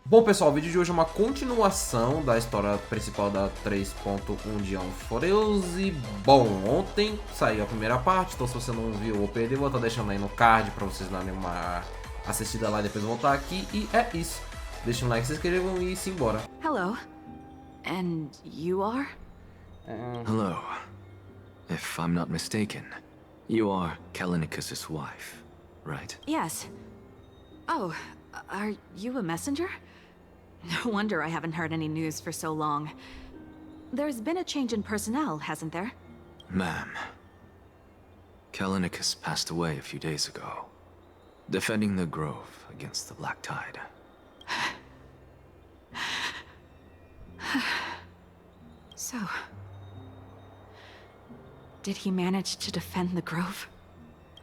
Bom, pessoal, o vídeo de hoje é uma continuação da história principal da 3.1 de Amphoreus. E, bom, ontem saiu a primeira parte, então se você não viu ou perdeu, vou estar deixando aí no card pra vocês darem uma assistida lá e depois voltar aqui. E é isso. Deixa um like, se inscrevam e simbora. Hello. And you are? Hello. If I'm not mistaken, you are Kallinicus's wife, right? Yes. Oh, are you a messenger? No wonder I haven't heard any news for so long. There's been a change in personnel, hasn't there? Ma'am, Kallinicus passed away a few days ago, defending the grove against the Black Tide. So, did he manage to defend the grove?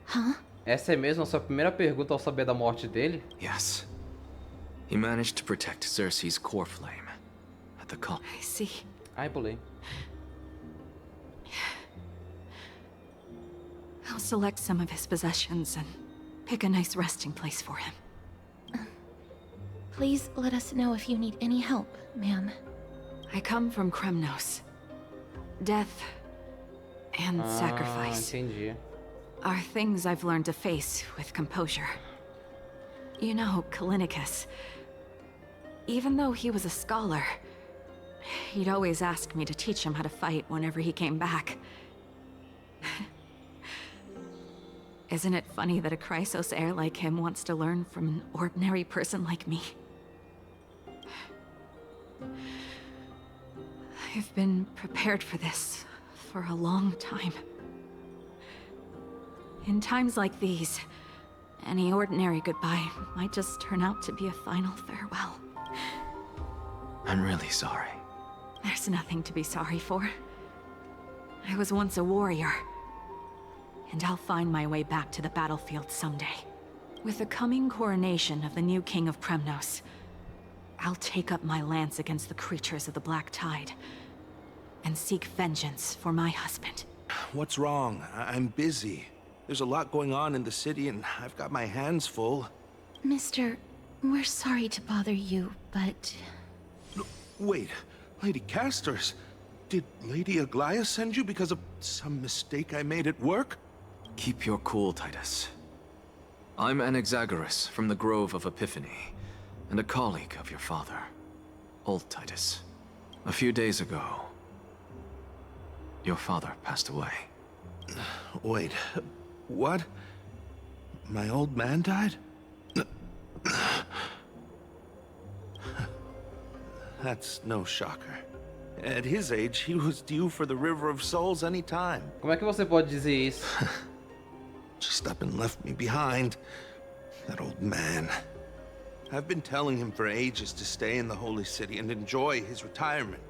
Huh? Essa é mesmo a sua primeira pergunta ao saber da morte dele? Yes. He managed to protect Cersei's core flame at the call. I see. Ai, pulei. I'll select some of his possessions and pick a nice resting place for him. Please let us know if you need any help, ma'am. I come from Kremnos. Death and sacrifice Entendi. are things I've learned to face with composure. You know, Kallinicus, even though he was a scholar, he'd always ask me to teach him how to fight whenever he came back. Isn't it funny that a Chrysos heir like him wants to learn from an ordinary person like me? I've been prepared for this for a long time. In times like these, any ordinary goodbye might just turn out to be a final farewell. I'm really sorry. There's nothing to be sorry for. I was once a warrior, and I'll find my way back to the battlefield someday. With the coming coronation of the new king of Kremnos, I'll take up my lance against the creatures of the Black Tide and seek vengeance for my husband. What's wrong? I'm busy. There's a lot going on in the city and I've got my hands full. Mister, we're sorry to bother you, but... Wait, Lady Castors, did Lady Aglaia send you because of some mistake I made at work? Keep your cool, Titus. I'm Anaxagoras from the Grove of Epiphany, and a colleague of your father, old Titus. A few days ago, your father passed away. Wait, what? My old man died? That's no shocker. At his age, he was due for the River of Souls any time. Como é que você pode dizer isso? Just up and left me behind. That old man. I've been telling him for ages to stay in the Holy City and enjoy his retirement.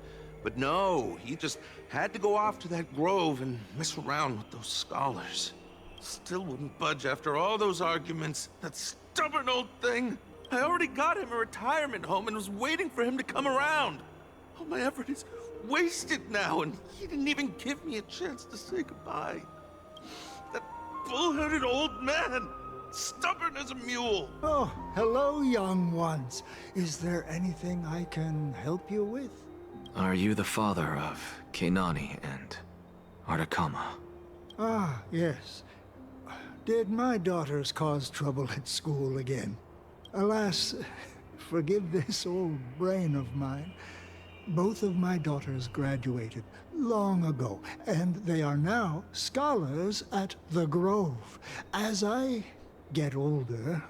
But no, he just had to go off to that grove and mess around with those scholars. Still wouldn't budge after all those arguments. That stubborn old thing. I already got him a retirement home and was waiting for him to come around. All my effort is wasted now, and he didn't even give me a chance to say goodbye. That bull-headed old man, stubborn as a mule. Oh, hello, young ones. Is there anything I can help you with? Are you the father of Kenani and Artakama? Ah, yes. Did my daughters cause trouble at school again? Alas, forgive this old brain of mine. Both of my daughters graduated long ago, and they are now scholars at the Grove. As I get older,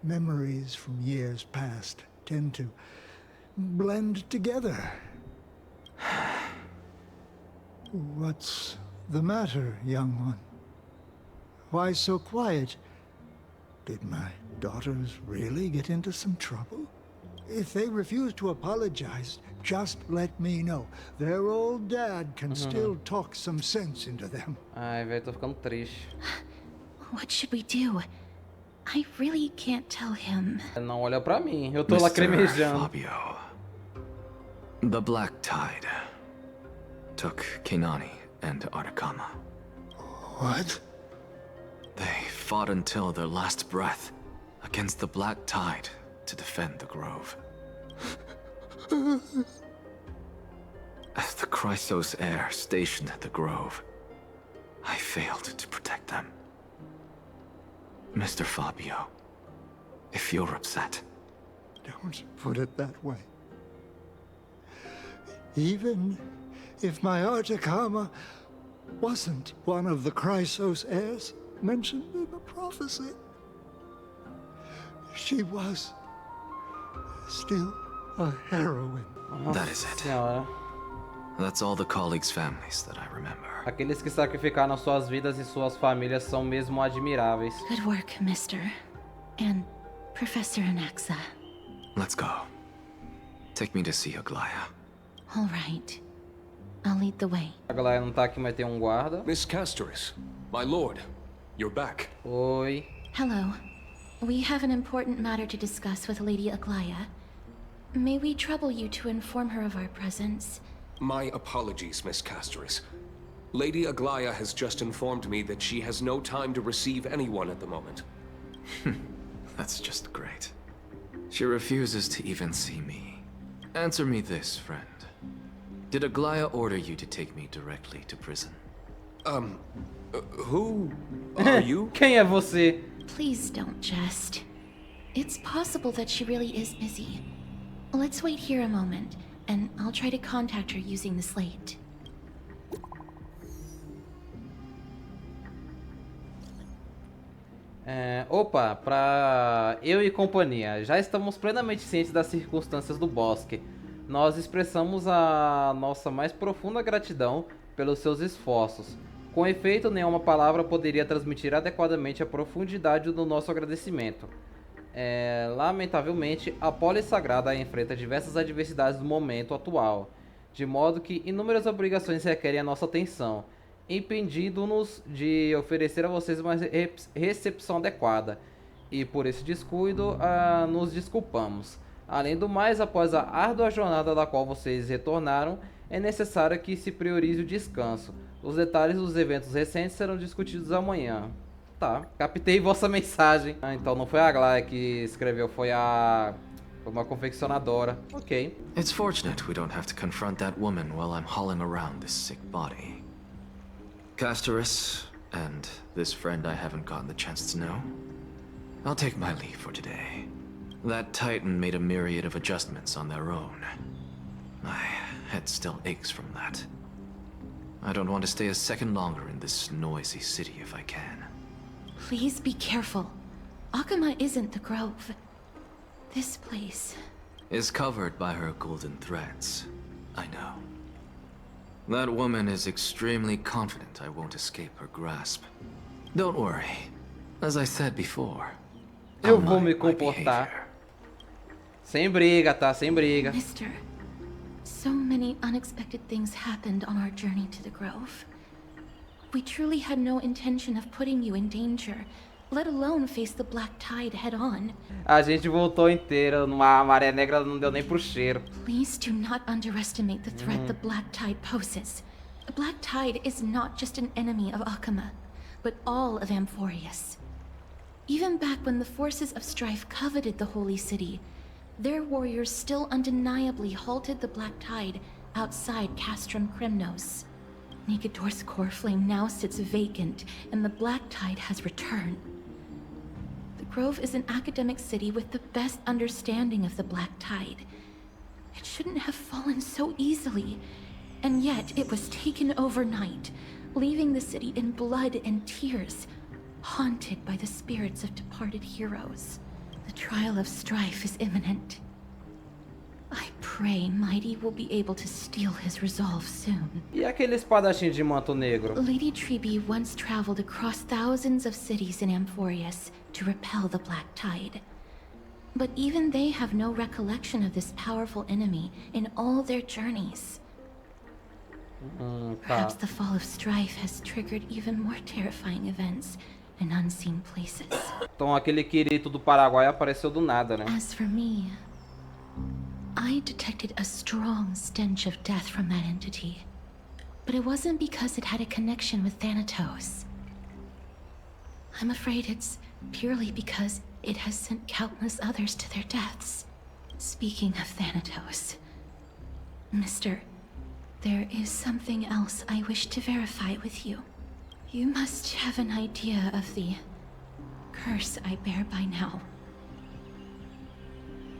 memories from years past tend to blend together. What's the matter, young one? Why so quiet? Did my daughters really get into some trouble? If they refuse to apologize, just let me know. Their old dad can still talk some sense into them. Ai, velho, tô ficando triste. What should we do? I really can't tell him. Não olha pra mim, eu tô Mr. lacrimejando. Fabio. The Black Tide took Kenani and Artakama. What? They fought until their last breath against the Black Tide to defend the Grove. As the Chrysos heir stationed at the Grove, I failed to protect them. Mr. Fabio, if you're upset... Don't put it that way. Even if my Artakama wasn't one of the Chrysos heirs mentioned in the prophecy, she was still a heroine. That is it. Senhora. That's all the colleagues' families that I remember. Aqueles que sacrificaram suas vidas e suas famílias são mesmo admiráveis. Good work, Mr. and Professor Anaxa. Let's go. Take me to see Aglaya. All right. I'll lead the way. A galera não tá aqui, mas tem um guarda. Miss Castoris, my lord, you're back. Oi. Hello. We have an important matter to discuss with Lady Aglaya. May we trouble you to inform her of our presence? My apologies, Miss Castoris. Lady Aglaya has just informed me that she has no time to receive anyone at the moment. That's just great. She refuses to even see me. Answer me this, friend. Did Aglaya order you to take me directly to prison? Who are you? Quem é você? Please don't jest. It's possible that she really is busy. Let's wait here a moment, and I'll try to contact her using the slate. Opa, pra eu e companhia, já estamos plenamente cientes das circunstâncias do bosque. Nós expressamos a nossa mais profunda gratidão pelos seus esforços. Com efeito, nenhuma palavra poderia transmitir adequadamente a profundidade do nosso agradecimento. Lamentavelmente, a polis sagrada enfrenta diversas adversidades no momento atual, de modo que inúmeras obrigações requerem a nossa atenção, impedindo-nos de oferecer a vocês uma recepção adequada, e por esse descuido nos desculpamos. Além do mais, após a árdua jornada da qual vocês retornaram, é necessário que se priorize o descanso. Os detalhes dos eventos recentes serão discutidos amanhã. Tá, captei vossa mensagem. Então não foi a Aglaya que escreveu, foi uma confeccionadora. Ok. It's fortunate we don't have to confront that woman while I'm hauling around this sick body. Castoris, and this friend I haven't gotten the chance to know, I'll take my leave for today. That Titan made a myriad of adjustments on their own. My head still aches from that. I don't want to stay a second longer in this noisy city if I can. Please be careful. Akama isn't the Grove. This place is covered by her golden threads. I know. That woman is extremely confident I won't escape her grasp. Don't worry. As I said before, eu vou me comportar. Sem briga, tá? Sem briga. Mister, so many unexpected things happened on our journey to the Grove. We truly had no intention of putting you in danger, let alone face the Black Tide head-on. A gente voltou inteira, numa maré negra não deu nem pro cheiro. Please do not underestimate the threat the Black Tide poses. The Black Tide is not just an enemy of Akama, but all of Amphoreus. Even back when the forces of strife coveted the Holy City, their warriors still undeniably halted the Black Tide outside Castrum Krymnos. Negador's core flame now sits vacant, and the Black Tide has returned. The Grove is an academic city with the best understanding of the Black Tide. It shouldn't have fallen so easily, and yet it was taken overnight, leaving the city in blood and tears, haunted by the spirits of departed heroes. The trial of strife is imminent. I pray Mighty will be able to steel his resolve soon. E aquele espadachim de manto negro? Lady Tribbie once traveled across thousands of cities in Amphoreus to repel the Black Tide. But even they have no recollection of this powerful enemy in all their journeys. Perhaps the fall of strife has triggered even more terrifying events in unseen places. Então aquele Kirito do Paraguai apareceu do nada, né? As for me, I detected a strong stench of death from that entity. But it wasn't because it had a connection with Thanatos. I'm afraid it's purely because it has sent countless others to their deaths. Speaking of Thanatos, Mister, there is something else I wish to verify with you. You must have an idea of the curse I bear by now.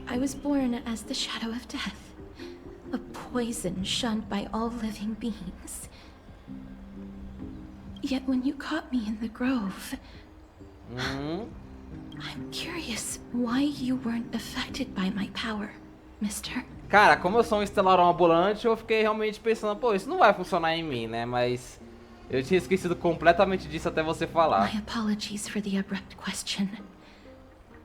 I was born as the shadow of death, a poison shunned by all living beings. Yet when you caught me in the grove, I'm curious why you weren't affected by my power, Mister. Cara, como eu sou um estelarão ambulante, eu fiquei realmente pensando, pô, isso não vai funcionar em mim, né? Mas eu tinha esquecido completamente disso até você falar. My apologies for the abrupt question.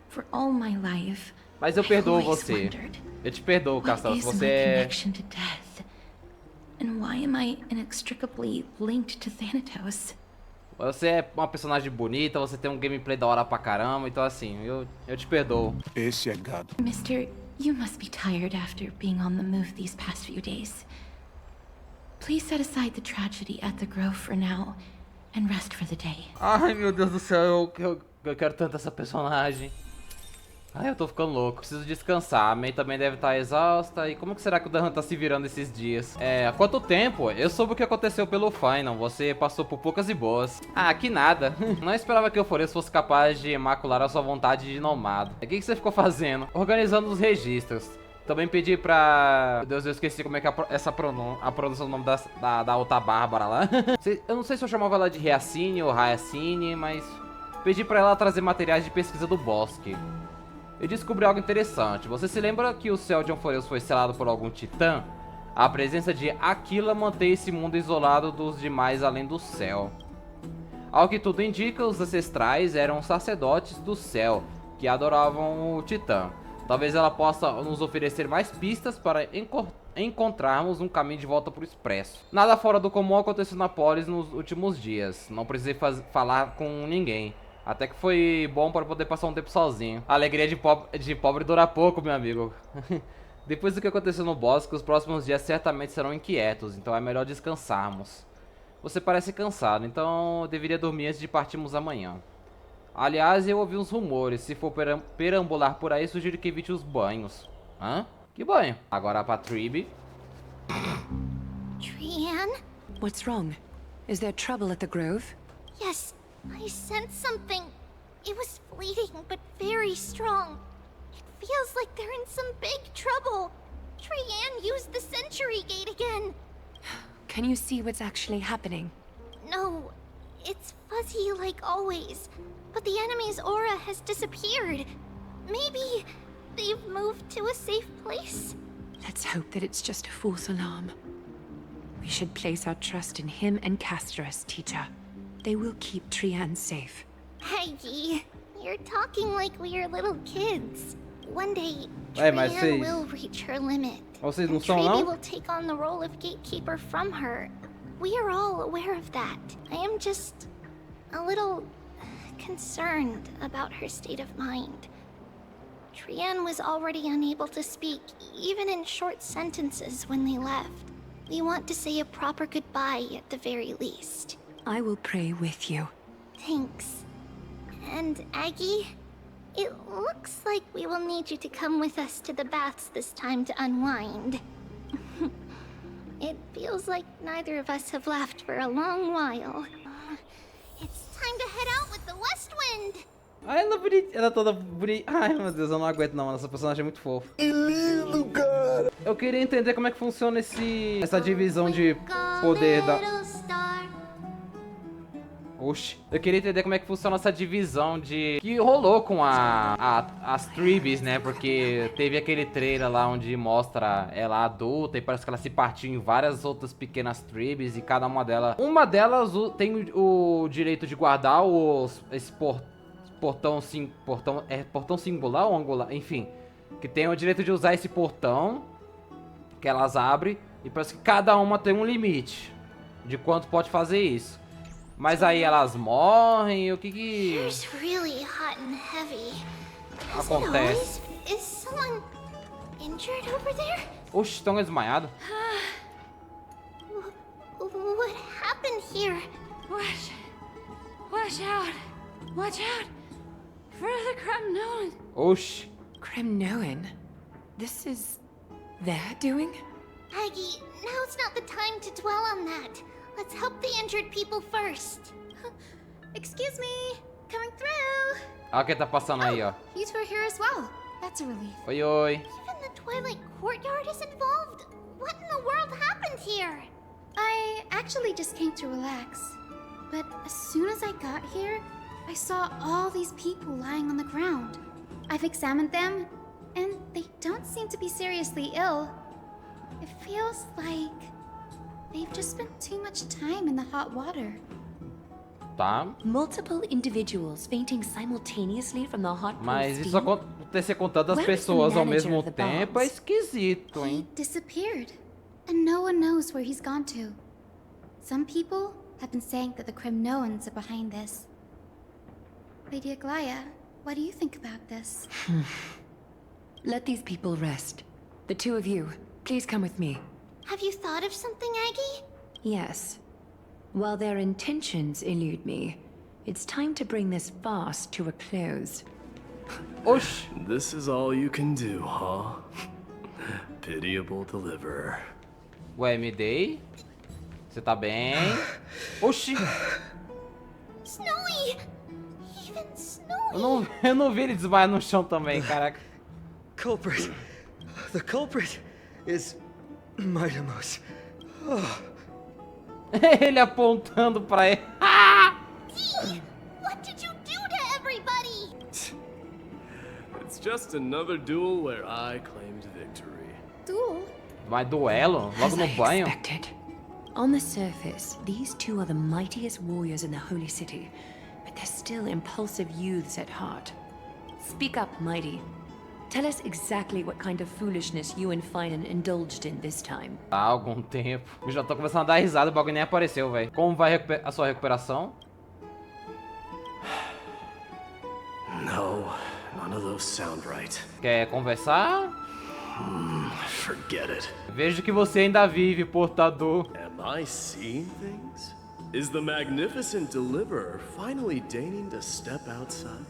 For all my life, Mas eu perdoo I've always você. wondered, Eu te perdoo, what Castelo. is Você my é... connection to death? And why am I inextricably linked to Thanatos? Você é uma personagem bonita, você tem um gameplay da hora pra caramba, então assim, eu te perdoo. Esse é gado. Mister, you must be tired after being on the move these past few days. Please set aside the tragedy at the grove for now and rest for the day. Ai, meu Deus do céu, eu quero tanto essa personagem. Ai, eu tô ficando louco. Preciso descansar. A May também deve estar exausta. E como que será que o Dan tá se virando esses dias? Há quanto tempo? Eu soube o que aconteceu pelo Final. Você passou por poucas e boas. Ah, que nada. Não esperava que o Amphoreus fosse capaz de macular a sua vontade de nomado. O que você ficou fazendo? Organizando os registros. Também pedi pra... Meu Deus, eu esqueci como é que é a pronúncia do nome da outra Bárbara lá. Eu não sei se eu chamava ela de Reacine ou Raiacine, mas... Pedi pra ela trazer materiais de pesquisa do bosque. Eu descobri algo interessante. Você se lembra que o céu de Amphoreus foi selado por algum titã? A presença de Aquila mantém esse mundo isolado dos demais além do céu. Ao que tudo indica, os ancestrais eram sacerdotes do céu, que adoravam o titã. Talvez ela possa nos oferecer mais pistas para encontrarmos um caminho de volta para o Expresso. Nada fora do comum aconteceu na Polis nos últimos dias. Não precisei falar com ninguém. Até que foi bom para poder passar um tempo sozinho. A alegria de pobre dura pouco, meu amigo. Depois do que aconteceu no bosque, os próximos dias certamente serão inquietos, então é melhor descansarmos. Você parece cansado, então eu deveria dormir antes de partirmos amanhã. Aliás, eu ouvi uns rumores. Se for perambular por aí, sugiro que evite os banhos. Hã? Que banho? Agora pra Tribbie. Trianne? What's wrong? Is there trouble at the grove? Yes, I sensed something. It was fleeting, but very strong. It feels like they're in some big trouble. Trianne used the Century Gate again. Can you see what's actually happening? No, it's fuzzy like always. But the enemy's aura has disappeared. Maybe they've moved to a safe place? Let's hope that it's just a false alarm. We should place our trust in him and Castorus, teacher. They will keep Trianne safe. Aggie, you're talking like we're little kids. One day, mas Trianne will reach her limit. Vocês não And são, Tribbie não? will take on the role of gatekeeper from her. We are all aware of that. I am just a little concerned about her state of mind. Trianne was already unable to speak, even in short sentences when they left. We want to say a proper goodbye at the very least. I will pray with you. Thanks. And Aggie, it looks like we will need you to come with us to the baths this time to unwind. It feels like neither of us have laughed for a long while. It's time to head out with the West Wind! Ai, ela é bonita. Ela é toda bonita. Ai, meu Deus, eu não aguento não. Essa personagem é muito fofa. Que lindo, cara! Eu queria entender como é que funciona essa divisão de poder da... Little star. Oxi. Eu queria entender como é que funciona essa divisão de... Que rolou com as tribbies, né? Porque teve aquele trailer lá onde mostra ela adulta e parece que ela se partiu em várias outras pequenas tribes e cada uma delas... Uma delas tem o direito de guardar esse portão singular ou angular? Enfim, que tem o direito de usar esse portão que elas abrem e parece que cada uma tem um limite de quanto pode fazer isso. Mas aí elas morrem, o que It's really hot and heavy. Does it acontece? always? Is someone injured over there? Oxi, estão desmaiados? What happened here? Watch out! Watch out! For the Cremnoan! Oxi. Cremnoan? This is their doing? Aggie, now's not the time to dwell on that. Let's help the injured people first. Excuse me, coming through. Olha quem tá passando aí, ó. You two are here as well. That's a relief. Oi, oi. Even the Twilight Courtyard is involved. What in the world happened here? I actually just came to relax. But as soon as I got here, I saw all these people lying on the ground. I've examined them, and they don't seem to be seriously ill. It feels like they've just spent too much time in the hot water. Tá. Multiple individuals fainting simultaneously from the hot Mas pool isso steam? acontecer com tantas Where is the pessoas ao manager mesmo of the tempo é bombs? esquisito, He hein? disappeared, and no one knows where he's gone to. Some people have been saying that the Kremnoans are behind this. Lady Aglaya, what do you think about this? Let these people rest. The two of you, please come with me. Have you thought of something, Aggie? Yes. While their intentions elude me, it's time to bring this farce to a close. Oxi. This is all you can do, huh? Pitiable deliverer. Ué, MD? Você tá bem? Oxi. Snowy! Even Snowy! Eu não vi ele desmaiar no chão também, caraca. Culprit. The culprit is Mightimos. Ele apontando pra ele. Dee! What did you do to everybody? It's just another duel where I claimed victory. Duel? Mas duelo? Logo As no I banho? expected. On the surface, these two are the mightiest warriors in the Holy City, but they're still impulsive youths at heart. Speak up, Mighty. Tell us exactly what kind of foolishness you and Finan indulged in this time. Há algum tempo. Eu já tô começando a dar risada, o bagulho nem apareceu, velho. Como vai a sua recuperação? No, none of those sound right. Quer conversar? Forget it. Vejo que você ainda vive, portador. Am I seeing things? Is the magnificent deliverer finally deigning to step outside?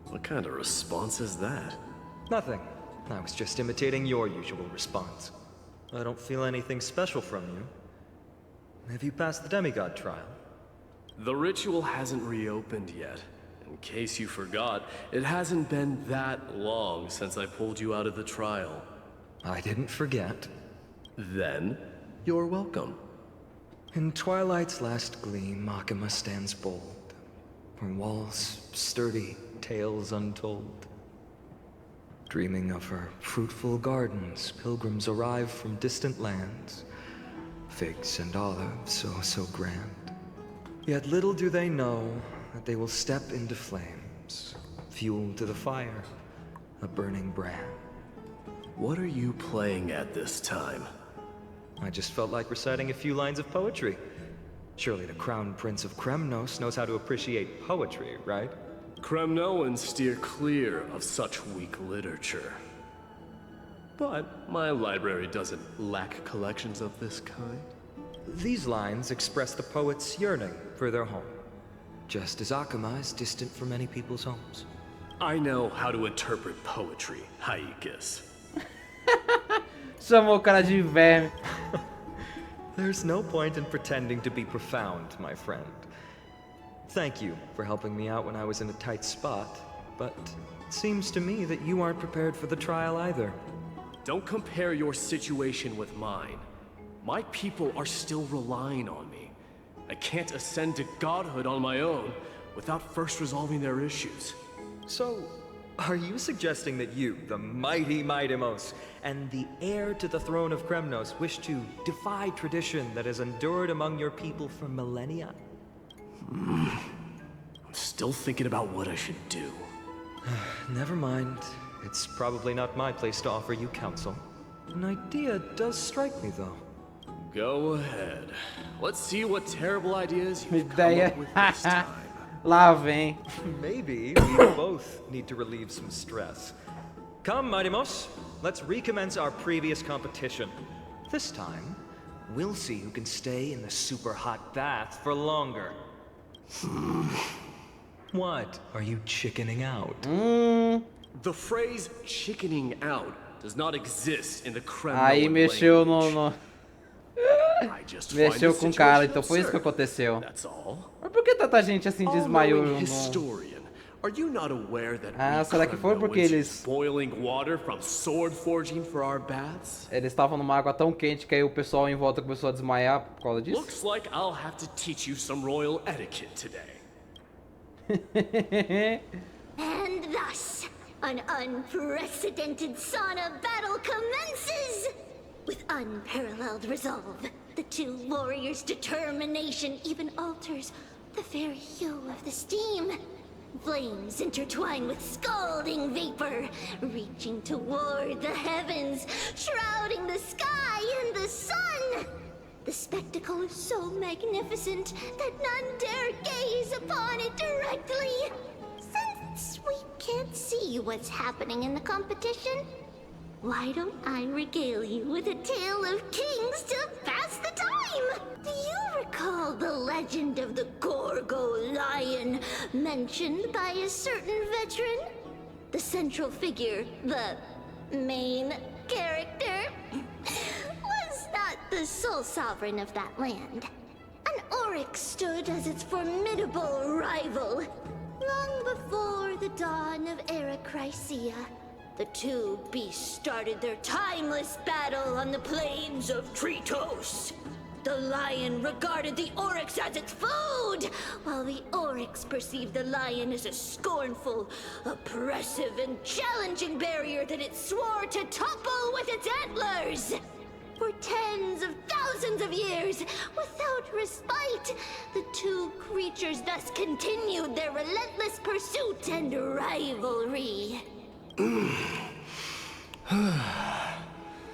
What kind of response is that? Nothing. I was just imitating your usual response. I don't feel anything special from you. Have you passed the demigod trial? The ritual hasn't reopened yet. In case you forgot, it hasn't been that long since I pulled you out of the trial. I didn't forget. Then, you're welcome. In twilight's last gleam, Makima stands bold. Her walls sturdy, tales untold. Dreaming of her fruitful gardens, pilgrims arrive from distant lands. Figs and olives, so grand. Yet little do they know that they will step into flames, fuel to the fire, a burning brand. What are you playing at this time? I just felt like reciting a few lines of poetry. Surely the Crown Prince of Kremnos knows how to appreciate poetry, right? Kremnoans steer clear of such weak literature. But my library doesn't lack collections of this kind. These lines express the poet's yearning for their home, just as Akama is distant from many people's homes. I know how to interpret poetry, Haikis. Chamou o cara de verme. There's no point in pretending to be profound, my friend. Thank you for helping me out when I was in a tight spot, but it seems to me that you aren't prepared for the trial either. Don't compare your situation with mine. My people are still relying on me. I can't ascend to godhood on my own without first resolving their issues. So, are you suggesting that you, the mighty Mightimos, and the heir to the throne of Kremnos, wish to defy tradition that has endured among your people for millennia? I'm still thinking about what I should do. Never mind. It's probably not my place to offer you counsel. An idea does strike me, though. Go ahead. Let's see what terrible ideas you've come Ideia. up with this time. Lá vem. Maybe we both need to relieve some stress. Come, Mightimos, let's recommence our previous competition. This time, we'll see who can stay in the super hot bath for longer. What? Are you chickening out? The phrase chickening out does not exist in the Kremlin Aí mexeu language. I just find Mexeu this com o cara, situation então foi isso que absurd. aconteceu. That's all. Mas por que tanta gente assim desmaiou? All-knowing historian, are you not aware that we Será que foi porque Kremlins eles... use boiling water from sword forging for our baths? Eles estavam numa água tão quente que aí o pessoal em volta começou a desmaiar por causa disso? Looks like I'll have to teach you some royal etiquette today. And thus, an unprecedented sauna battle commences! With unparalleled resolve, the two warriors' determination even alters the very hue of the steam. Flames intertwine with scalding vapor, reaching toward the heavens, shrouding the sky and the sun. The spectacle is so magnificent that none dare gaze upon it directly. Since we can't see what's happening in the competition, why don't I regale you with a tale of kings to pass the time? Do you recall the legend of the Gorgo lion mentioned by a certain veteran? The central figure, the main character, was not the sole sovereign of that land. An Oryx stood as its formidable rival. Long before the dawn of Era Chrysia, the two beasts started their timeless battle on the plains of Tritos. The lion regarded the Oryx as its food, while the Oryx perceived the lion as a scornful, oppressive, and challenging barrier that it swore to topple with its antlers. For tens of thousands of years, without respite, the two creatures thus continued their relentless pursuit and rivalry.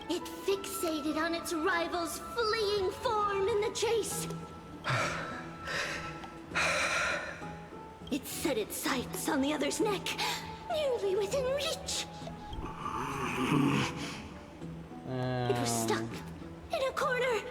It fixated on its rival's fleeing form in the chase. It set its sights on the other's neck, nearly within reach. It was stuck in a corner.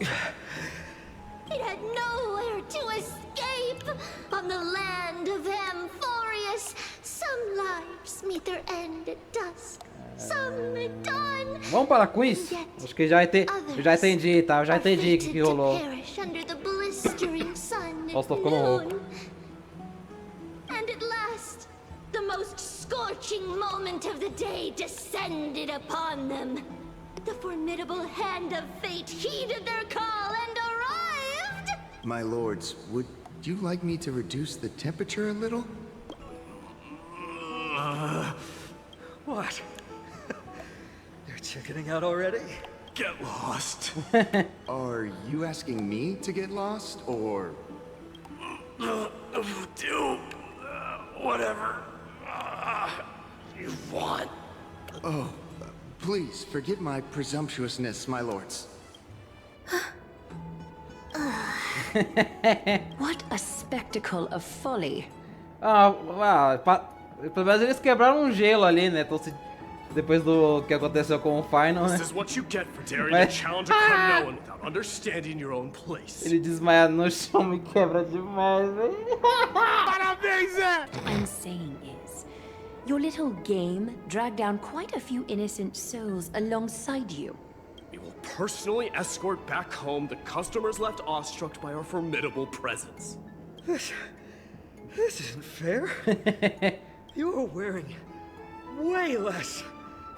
It had nowhere to escape. On the land of Amphoreus, some lives meet their end at dusk. Some at dawn. Vamos parar com isso? Acho que eu já entendi, tá? Eu já entendi o que rolou. Posso tô ficando rouco. And at last, the most scorching moment of the day descended upon them. The formidable hand of fate heeded their call and arrived! My lords, would you like me to reduce the temperature a little? What? You're chickening out already? Get lost. Are you asking me to get lost, or...? Do whatever you want. Oh, please forget my presumptuousness, my lords. What a spectacle of folly. Pelo menos eles quebraram um gelo ali, né? Então, depois do que aconteceu com o Final, né? This is what you get for daring to challenge a Kremlin without understanding your own place. Ele desmaiado no chão me quebra demais, velho. Parabéns, What I'm saying is, your little game dragged down quite a few innocent souls alongside you. We will personally escort back home the customers left awestruck by our formidable presence. This isn't fair. You're wearing way less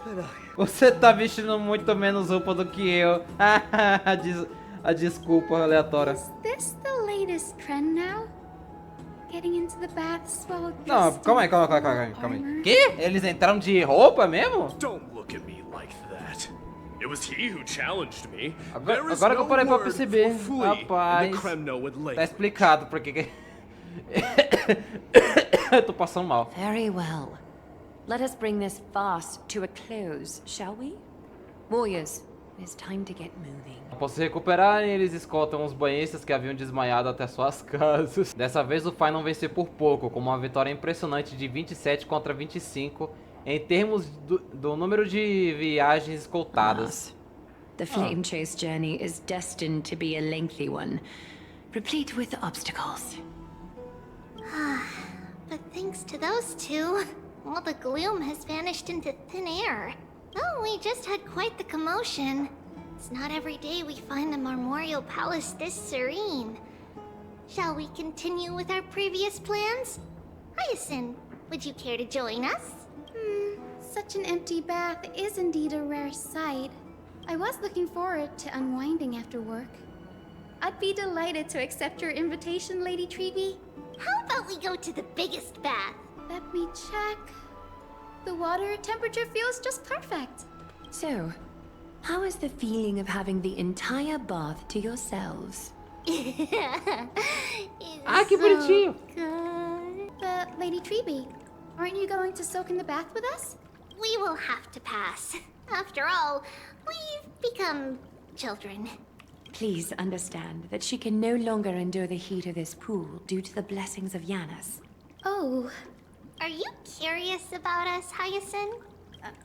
than I am. Você tá vestindo muito menos roupa do que eu. A desculpa aleatória. Is this the latest trend now? Getting into the baths while Não, calma aí. Que? Eles entraram de roupa mesmo? Don't look at me like that. It was he who challenged me. Agora que eu parei pra perceber. Rapaz, tá explicado porque eu tô passando mal. Very well. Let us bring this farce to a close, shall we? Warriors, it's time to get moving. Após se recuperarem, eles escoltam os banhistas que haviam desmaiado até suas casas. Dessa vez o Final venceu por pouco, com uma vitória impressionante de 27 contra 25 em termos do número de viagens escoltadas. The flame chase journey is destined to be a lengthy one, replete with obstacles. But thanks to those two, all the gloom has vanished into thin air. Oh, we just had quite the commotion. It's not every day we find the Marmoreal Palace this serene. Shall we continue with our previous plans? Hyacinth, would you care to join us? Such an empty bath is indeed a rare sight. I was looking forward to unwinding after work. I'd be delighted to accept your invitation, Lady Tribby. How about we go to the biggest bath? Let me check. The water temperature feels just perfect. So, how is the feeling of having the entire bath to yourselves? Ah, que bonitinho. But, Lady Tribby, aren't you going to soak in the bath with us? We will have to pass. After all, we've become children. Please understand that she can no longer endure the heat of this pool due to the blessings of Yanis. Oh. Are you curious about us, Hyacinth?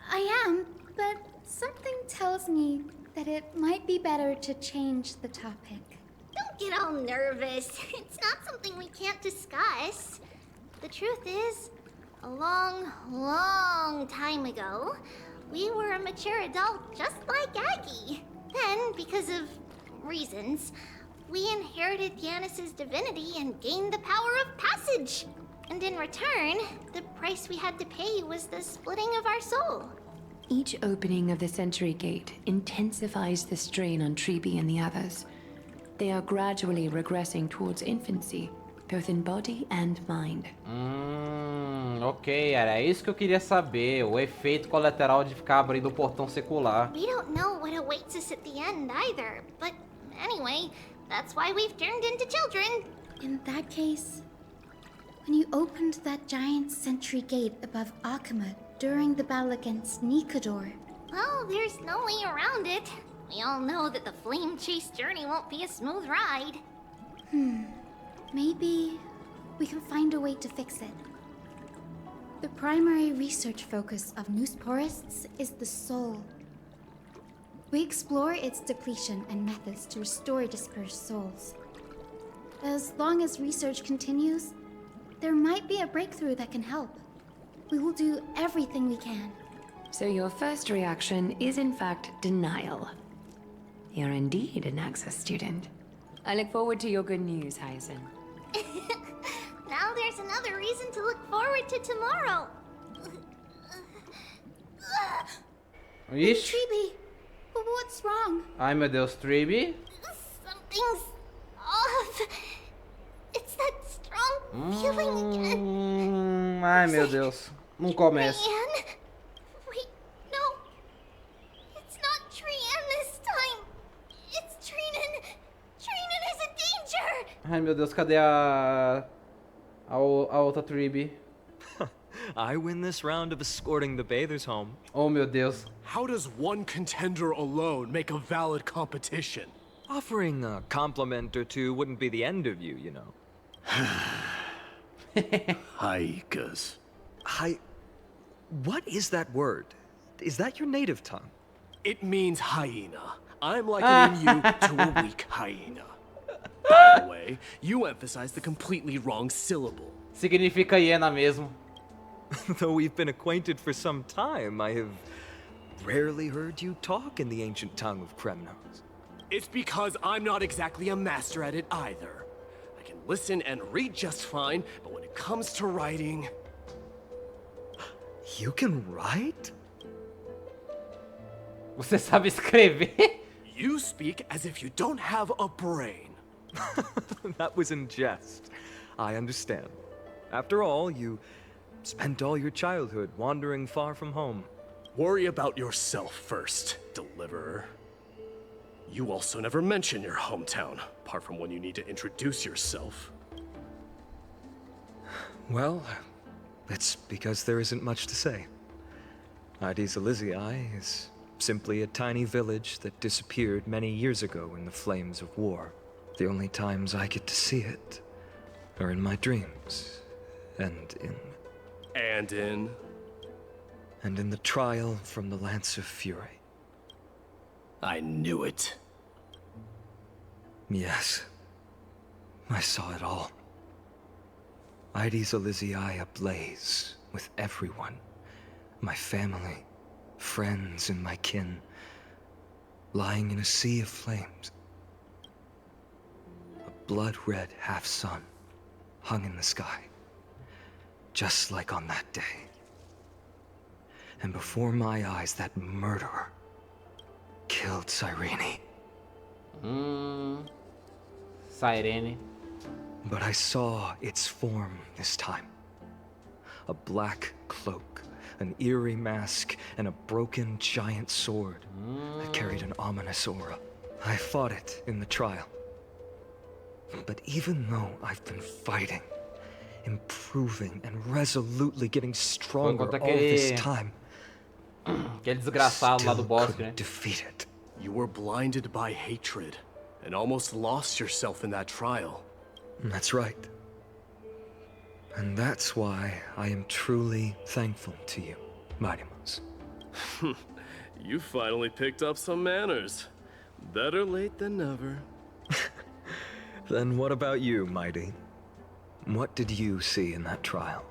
I am, but something tells me that it might be better to change the topic. Don't get all nervous. It's not something we can't discuss. The truth is, a long, long time ago, we were a mature adult just like Aggie. Then, because of reasons, we inherited Yanis's divinity and gained the power of passage. And in return, the price we had to pay was the splitting of our soul. Each opening of the Century Gate intensifies the strain on Tribby and the others. They are gradually regressing towards infancy, both in body and mind. Ok, era isso que eu queria saber, o efeito colateral de ficar abrindo o portão secular. We don't know what awaits us at the end either, but anyway, that's why we've turned into children. In that case, when you opened that giant sentry gate above Akuma during the battle against Nikador... Well, there's no way around it. We all know that the flame chase journey won't be a smooth ride. Maybe we can find a way to fix it. The primary research focus of Noosporists is the soul. We explore its depletion and methods to restore dispersed souls. As long as research continues, there might be a breakthrough that can help. We will do everything we can. So your first reaction is in fact denial. You're indeed an Access student. I look forward to your good news, Hyacinth. Now there's another reason to look forward to tomorrow. Ixi. Tribby, what's wrong? Ai meu Deus, Tribby. Something's off. It's that strong feeling again. Ai meu Deus, não começa. Trian? Wait, no. It's not Trian this time. It's Trinan. Trinan is a danger. Ai meu Deus, cadê a outra Tribby? I win this round of escorting the bathers home. Oh meu Deus. How does one contender alone make a valid competition? Offering a compliment or two wouldn't be the end of you, you know. Haikas. What is that word? Is that your native tongue? It means hyena. I'm likening you to a weak hyena. By the way, you emphasize the completely wrong syllable. Significa hiena mesmo. Though we've been acquainted for some time, I have rarely heard you talk in the ancient tongue of Kremnos. It's because I'm not exactly a master at it either. I can listen and read just fine, but when it comes to writing... You can write? Você sabe escrever? You speak as if you don't have a brain. That was in jest. I understand. After all, you spent all your childhood wandering far from home. Worry about yourself first, Deliverer. You also never mention your hometown, apart from when you need to introduce yourself. Well, it's because there isn't much to say. Ides Elysiae is simply a tiny village that disappeared many years ago in the flames of war. The only times I get to see it are in my dreams, and in the trial from the Lance of Fury. I knew it. Yes, I saw it all. Ides Elysiae ablaze with everyone. My family, friends, and my kin, lying in a sea of flames. A blood-red half-sun hung in the sky, just like on that day. And before my eyes, that murderer killed Cyrene. Cyrene. But I saw its form this time. A black cloak, an eerie mask, and a broken giant sword that carried an ominous aura. I fought it in the trial. But even though I've been fighting, improving, and resolutely getting stronger all this time, aquele desgraçado lá do bosque, né? Defeat it. You were blinded by hatred and almost lost yourself in that trial. That's right. And that's why I am truly thankful to you, Mightymouse. You finally picked up some manners. Better late than never. Then what about you, Mighty? What did you see in that trial?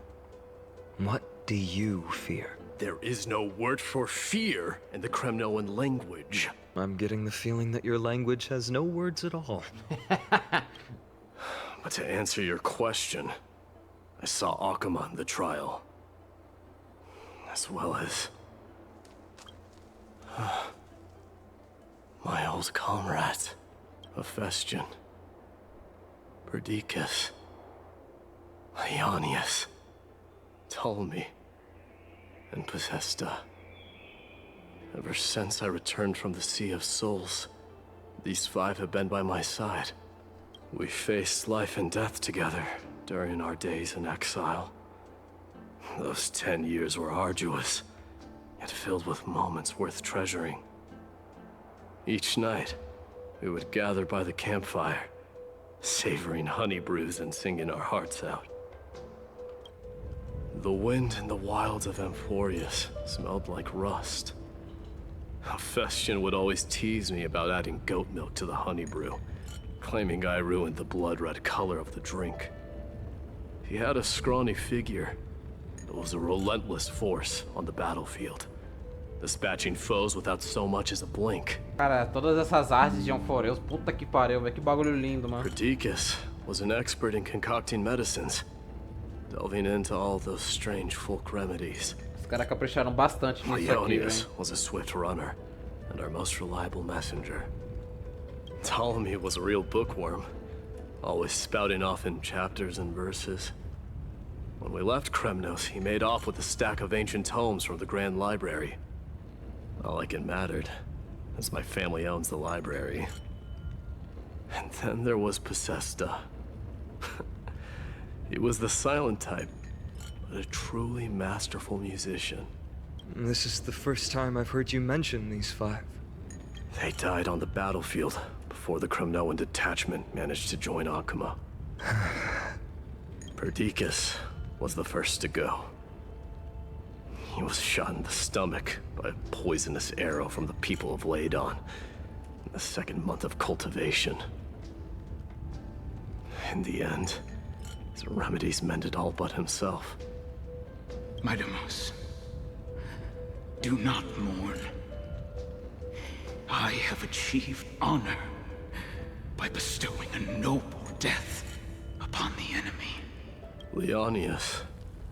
What do you fear? There is no word for fear in the Kremnoan language. I'm getting the feeling that your language has no words at all. But to answer your question, I saw Akuma in the trial. As well as... my old comrades. Hephaestion. Perdiccas. Ionius. Ptolemy. And Possesta. Ever since I returned from the Sea of Souls, these 5 have been by my side. We faced life and death together during our days in exile. Those 10 years were arduous, yet filled with moments worth treasuring. Each night, we would gather by the campfire, savoring honey brews and singing our hearts out. The wind in the wilds of Amphoreus smelled like rust. Hephaestion would always tease me about adding goat milk to the honey brew, claiming I ruined the blood-red color of the drink. He had a scrawny figure, but was a relentless force on the battlefield, dispatching foes without so much as a blink. Cara, todas essas artes de Amphoreus, puta que pariu, velho, que bagulho lindo, mano. Perdiccas was an expert in concocting medicines, delving into all those strange folk remedies. Os caras capricharam bastante nisso aqui, Ionius was a swift runner, and our most reliable messenger. Ptolemy was a real bookworm, always spouting off in chapters and verses. When we left Kremnos, he made off with a stack of ancient tomes from the Grand Library. Not like it mattered, as my family owns the library. And then there was Possesta. He was the silent type, but a truly masterful musician. This is the first time I've heard you mention these 5. They died on the battlefield before the Kremnoan detachment managed to join Akuma. Perdiccas was the first to go. He was shot in the stomach by a poisonous arrow from the people of Ladon in the 2nd month of cultivation. In the end, his remedies mended all but himself. Mightymouse, do not mourn. I have achieved honor by bestowing a noble death upon the enemy. Leonius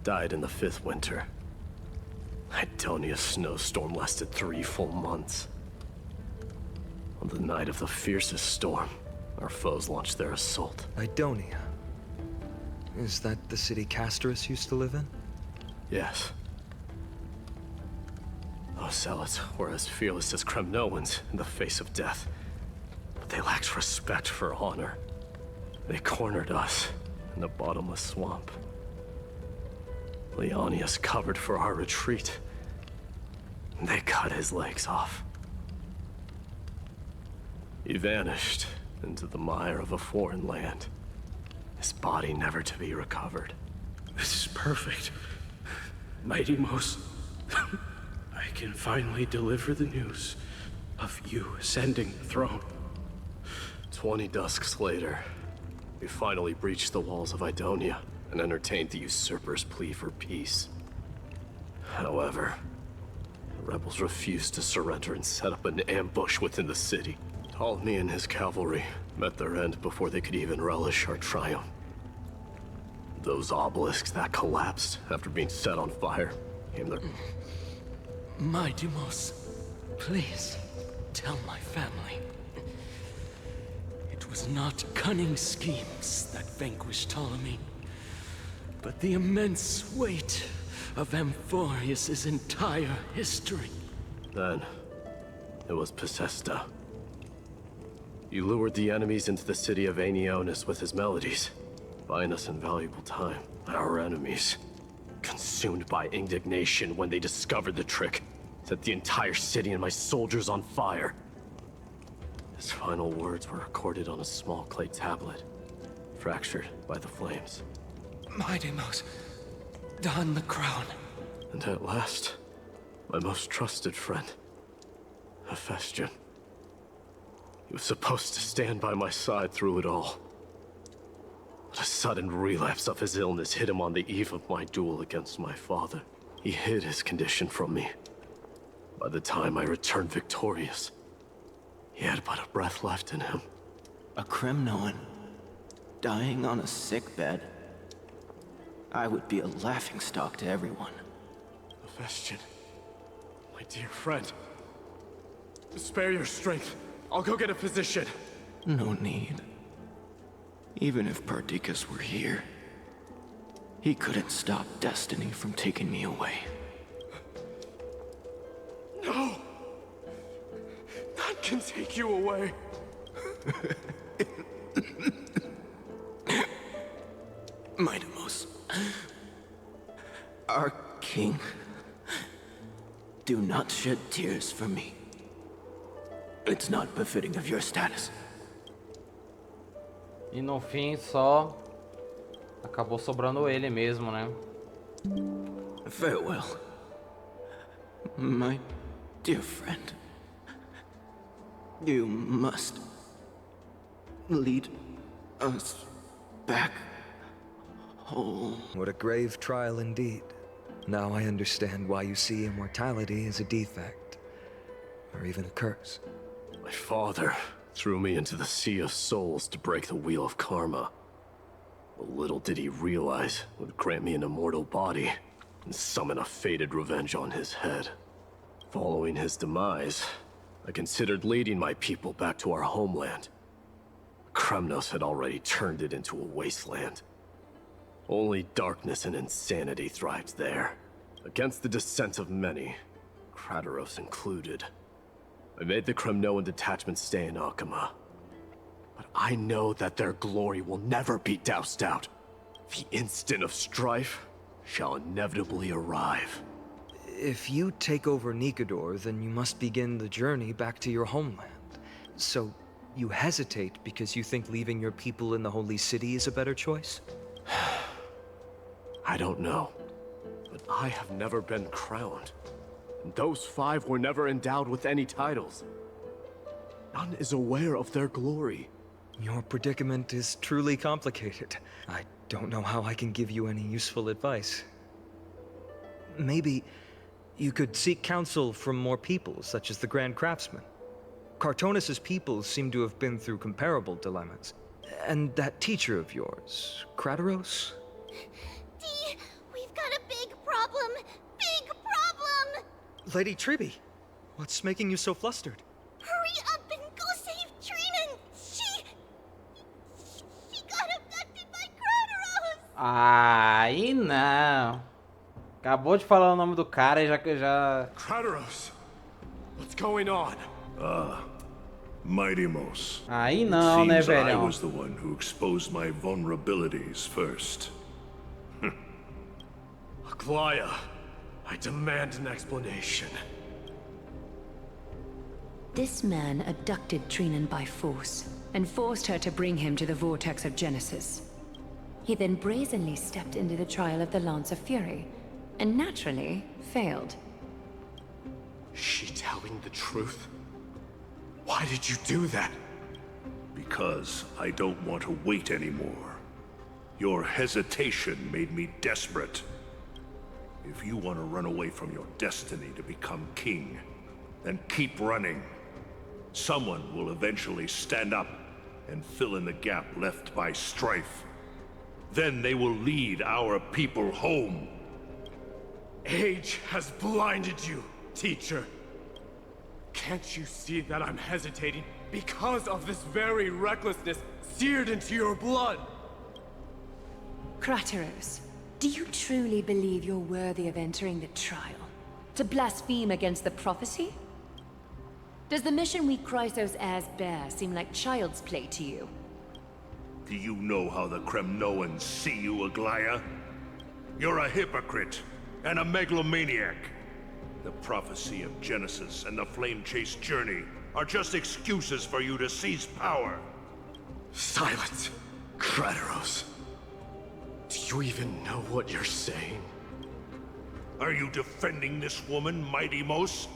died in the 5th winter. Idonia's snowstorm lasted 3 full months. On the night of the fiercest storm, our foes launched their assault. Idonia? Is that the city Castorus used to live in? Yes. Those zealots were as fearless as Kremnoans in the face of death. But they lacked respect for honor. They cornered us in the bottomless swamp. Leonius covered for our retreat. They cut his legs off. He vanished into the mire of a foreign land, his body never to be recovered. This is perfect. Mightymouse, I can finally deliver the news of you ascending the throne. 20 dusks later, we finally breached the walls of Idonia. and entertained the usurper's plea for peace. However, the rebels refused to surrender and set up an ambush within the city. Ptolemy and his cavalry met their end before they could even relish our triumph. Those obelisks that collapsed after being set on fire came their... My Deimos, please tell my family. It was not cunning schemes that vanquished Ptolemy, but the immense weight of Amphoreus' entire history. Then, it was Passsado. He lured the enemies into the city of Aenionis with his melodies, buying us invaluable time. Our enemies, consumed by indignation when they discovered the trick, set the entire city and my soldiers on fire. His final words were recorded on a small clay tablet, fractured by the flames. My Deimos, don the crown. And at last, my most trusted friend, Hephaestion. He was supposed to stand by my side through it all. But a sudden relapse of his illness hit him on the eve of my duel against my father. He hid his condition from me. By the time I returned victorious, he had but a breath left in him. A Kremnoan, dying on a sickbed. I would be a laughingstock to everyone. Hephaestion, my dear friend. Spare your strength. I'll go get a physician. No need. Even if Perdiccas were here, he couldn't stop destiny from taking me away. No! None can take you away. My Deimos, our king, do not shed tears for me. It's not befitting of your status. E no fim só acabou sobrando ele mesmo, né? Farewell, my dear friend. You must lead us back home. What a grave trial indeed. Now I understand why you see immortality as a defect, or even a curse. My father threw me into the sea of souls to break the wheel of karma. But little did he realize it would grant me an immortal body and summon a fated revenge on his head. Following his demise, I considered leading my people back to our homeland. Kremnos had already turned it into a wasteland. Only darkness and insanity thrived there. Against the dissent of many, Krateros included. I made the Kremnoan detachment stay in Akama. But I know that their glory will never be doused out. The instant of strife shall inevitably arrive. If you take over Nikedor, then you must begin the journey back to your homeland. So, you hesitate because you think leaving your people in the Holy City is a better choice? I don't know. But I have never been crowned. And those 5 were never endowed with any titles. None is aware of their glory. Your predicament is truly complicated. I don't know how I can give you any useful advice. Maybe you could seek counsel from more people, such as the Grand Craftsman. Cartonis' people seem to have been through comparable dilemmas. And that teacher of yours, Krateros? Dee, we've got a big problem! Big problem! Lady Tribbie, what's making you so flustered? Hurry up and go save Trinan! She got abducted by Krateros! Aí não. Acabou de falar o nome do cara e já... Krateros! What's going on? My Deimos. Aí não, né, Seems I velhão? was the one who exposed my vulnerabilities first. Aglaya, I demand an explanation. This man abducted Trinan by force and forced her to bring him to the vortex of Genesis. He then brazenly stepped into the trial of the Lance of Fury, and naturally failed. She telling the truth? Why did you do that? Because I don't want to wait anymore. Your hesitation made me desperate. If you want to run away from your destiny to become king, then keep running. Someone will eventually stand up and fill in the gap left by strife. Then they will lead our people home. Age has blinded you, teacher. Can't you see that I'm hesitating because of this very recklessness seared into your blood? Crateros, do you truly believe you're worthy of entering the trial? To blaspheme against the prophecy? Does the mission we Chrysos heirs bear seem like child's play to you? Do you know how the Kremnoans see you, Aglaya? You're a hypocrite and a megalomaniac. The prophecy of Genesis and the flame-chased journey are just excuses for you to seize power. Silence, Crateros. Do you even know what you're saying? Are you defending this woman, Mighty Mos?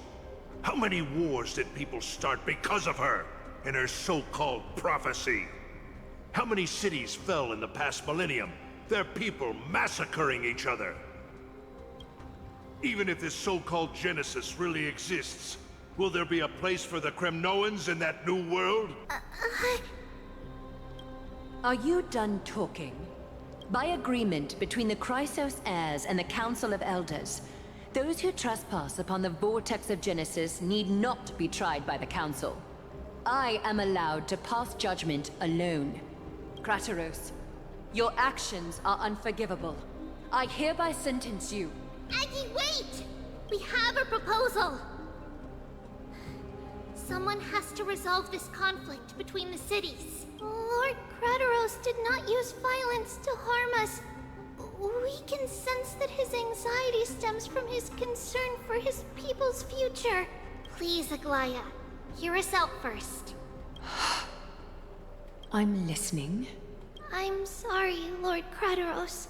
How many wars did people start because of her and her so-called prophecy? How many cities fell in the past millennium, their people massacring each other? Even if this so-called Genesis really exists, will there be a place for the Kremnoans in that new world? Are you done talking? By agreement between the Chrysos heirs and the Council of Elders, those who trespass upon the vortex of Genesis need not be tried by the Council. I am allowed to pass judgment alone. Crateros, your actions are unforgivable. I hereby sentence you. Aggie, wait! We have a proposal! Someone has to resolve this conflict between the cities. Lord Crateros did not use violence to harm us. We can sense that his anxiety stems from his concern for his people's future. Please, Aglaya, hear us out first. I'm listening. I'm sorry, Lord Crateros.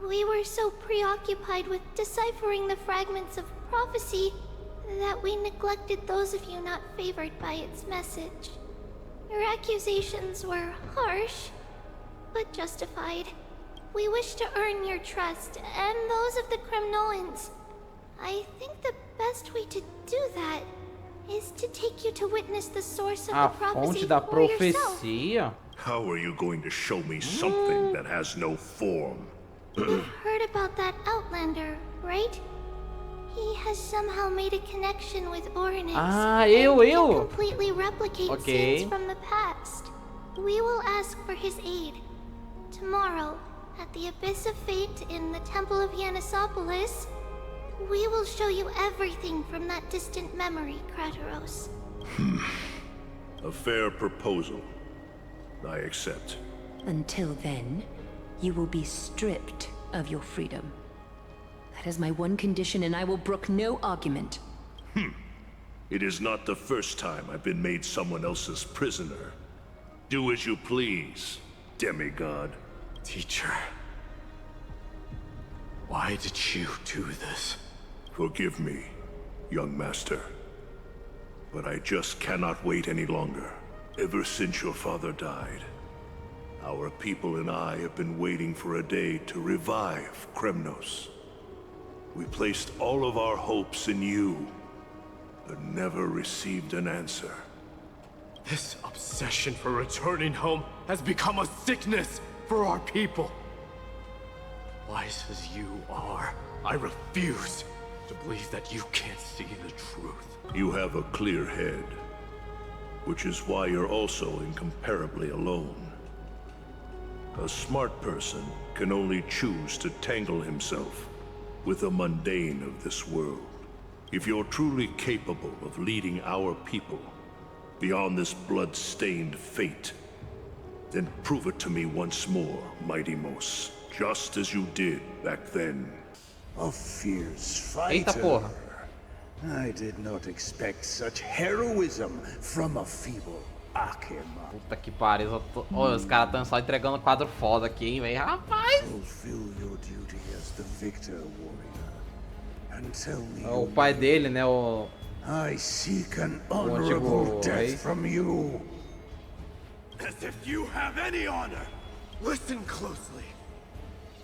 We were so preoccupied with deciphering the fragments of prophecy that we neglected those of you not favored by its message. Your accusations were harsh, but justified. We wish to earn your trust, and those of the Kremnoans. I think the best way to do that is to take you to witness the source of the prophecy for yourself. How are you going to show me something that has no form? You've heard about that Outlander, right? He has somehow made a connection with Oryx and can completely replicate scenes from the past. We will ask for his aid. Tomorrow, at the Abyss of Fate in the Temple of Yanissopolis, we will show you everything from that distant memory, Crateros. A fair proposal. I accept. Until then, you will be stripped of your freedom. That is my one condition, and I will brook no argument. It is not the first time I've been made someone else's prisoner. Do as you please, demigod. Teacher, why did you do this? Forgive me, young master. But I just cannot wait any longer. Ever since your father died, our people and I have been waiting for a day to revive Kremnos. We placed all of our hopes in you, but never received an answer. This obsession for returning home has become a sickness for our people. Wise as you are, I refuse to believe that you can't see the truth. You have a clear head, which is why you're also incomparably alone. A smart person can only choose to tangle himself with the mundane of this world. If you're truly capable of leading our people beyond this blood-stained fate, then prove it to me once more, Mighty Mos, just as you did back then. A fierce fighter. I did not expect such heroism from a feeble Akema. Puta que pariu, os caras estão só entregando quadro foda aqui, hein, velho. Rapaz! Fulfill your duty as the victor, warrior. And tell me o pai dele, né, o I seek an honorable death from you. As if you have any honor! Listen closely.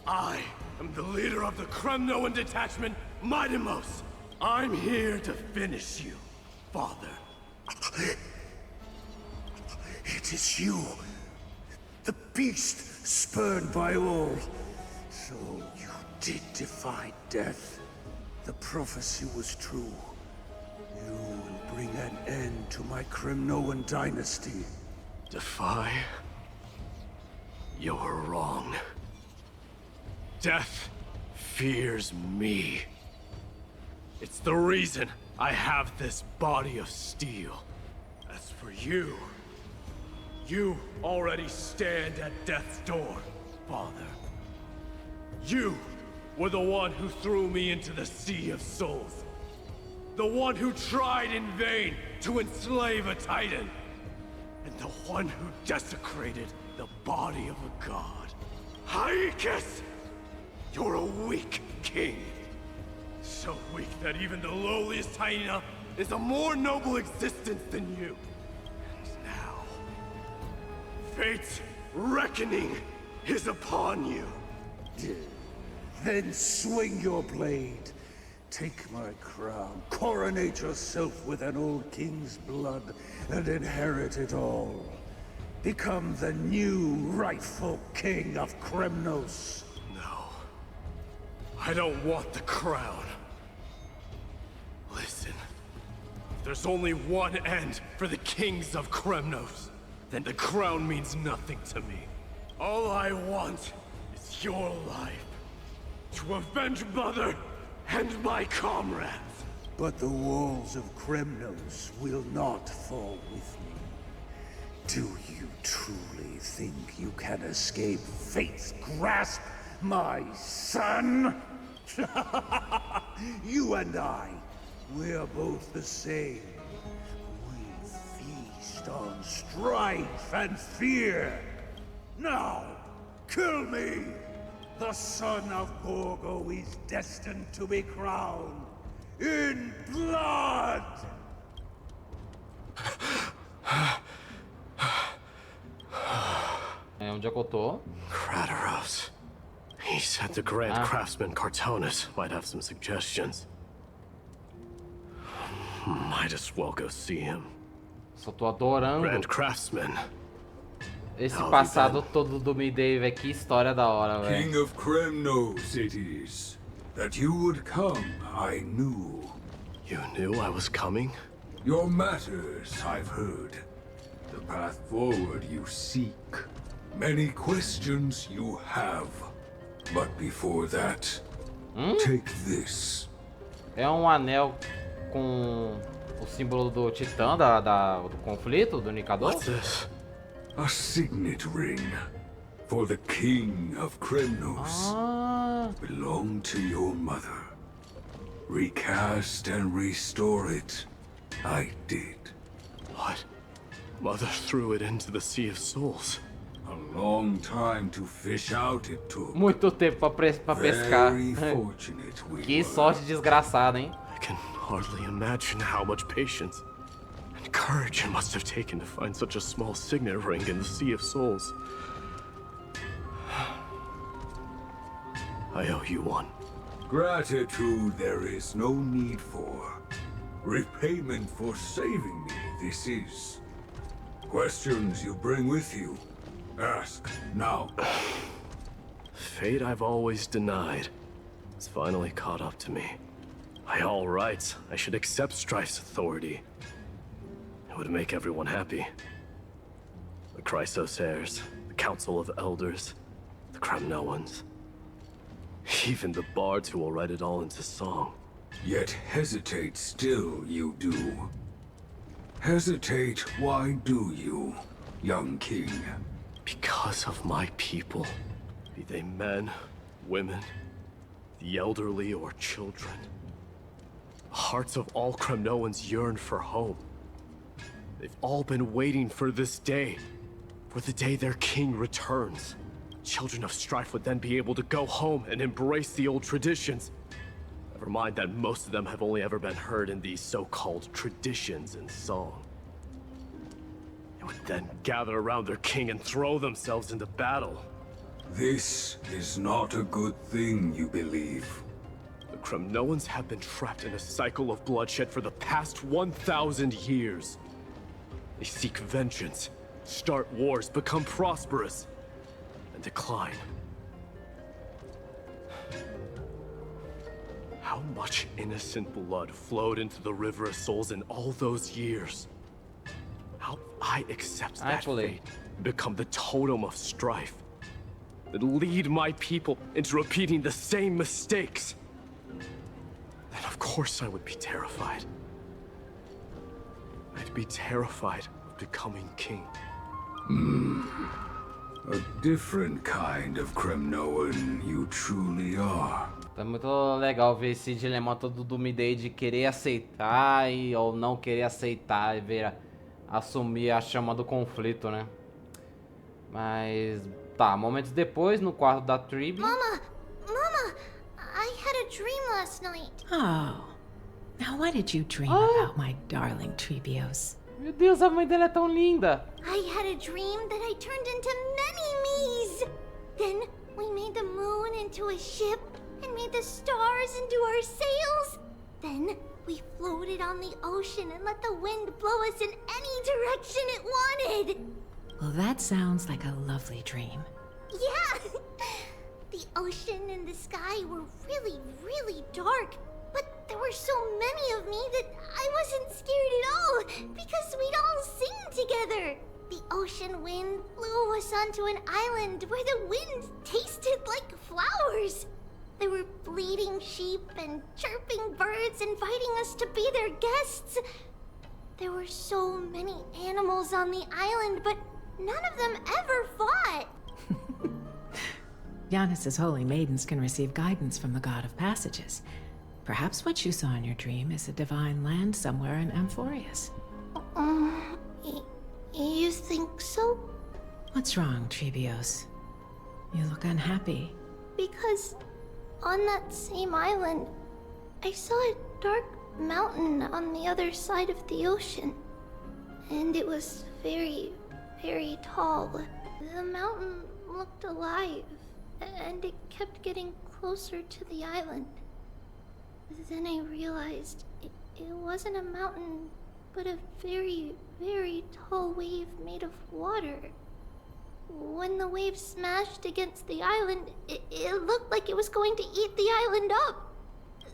I am the leader of the Kremnoan detachment, Midimos. I'm here to finish you, Father. It is you, the beast spurned by all. So you did defy death. The prophecy was true. You will bring an end to my Kremnoan dynasty. Defy? You're wrong. Death fears me. It's the reason I have this body of steel. As for you, you already stand at death's door, Father. You were the one who threw me into the Sea of Souls. The one who tried in vain to enslave a Titan. And the one who desecrated the body of a god. Haikis! You're a weak king. So weak that even the lowliest hyena is a more noble existence than you. And now, fate's reckoning is upon you. Then swing your blade. Take my crown. Coronate yourself with an old king's blood and inherit it all. Become the new rightful king of Kremnos. No. I don't want the crown. Listen. If there's only one end for the kings of Kremnos, then the crown means nothing to me. All I want is your life. To avenge Mother and my comrades. But the walls of Kremnos will not fall with me. Do you truly think you can escape fate's grasp, my son? You and I, we're both the same. We feast on strife and fear. Now, kill me! The son of Gorgo is destined to be crowned in blood! Onde é que eu tô? Krataros. He said the Grand Craftsman Cartonus might have some suggestions. Might as well go see him. Só tô adorando. Grand Craftsman. Esse passado todo do Midday, velho. Que história da hora, velho. King of Kremnos it is. That you would come, I knew. You knew I was coming? Your matters, I've heard. The path forward you seek. Many questions you have. But before that, take this. É um anel com o símbolo do Titã, do conflito, do Nikador? What's this? A signet ring for the King of Kremnos. Belonged to your mother. Recast and restore it. I did. What? Mother threw it into the Sea of Souls. A long time to fish out it took. Muito tempo pra pescar. Very fortunate we Que were. sorte desgraçada, hein? I can hardly imagine how much patience and courage it must have taken to find such a small signet ring in the Sea of Souls. I owe you one. Gratitude there is no need for. Repayment for saving me, this is. Questions you bring with you. Ask now. Fate I've always denied has finally caught up to me. By all rights, I should accept Strife's authority. It would make everyone happy. The Chrysos heirs, the Council of Elders, the Kremnoans. Even the bards who will write it all into song. Yet hesitate still you do. Hesitate, why do you, young king? Because of my people. Be they men, women, the elderly or children. The hearts of all Kremnoans yearn for home. They've all been waiting for this day. For the day their king returns. Children of Strife would then be able to go home and embrace the old traditions. Never mind that most of them have only ever been heard in these so-called traditions and song. They would then gather around their king and throw themselves into battle. This is not a good thing, you believe. The Kremnoans have been trapped in a cycle of bloodshed for the past 1,000 years. They seek vengeance, start wars, become prosperous, and decline. How much innocent blood flowed into the River of Souls in all those years? How I accept that fate, become the totem of strife, that lead my people into repeating the same mistakes. Then of course I would be terrified. I'd be terrified of becoming king. A different kind of Kremnoan you truly are. Tá muito legal ver esse dilema todo do Midday de querer aceitar ou não querer aceitar e ver assumir a chama do conflito, né? Mas tá, momentos depois no quarto da Tribbie. Mama, I had a dream last night. Oh, now what did you dream about, my darling Tribbios? Meu Deus, a mãe dela é tão linda. I had a dream that I turned into many me's. Then we made the moon into a ship and made the stars into our sails. Then we floated on the ocean and let the wind blow us in any direction it wanted. Well, that sounds like a lovely dream. Yeah! The ocean and the sky were really, really dark. But there were so many of me that I wasn't scared at all, because we'd all sing together. The ocean wind blew us onto an island where the wind tasted like flowers. There were bleating sheep and chirping birds inviting us to be their guests. There were so many animals on the island, but none of them ever fought. Giannis's holy maidens can receive guidance from the god of passages. Perhaps what you saw in your dream is a divine land somewhere in Amphoreus. You think so? What's wrong, Tribbios? You look unhappy. Because on that same island, I saw a dark mountain on the other side of the ocean. And it was very, very tall. The mountain looked alive, and it kept getting closer to the island. Then I realized it wasn't a mountain, but a very, very tall wave made of water. When the wave smashed against the island, it looked like it was going to eat the island up.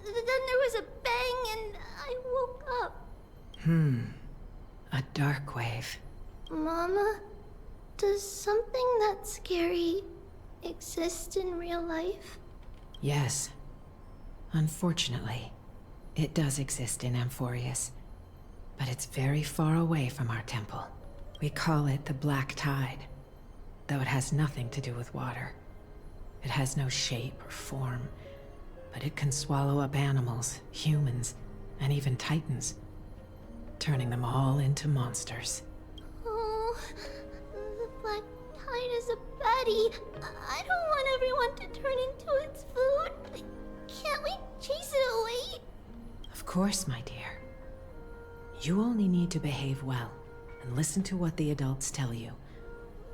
Then there was a bang and I woke up. A dark wave. Mama, does something that scary exist in real life? Yes. Unfortunately, it does exist in Amphoreus, but it's very far away from our temple. We call it the Black Tide, though it has nothing to do with water. It has no shape or form, but it can swallow up animals, humans, and even titans, turning them all into monsters. Oh, the Black Tide is a baddie. I don't want everyone to turn into its food. Can't we chase it away? Of course, my dear. You only need to behave well and listen to what the adults tell you.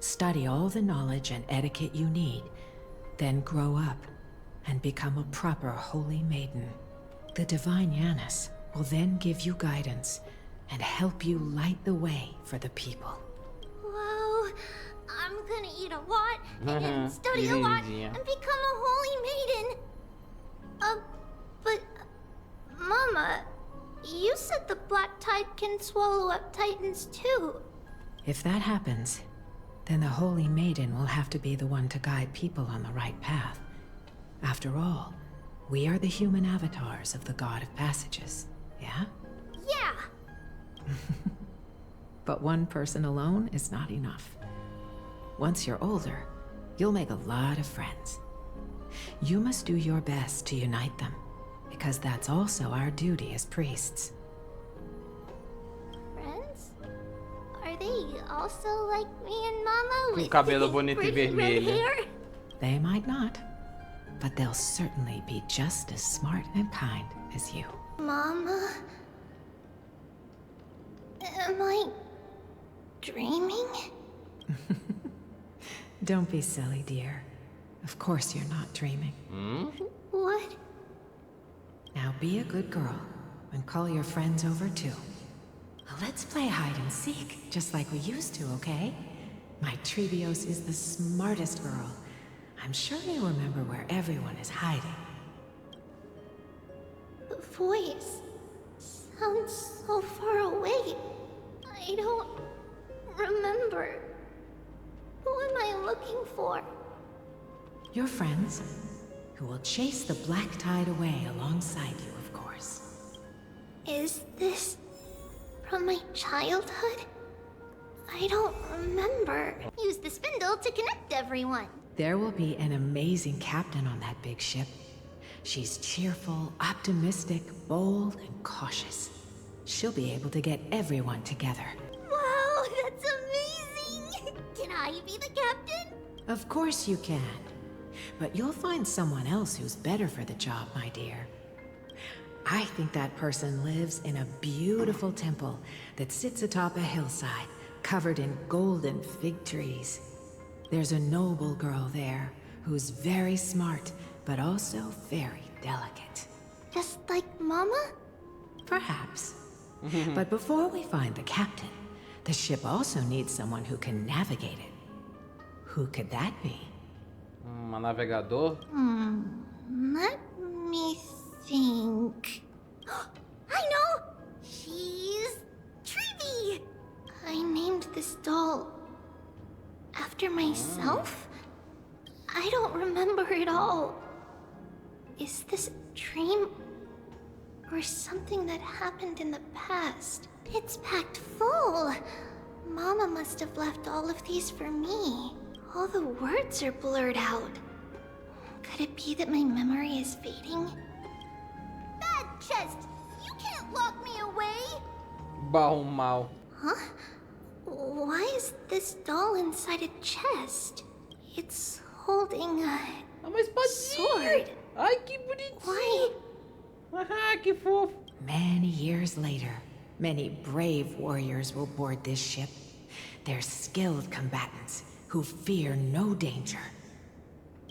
Study all the knowledge and etiquette you need, then grow up and become a proper holy maiden. The divine Giannis will then give you guidance and help you light the way for the people. Wow, I'm gonna eat a lot and study a lot and become a holy maiden. But Mama, you said the Black Tide can swallow up titans too. If that happens, then the Holy Maiden will have to be the one to guide people on the right path. After all, we are the human avatars of the God of Passages, yeah? Yeah. But one person alone is not enough. Once you're older, you'll make a lot of friends. You must do your best to unite them, because that's also our duty as priests. Friends? Are they also like me and Mama with cabelo bonito e pretty red vermelho. hair? They might not, but they'll certainly be just as smart and kind as you. Mama? Am I dreaming? Don't be silly, dear. Of course you're not dreaming. What? Now be a good girl and call your friends over too. Let's play hide and seek, just like we used to, okay? My Tribbios is the smartest girl. I'm sure you remember where everyone is hiding. The voice sounds so far away. I don't remember. Who am I looking for? Your friends, who will chase the black tide away alongside you, of course. Is this from my childhood? I don't remember. Use the spindle to connect everyone. There will be an amazing captain on that big ship. She's cheerful, optimistic, bold, and cautious. She'll be able to get everyone together. Wow, that's amazing! Can I be the captain? Of course you can. But you'll find someone else who's better for the job, my dear. I think that person lives in a beautiful temple that sits atop a hillside, covered in golden fig trees. There's a noble girl there who's very smart, but also very delicate. Just like Mama? Perhaps. But before we find the captain, the ship also needs someone who can navigate it. Who could that be? Um navegador? Let me think. I know! She's Tribbie! I named this doll after myself? I don't remember it all. Is this a dream? Or something that happened in the past? It's packed full. Mama must have left all of these for me. All the words are blurred out. Could it be that my memory is fading? Bad chest! You can't lock me away! Barro mal. Huh? Why is this doll inside a chest? It's holding a sword. Ai, que bonitinho. Why? Ah, que fofo. Many years later, many brave warriors will board this ship. They're skilled combatants who fear no danger.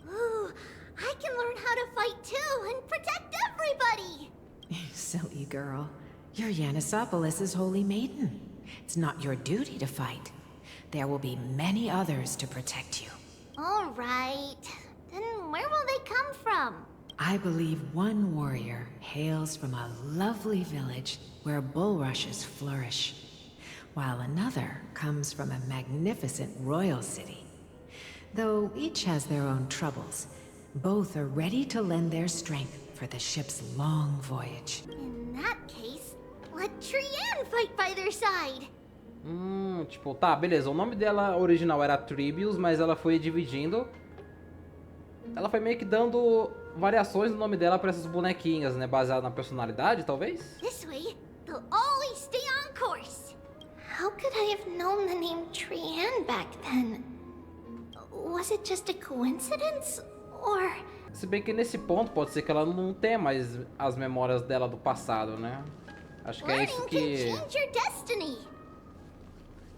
Ooh, I can learn how to fight too and protect everybody! Silly girl. You're Yanisopoulos' holy maiden. It's not your duty to fight. There will be many others to protect you. Alright. Then where will they come from? I believe one warrior hails from a lovely village where bulrushes flourish, while another comes from a magnificent royal city. Though each has their own troubles, both are ready to lend their strength for the ship's long voyage. In that case, let Trian fight by their side. Tipo, tá, beleza. O nome dela original era Tribbius, mas ela foi dividindo. Ela foi meio que dando variações no nome dela pra essas bonequinhas, né? Baseado na personalidade, talvez? This way, they'll always stay on course. How could I have known the name Trian back then? Was it just a coincidence? Or... Se bem que nesse ponto pode ser que ela não tenha mais as memórias dela do passado, né? Acho que é isso que...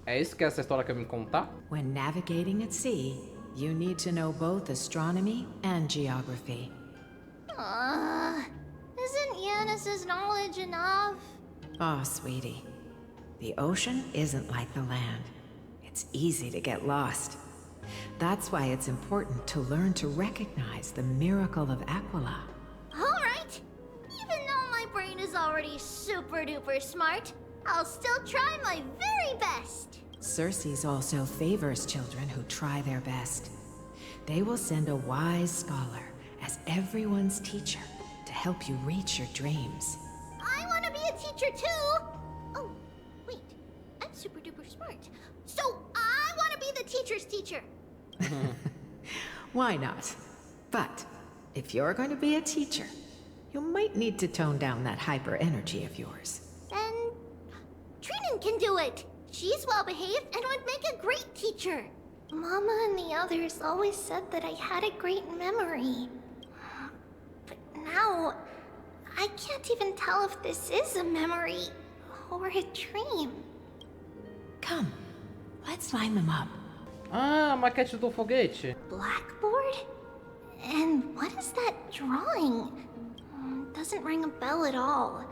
É isso que essa história quer me contar? When navigating at sea, you need to know both astronomy and geography. Isn't Yanis's knowledge enough? Oh, sweetie. The ocean isn't like the land. It's easy to get lost. That's why it's important to learn to recognize the miracle of Aquila. Alright! Even though my brain is already super duper smart, I'll still try my very best! Circe also favors children who try their best. They will send a wise scholar as everyone's teacher to help you reach your dreams. I want to be a teacher too! Oh, wait. I'm super duper smart. So I want to be the teacher's teacher! Why not? But if you're going to be a teacher, you might need to tone down that hyper energy of yours. Then Trinan can do it. She's well behaved and would make a great teacher. Mama and the others always said that I had a great memory. But now, I can't even tell if this is a memory or a dream. Come, let's line them up. Ah, a maquete do foguete. Blackboard? And what is that drawing? Doesn't ring a bell at all.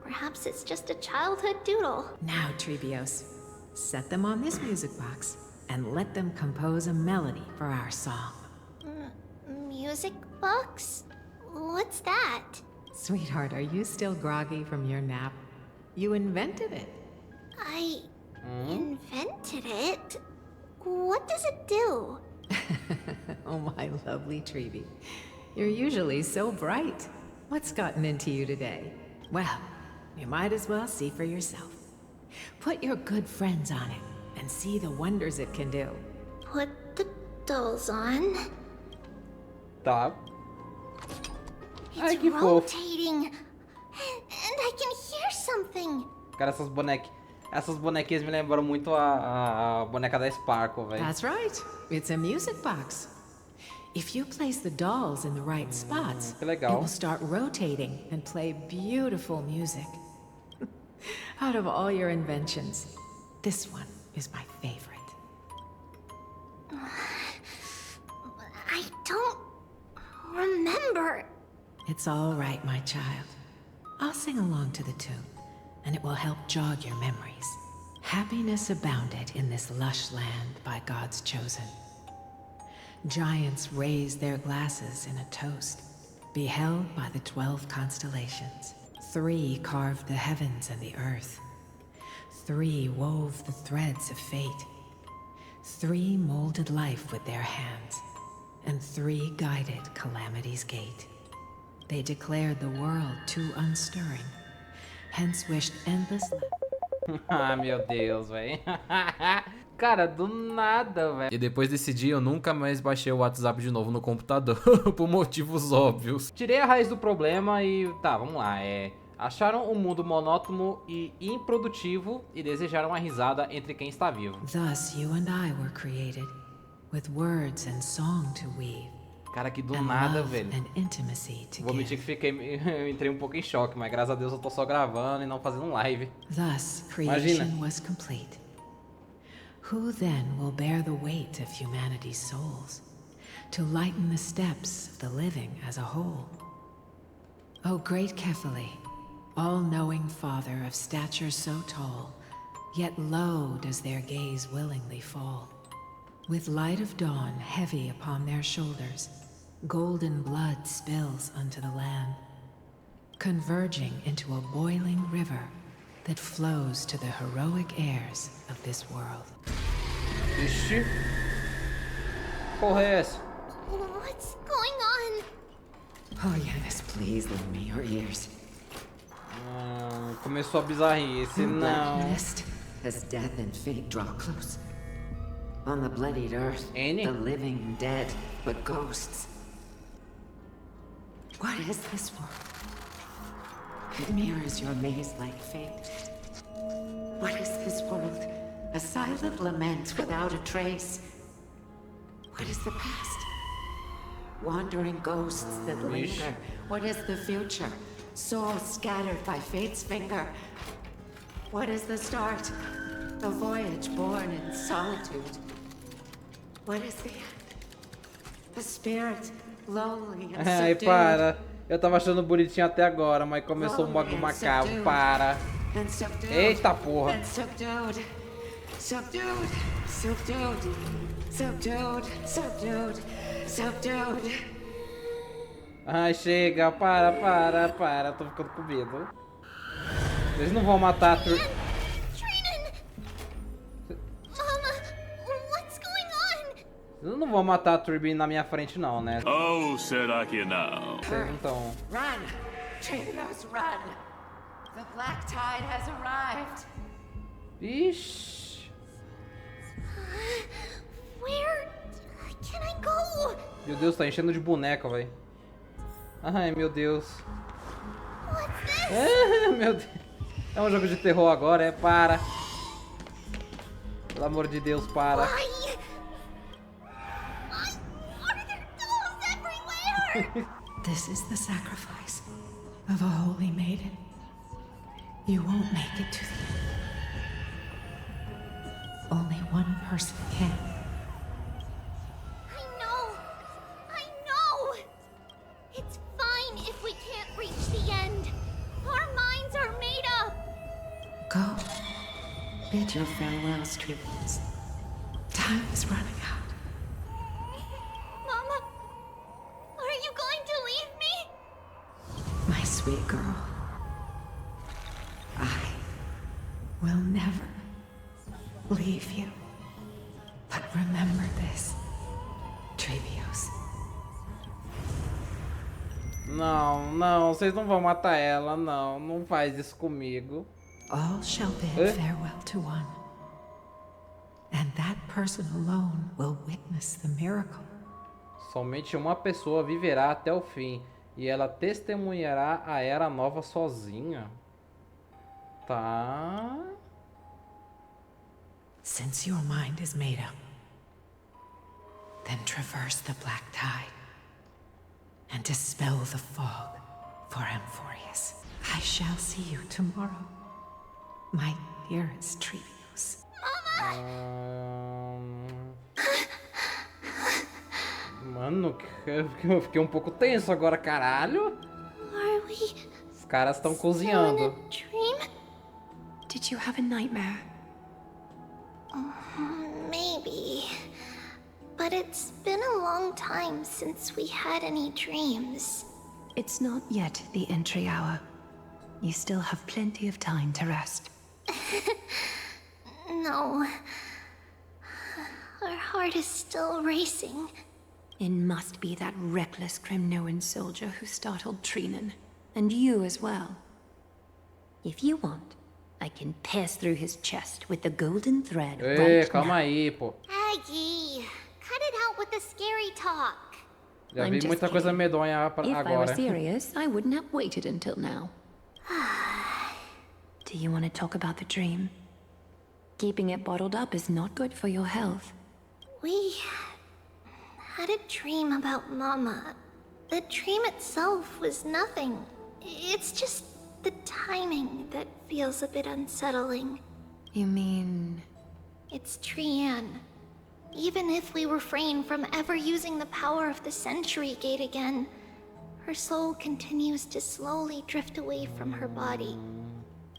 Perhaps it's just a childhood doodle. Now, Tribbios, set them on this music box and let them compose a melody for our song. Music box? What's that? Sweetheart, are you still groggy from your nap? You invented it. I invented it? What does it do? Oh, my lovely Tribbie. You're usually so bright. What's gotten into you today? Well, you might as well see for yourself. Put your good friends on it and see the wonders it can do. Put the dolls on. Tá. It's que fofo. rotating. And I can hear something. Cara, essas bonequinhas me lembram muito a boneca da Sparkle, velho. That's right. It's a music box. If you place the dolls in the right spots, que it legal. will start rotating and play beautiful music. Out of all your inventions, this one is my favorite. I don't remember. It's all right, my child. I'll sing along to the tune, and it will help jog your memories. Happiness abounded in this lush land by God's chosen. Giants raised their glasses in a toast, beheld by the 12 constellations. 3 carved the heavens and the earth. 3 wove the threads of fate. 3 molded life with their hands, and 3 guided calamity's gate. They declared the world too unstirring, hence wished endless life. Ah, meu Deus, velho. Cara, do nada, velho. E depois desse dia eu nunca mais baixei o WhatsApp de novo no computador, por motivos óbvios. Tirei a raiz do problema e tá, vamos lá. Acharam um mundo monótono e improdutivo e desejaram uma risada entre quem está vivo. Thus you and I were created, with words and song to weave. Cara, que do nada, velho. Vou admitir que eu entrei um pouco em choque, mas graças a Deus eu tô só gravando e não fazendo live. Thus creation was complete. Who then will bear the weight of humanity's souls, to lighten the steps of the living as a whole? O great Kephale, all-knowing Father of stature so tall, yet low does their gaze willingly fall. With light of dawn heavy upon their shoulders, golden blood spills unto the land, converging into a boiling river that flows to the heroic heirs of this world. Ixi. Porra é essa? What's going on? Oh yes, please lend me your ears. Começou a bizarrice, não. As death and fate draw close. On the bloodied earth, Annie? the living dead, but ghosts. What is this world? It mirrors your maze-like fate. What is this world? A silent lament without a trace. What is the past? Wandering ghosts that linger. What is the future? Souls scattered by fate's finger. What is the start? A voyage born in solitude. What is the end? A spirit, lonely and Ai, subdued. para. Eu tava achando bonitinho até agora, mas começou um bagulho macabro. Para. Eita porra. Subdued. Subdued. Subdued. Subdued. Subdued. Subdued. Ai, chega. Para. Tô ficando com medo. Eles não vão matar a Eles não vão matar a Tribbie na minha frente não, né? Ou será que não? Então... Run! Tribbios, run! The black tide has arrived. Ixi. Where can I go? Meu Deus, tá enchendo de boneca, velho. Ai, meu Deus. Meu Deus. É um jogo de terror agora, para. Pelo amor de Deus, para. This is the sacrifice of a holy maiden. You won't make it to the end. Only one person can. I know. Go. Bid your farewells, tributes. Time is running out. Mama, are you going to leave me? My sweet girl. I will never leave you. But remember this, Tribbios. Não, não, vocês não vão matar ela, não. Não faz isso comigo. All shall bid farewell to one. And that person alone will witness the miracle. Somente uma pessoa viverá até o fim, e ela testemunhará a Era Nova sozinha. Tá. Since your mind is made up, then traverse the black tide and dispel the fog for Amphoreus. I shall see you tomorrow, my dearest Tribbios. Mano, eu fiquei um pouco tenso agora, caralho. Os caras estão cozinhando. Did you have a nightmare? Maybe. But it's been a long time since we had any dreams. It's not yet the entry hour. You still have plenty of time to rest. No. Our heart is still racing. It must be that reckless Kremnoan soldier who startled Trinan. And you as well. If you want, I can pass through his chest with the golden thread right calma now. aí, pô. Aggie, cut it out with the scary talk. Já vi muita coisa medonha If I were agora. serious, I wouldn't have waited until now. Do you want to talk about the dream? Keeping it bottled up is not good for your health. We had a dream about Mama. The dream itself was nothing. It's just the timing that feels a bit unsettling. You mean... It's Trian. Even if we refrain from ever using the power of the Century Gate again, her soul continues to slowly drift away from her body.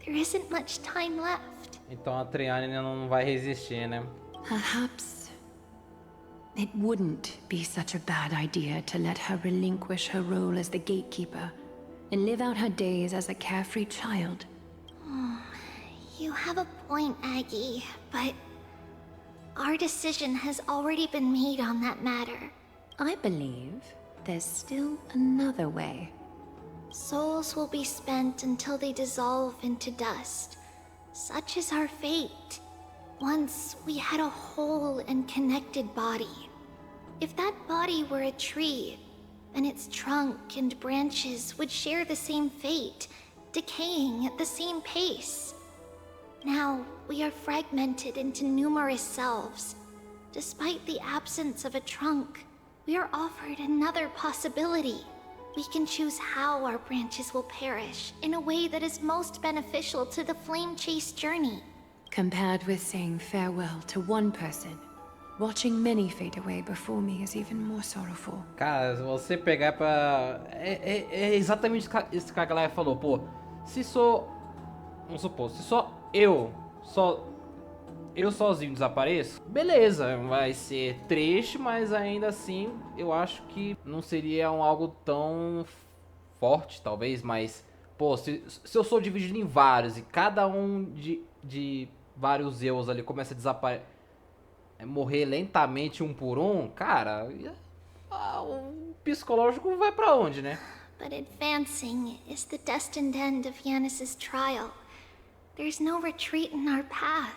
There isn't much time left. Então a Triane não vai resistir, né? Perhaps it wouldn't be such a bad idea to let her relinquish her role as the gatekeeper and live out her days as a carefree child. You have a point, Aggie, but our decision has already been made on that matter. I believe there's still another way. Souls will be spent until they dissolve into dust. Such is our fate. Once we had a whole and connected body. If that body were a tree, then its trunk and branches would share the same fate, decaying at the same pace. Now, we are fragmented into numerous selves. Despite the absence of a trunk, we are offered another possibility. We can choose how our branches will perish in a way that is most beneficial to the Flame Chase journey. Compared with saying farewell to one person, watching many fade away before me is even more sorrowful. Cara, se você pegar pra... É exatamente isso que a galera falou, pô. Se só... Vamos supor, se só eu sozinho desapareço, beleza, vai ser triste, mas ainda assim eu acho que não seria algo tão forte, talvez, mas pô, se eu sou dividido em vários e cada um de vários eus ali começa a desaparecer, morrer lentamente um por um, cara, o psicológico vai pra onde, né? But advancing is the destined end of Yanis's trial. There's no retreat in our path.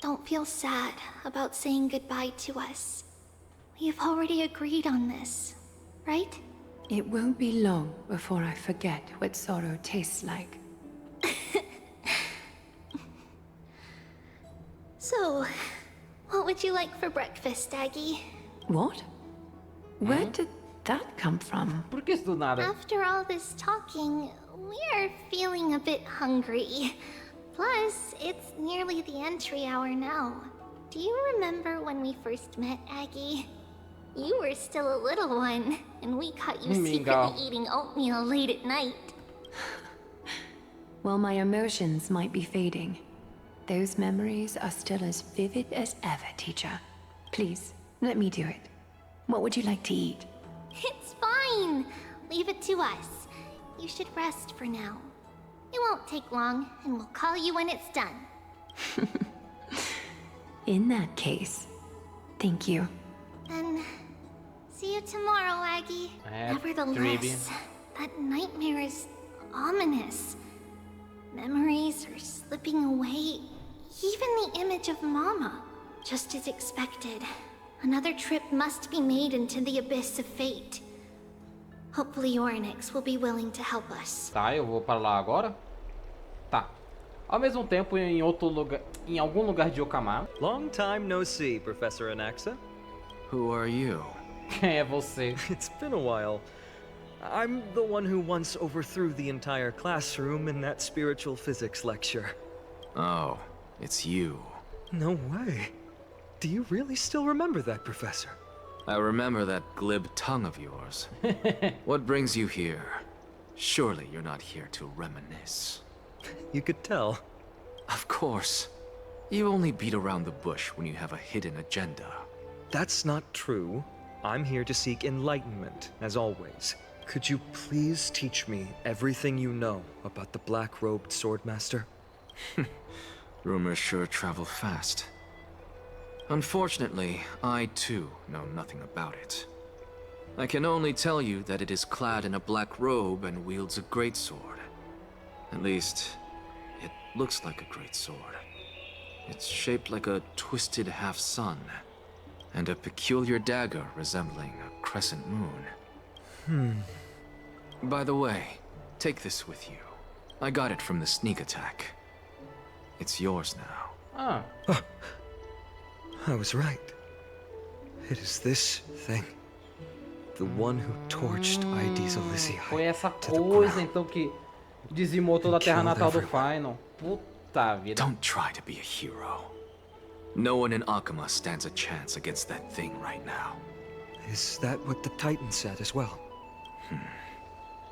Don't feel sad about saying goodbye to us. We've already agreed on this, right? It won't be long before I forget what sorrow tastes like. So, what would you like for breakfast, Aggie? What? Where did that come from? Por que isso do nada? After all this talking, we are feeling a bit hungry. Plus, it's nearly the entry hour now. Do you remember when we first met, Aggie? You were still a little one, and we caught you secretly eating oatmeal late at night. Well, my emotions might be fading, those memories are still as vivid as ever, teacher. Please, let me do it. What would you like to eat? It's fine. Leave it to us. You should rest for now. It won't take long, and we'll call you when it's done. In that case, thank you. Then, see you tomorrow, Aggie. Nevertheless, that nightmare is ominous. Memories are slipping away. Even the image of Mama. Just as expected, another trip must be made into the abyss of fate. Hopefully Oryx will be willing to help us. Tá, eu vou para lá agora. Tá. Ao mesmo tempo, em outro lugar, em algum lugar de Okama. Long time no see, Professor Anaxa. Who are you? Quem é você? It's been a while. I'm the one who once overthrew the entire classroom in that spiritual physics lecture. Oh, it's you. No way. Do you really still remember that, Professor? I remember that glib tongue of yours. What brings you here? Surely you're not here to reminisce. You could tell. Of course. You only beat around the bush when you have a hidden agenda. That's not true. I'm here to seek enlightenment, as always. Could you please teach me everything you know about the black-robed swordmaster? Rumors sure travel fast. Unfortunately, I too know nothing about it. I can only tell you that it is clad in a black robe and wields a greatsword. At least, it looks like a greatsword. It's shaped like a twisted half-sun, and a peculiar dagger resembling a crescent moon. By the way, take this with you. I got it from the sneak attack. It's yours now. Ah. I was right. It is this thing. The one who torched ID's Elysium. Foi essa coisa então que dizimou toda a terra natal do Final. Puta vida. Don't try to be a hero. No one in Akama stands a chance against that thing right now. Is that what the Titan said as well?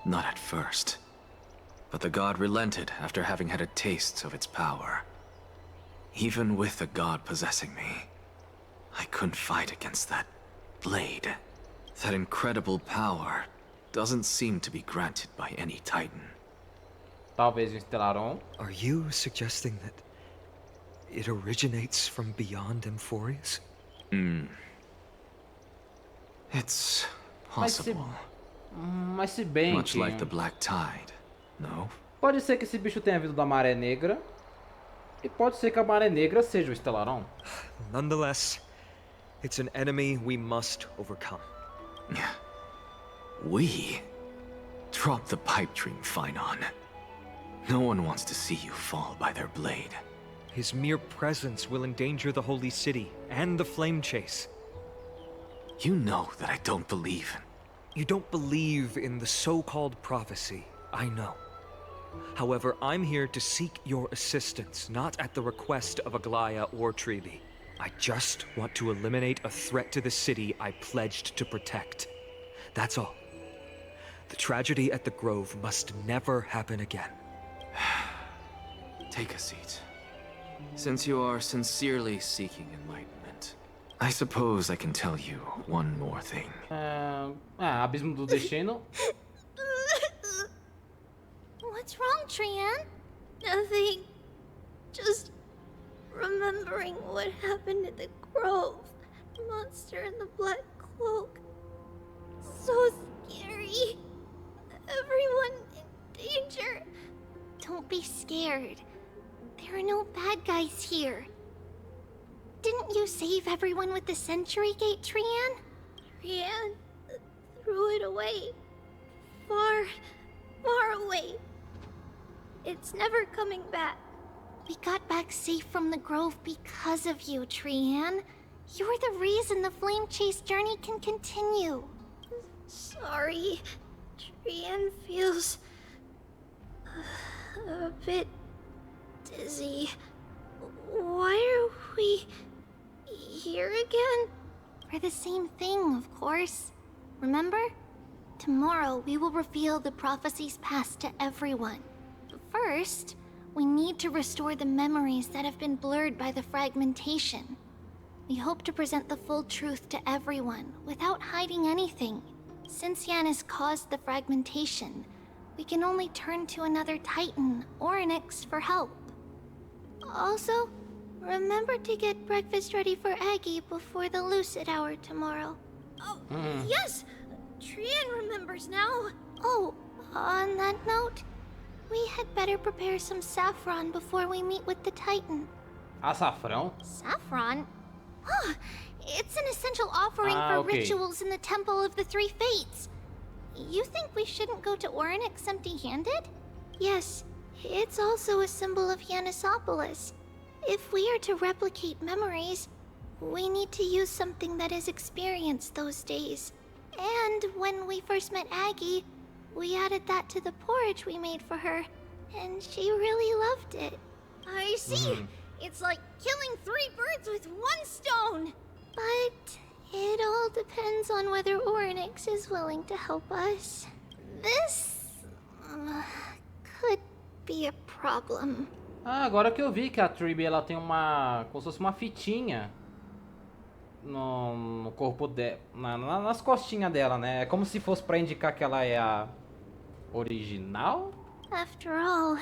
Not at first. But the god relented after having had a taste of its power. Even with the god possessing me, I couldn't fight against that blade. That incredible power doesn't seem to be granted by any Titan. Talvez o Stellaron. Are you suggesting that it originates from beyond Amphoreus? It's possible. Mas se bem Much que... like the Black Tide, no? Pode ser que esse bicho tenha vindo da Maré Negra. E pode ser que a Maré Negra seja o Stellaron. Nonetheless, it's an enemy we must overcome. We? Drop the pipe dream, Finon. No one wants to see you fall by their blade. His mere presence will endanger the Holy City and the Flame Chase. You know that I don't believe. You don't believe in the so-called prophecy, I know. However, I'm here to seek your assistance, not at the request of Aglaya or Tribbie. I just want to eliminate a threat to the city I pledged to protect. That's all. The tragedy at the Grove must never happen again. Take a seat. Since you are sincerely seeking enlightenment, I suppose I can tell you one more thing. Abismo do Destino. What's wrong, Trian? Nothing. Just remembering what happened at the Grove. The monster in the black cloak. So scary. Everyone in danger. Don't be scared. There are no bad guys here. Didn't you save everyone with the Century Gate, Trian? Trian threw it away. Far, far away. It's never coming back. We got back safe from the Grove because of you, Trian. You're the reason the Flame Chase journey can continue. Sorry. Trian feels a bit dizzy. Why are we here again? For the same thing, of course. Remember? Tomorrow we will reveal the prophecies passed to everyone. But first, We need to restore the memories that have been blurred by the fragmentation. We hope to present the full truth to everyone, without hiding anything. Since Yanis caused the fragmentation, we can only turn to another Titan, Orynyx, for help. Also, remember to get breakfast ready for Aggie before the lucid hour tomorrow. Oh, yes! Trian remembers now. Oh, on that note, we had better prepare some saffron before we meet with the Titan. Açafrão? Saffron? Oh, it's an essential offering for rituals in the Temple of the Three Fates. You think we shouldn't go to Orynyx empty-handed? Yes, it's also a symbol of Yanisopolis. If we are to replicate memories, we need to use something that has experienced those days. And when we first met Aggie, we added that to the porridge we made for her, and she really loved it. I see. It's like killing 3 birds with 1 stone. But it all depends on whether Orynyx is willing to help us. This could be a problem. Ah, agora que eu vi que a Tribbie ela tem uma, como se fosse uma fitinha no corpo dela, nas costinhas dela, né? É como se fosse pra indicar que ela é a original? After all,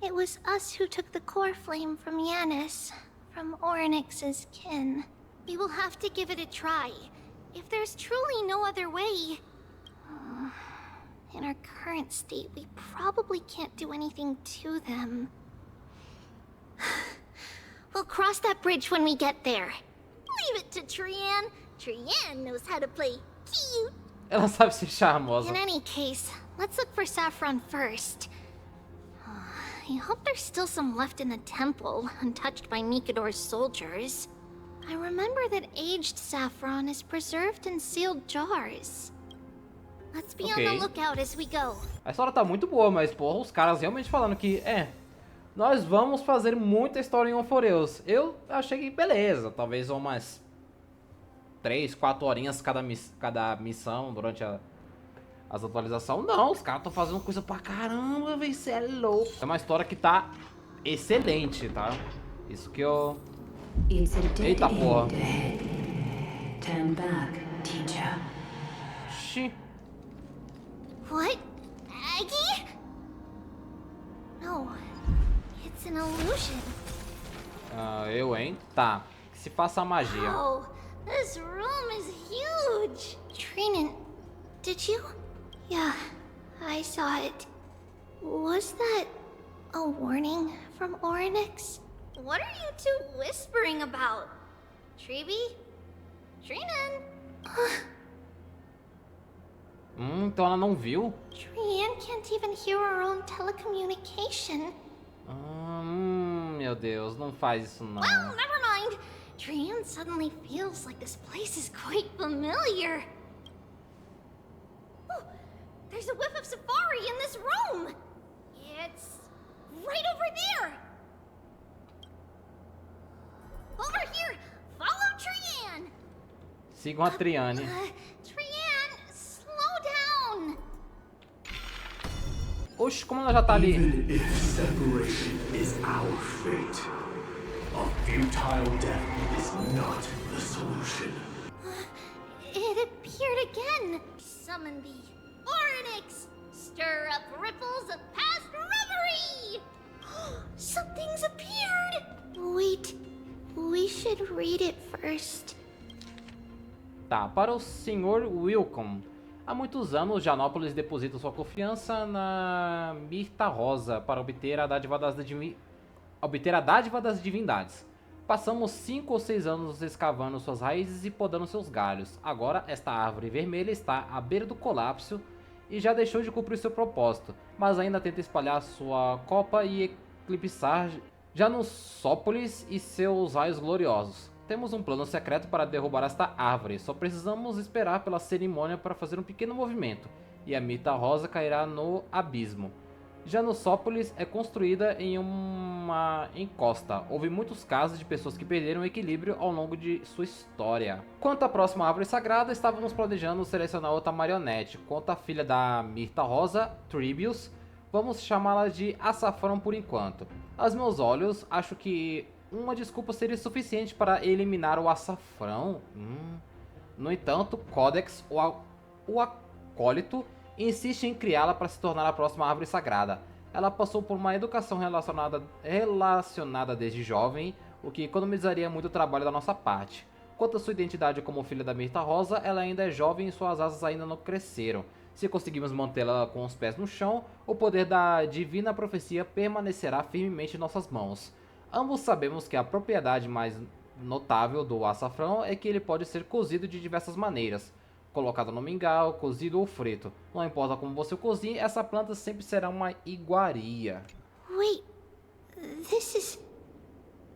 it was us who took the core flame from Yanis, from Orynyx's kin. We will have to give it a try. If there's truly no other way... in our current state, we probably can't do anything to them. We'll cross that bridge when we get there. Leave it to Trian. Trian knows how to play cute. Ela sabe ser charmosa. In any case, let's look for saffron first. I hope there's still some left in the temple, untouched by Nikador's soldiers. I remember that aged saffron is preserved in sealed jars. Let's be on the lookout as we go. A história tá muito boa, mas porra, os caras realmente falando que nós vamos fazer muita história em Amphoreus. Eu achei que beleza, talvez umas 3, 4 horinhas cada missão durante as atualizações. Não, os caras estão fazendo coisa pra caramba, velho, cê é louco. É uma história que tá excelente, tá? Isso que eu... Eita porra. Turn back, teacher. Xi. What? Aggie? No. It's an illusion. Tá. Que se faça a magia. Oh, this room is huge. Trinan, did you? Yeah, I saw it. Was that a warning from Orynyx? What are you two whispering about? Tribbie? Trinan? Então ela não viu? Trian can't even hear our own telecommunication. Meu Deus, não faz isso não. Well, never mind. Trian suddenly feels like this place is quite familiar. Oh, there's a whiff of safari in this room. It's right over there. Over here. Follow Trian. Sigam a Triane. Trian, slow down. Oxe, como ela já tá ali? Even if separation is our fate, a futile death is not the solution. It appeared again. Summon the Orynyx. Stir up ripples of past reverie. Something's appeared. Wait, we should read it first. Tá, para o Sr. Wilcom. Há muitos anos, Janópolis deposita sua confiança na Mirta Rosa para obter a dádiva das divindades. Passamos 5 ou 6 anos escavando suas raízes e podando seus galhos. Agora, esta árvore vermelha está à beira do colapso e já deixou de cumprir seu propósito, mas ainda tenta espalhar sua copa e eclipsar Janópolis e seus raios gloriosos. Temos um plano secreto para derrubar esta árvore, só precisamos esperar pela cerimônia para fazer um pequeno movimento, e a Mirta Rosa cairá no abismo. Janópolis é construída em uma encosta. Houve muitos casos de pessoas que perderam o equilíbrio ao longo de sua história. Quanto à próxima árvore sagrada, estávamos planejando selecionar outra marionete. Quanto à filha da Mirta Rosa, Tribbius, Vamos chamá-la de açafrão por enquanto. Aos meus olhos, acho que uma desculpa seria suficiente para eliminar o açafrão. No entanto, Codex, o acólito, insiste em criá-la para se tornar a próxima árvore sagrada. Ela passou por uma educação relacionada desde jovem, o que economizaria muito trabalho da nossa parte. Quanto à sua identidade como filha da Mirta Rosa, ela ainda é jovem e suas asas ainda não cresceram. Se conseguirmos mantê-la com os pés no chão, o poder da divina profecia permanecerá firmemente em nossas mãos. Ambos sabemos que a propriedade mais notável do açafrão é que ele pode ser cozido de diversas maneiras. Colocado no mingau, cozido ou frito. Não importa como você o cozinhe, essa planta sempre será uma iguaria. Wait, this is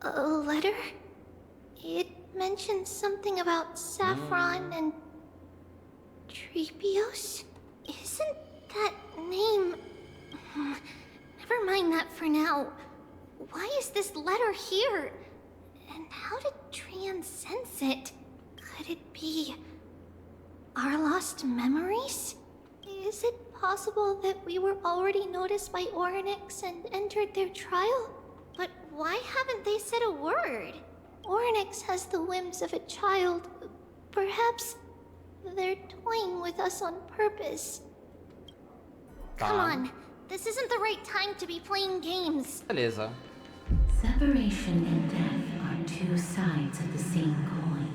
a letter? It mentions something about saffron and Tribbios? Isn't that name... Never mind that for now. Why is this letter here? And how did Trian sense it? Could it be our lost memories? Is it possible that we were already noticed by Orynyx and entered their trial? But why haven't they said a word? Orynyx has the whims of a child. Perhaps they're toying with us on purpose. Come on, this isn't the right time to be playing games. Beleza. Separation and death are two sides of the same coin.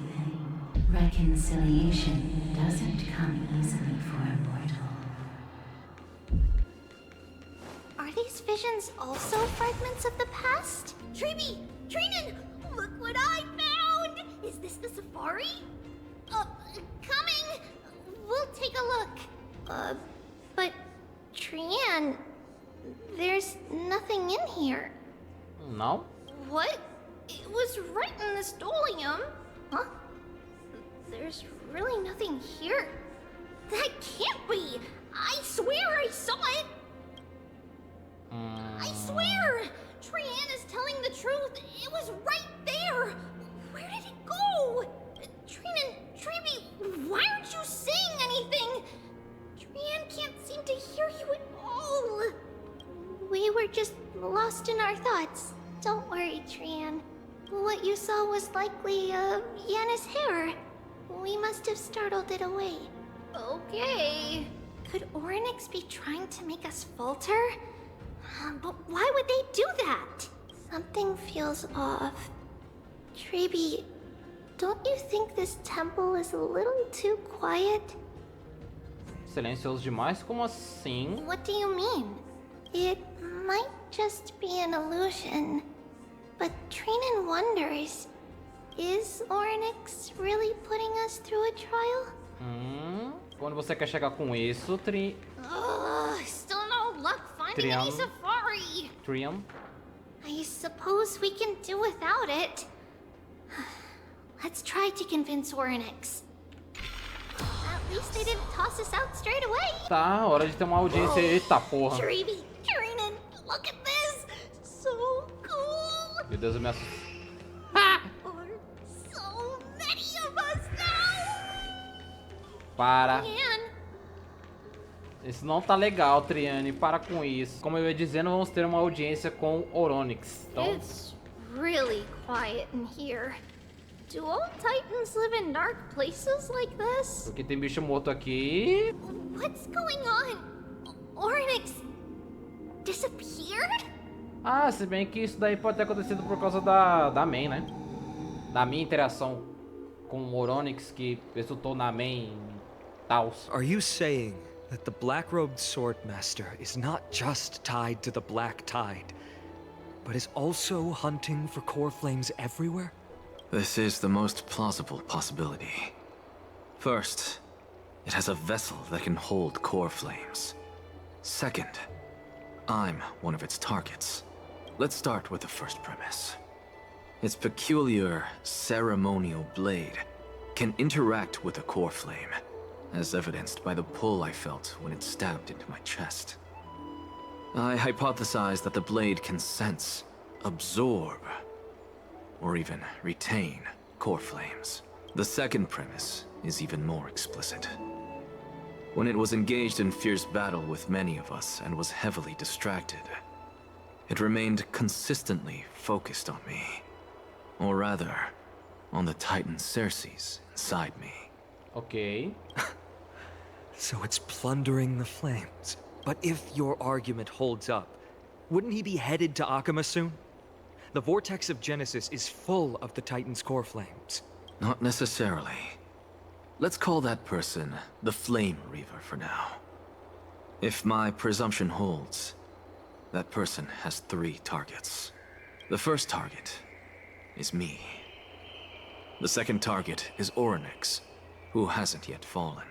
Reconciliation doesn't come easily for a mortal. Are these visions also fragments of the past? Tribbie! Trinan! Look what I found! Is this the safari? Coming! We'll take a look. But Trian, there's nothing in here. No? What? It was right in the stolium. Huh? There's really nothing here. That can't be! I swear I saw it! I swear! Trian is telling the truth. It was right there. Where did it go? Trinan, Tribbie, why aren't you saying anything? Trian can't seem to hear you at all. We were just lost in our thoughts. Don't worry, Trian. What you saw was likely, Yanis' hair. We must have startled it away. Okay. Could Orynyx be trying to make us falter? But why would they do that? Something feels off. Tribbie, don't you think this temple is a little too quiet? Silencioso demais? Como assim? What do you mean? It might just be an illusion. But Trinan wonders, is Orynyx really putting us through a trial? Quando você quer chegar com isso, Still no luck finding any safari. Trian? I suppose we can do without it. Let's try to convince Orynyx. At least they didn't toss us out straight away. Tá, hora de ter uma audiência. Eita porra. Tribbie, Trinan, look at this. So cool. Meu Deus, eu me assusto. So many of us now. Para. Isso não tá legal, Triane. Para com isso. Como eu ia dizendo, vamos ter uma audiência com Orynyx. Então... It's really quiet in here. Do all Titans live in dark places like this? Porque tem bicho morto aqui. What's going on? Orynyx disappeared? Ah, se bem que isso daí pode ter acontecido por causa da main, né? Da minha interação com o Orynyx que resultou na main Taos. Are you saying that the black-robed swordmaster is not just tied to the Black Tide, but is also hunting for core flames everywhere? This is the most plausible possibility. First, it has a vessel that can hold core flames. Second, I'm one of its targets. Let's start with the first premise. Its peculiar ceremonial blade can interact with a core flame, as evidenced by the pull I felt when it stabbed into my chest. I hypothesize that the blade can sense, absorb, or even retain core flames. The second premise is even more explicit. when it was engaged in fierce battle with many of us and was heavily distracted, it remained consistently focused on me. Or rather, on the Titan Ceres inside me. Ok. So it's plundering the flames. But if your argument holds up, wouldn't he be headed to Akama soon? The vortex of Genesis is full of the Titan's core flames. Not necessarily. Let's call that person the Flame Reaver for now. If my presumption holds, that person has 3 targets. The first target is me. The second target is Orynyx, who hasn't yet fallen.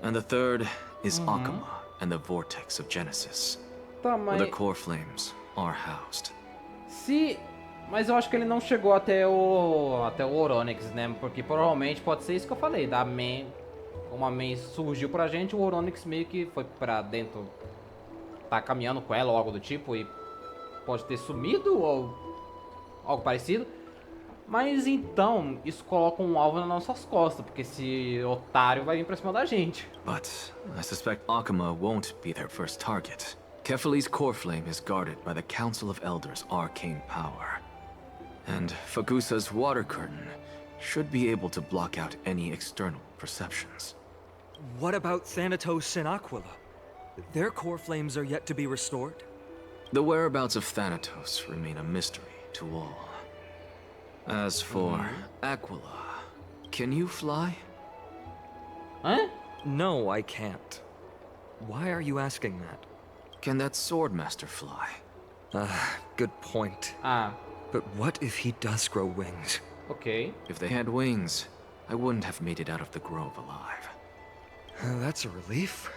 And the third is Akama and the Vortex of Genesis, where the core flames are housed. Mas eu acho que ele não chegou até o Orynyx, né? Porque provavelmente pode ser isso que eu falei, da main, uma main surgiu pra gente, o Orynyx meio que foi pra dentro, tá caminhando com ela ou algo do tipo e pode ter sumido ou algo parecido. Mas então, isso coloca um alvo nas nossas costas, porque esse otário vai vir pra cima da gente. But I suspect Akama won't be their first target. Kefali's core flame is guarded by the Council of Elders' arcane power. And Fagusa's water curtain should be able to block out any external perceptions. What about Thanatos and Aquila? Their core flames are yet to be restored? The whereabouts of Thanatos remain a mystery to all. As for Aquila, can you fly? Huh? No, I can't. Why are you asking that? Can that Swordmaster fly? Good point. But what if he does grow wings? Okay. If they had wings, I wouldn't have made it out of the grove alive. That's a relief.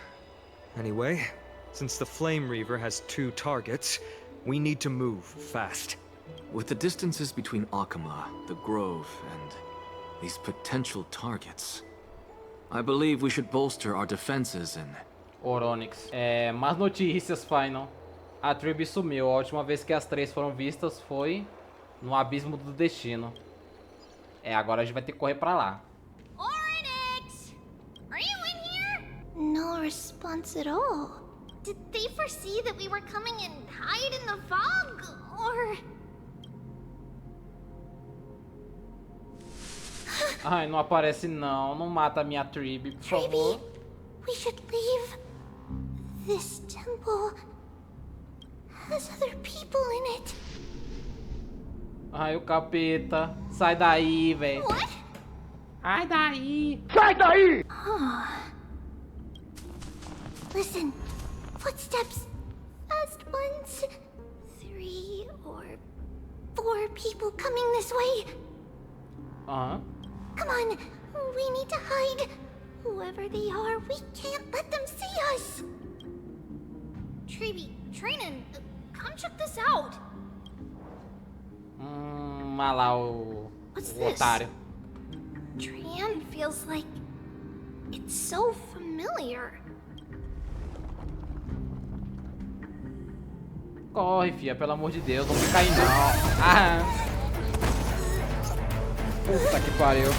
Anyway, since the Flame Reaver has 2 targets, we need to move fast. With the distances between Akama, the grove, and these potential targets, I believe we should bolster our defenses and... Orynyx. Más notícias, Final. A Tribbie sumiu. A última vez que as 3 foram vistas foi no Abismo do Destino. Agora a gente vai ter que correr pra lá. Orynyx! Are you in here? No response at all. Did they foresee that we were coming and hide in the fog? Or... Ai, não aparece não. Não mata a minha Tribbie, por favor. We should leave. This temple has other people in it. Ai, o capeta. Sai daí, velho. What? Sai daí. Sai daí! Listen. Footsteps. Fast ones. 3 or 4 people coming this way. Come on. We need to hide. Whoever they are, we can't let them see us. Tribbie, Trainin, come check this out. Olha lá o otário. Trian feels like it's so familiar. Corre, fia, pelo amor de Deus, não fica aí não. Puta que pariu.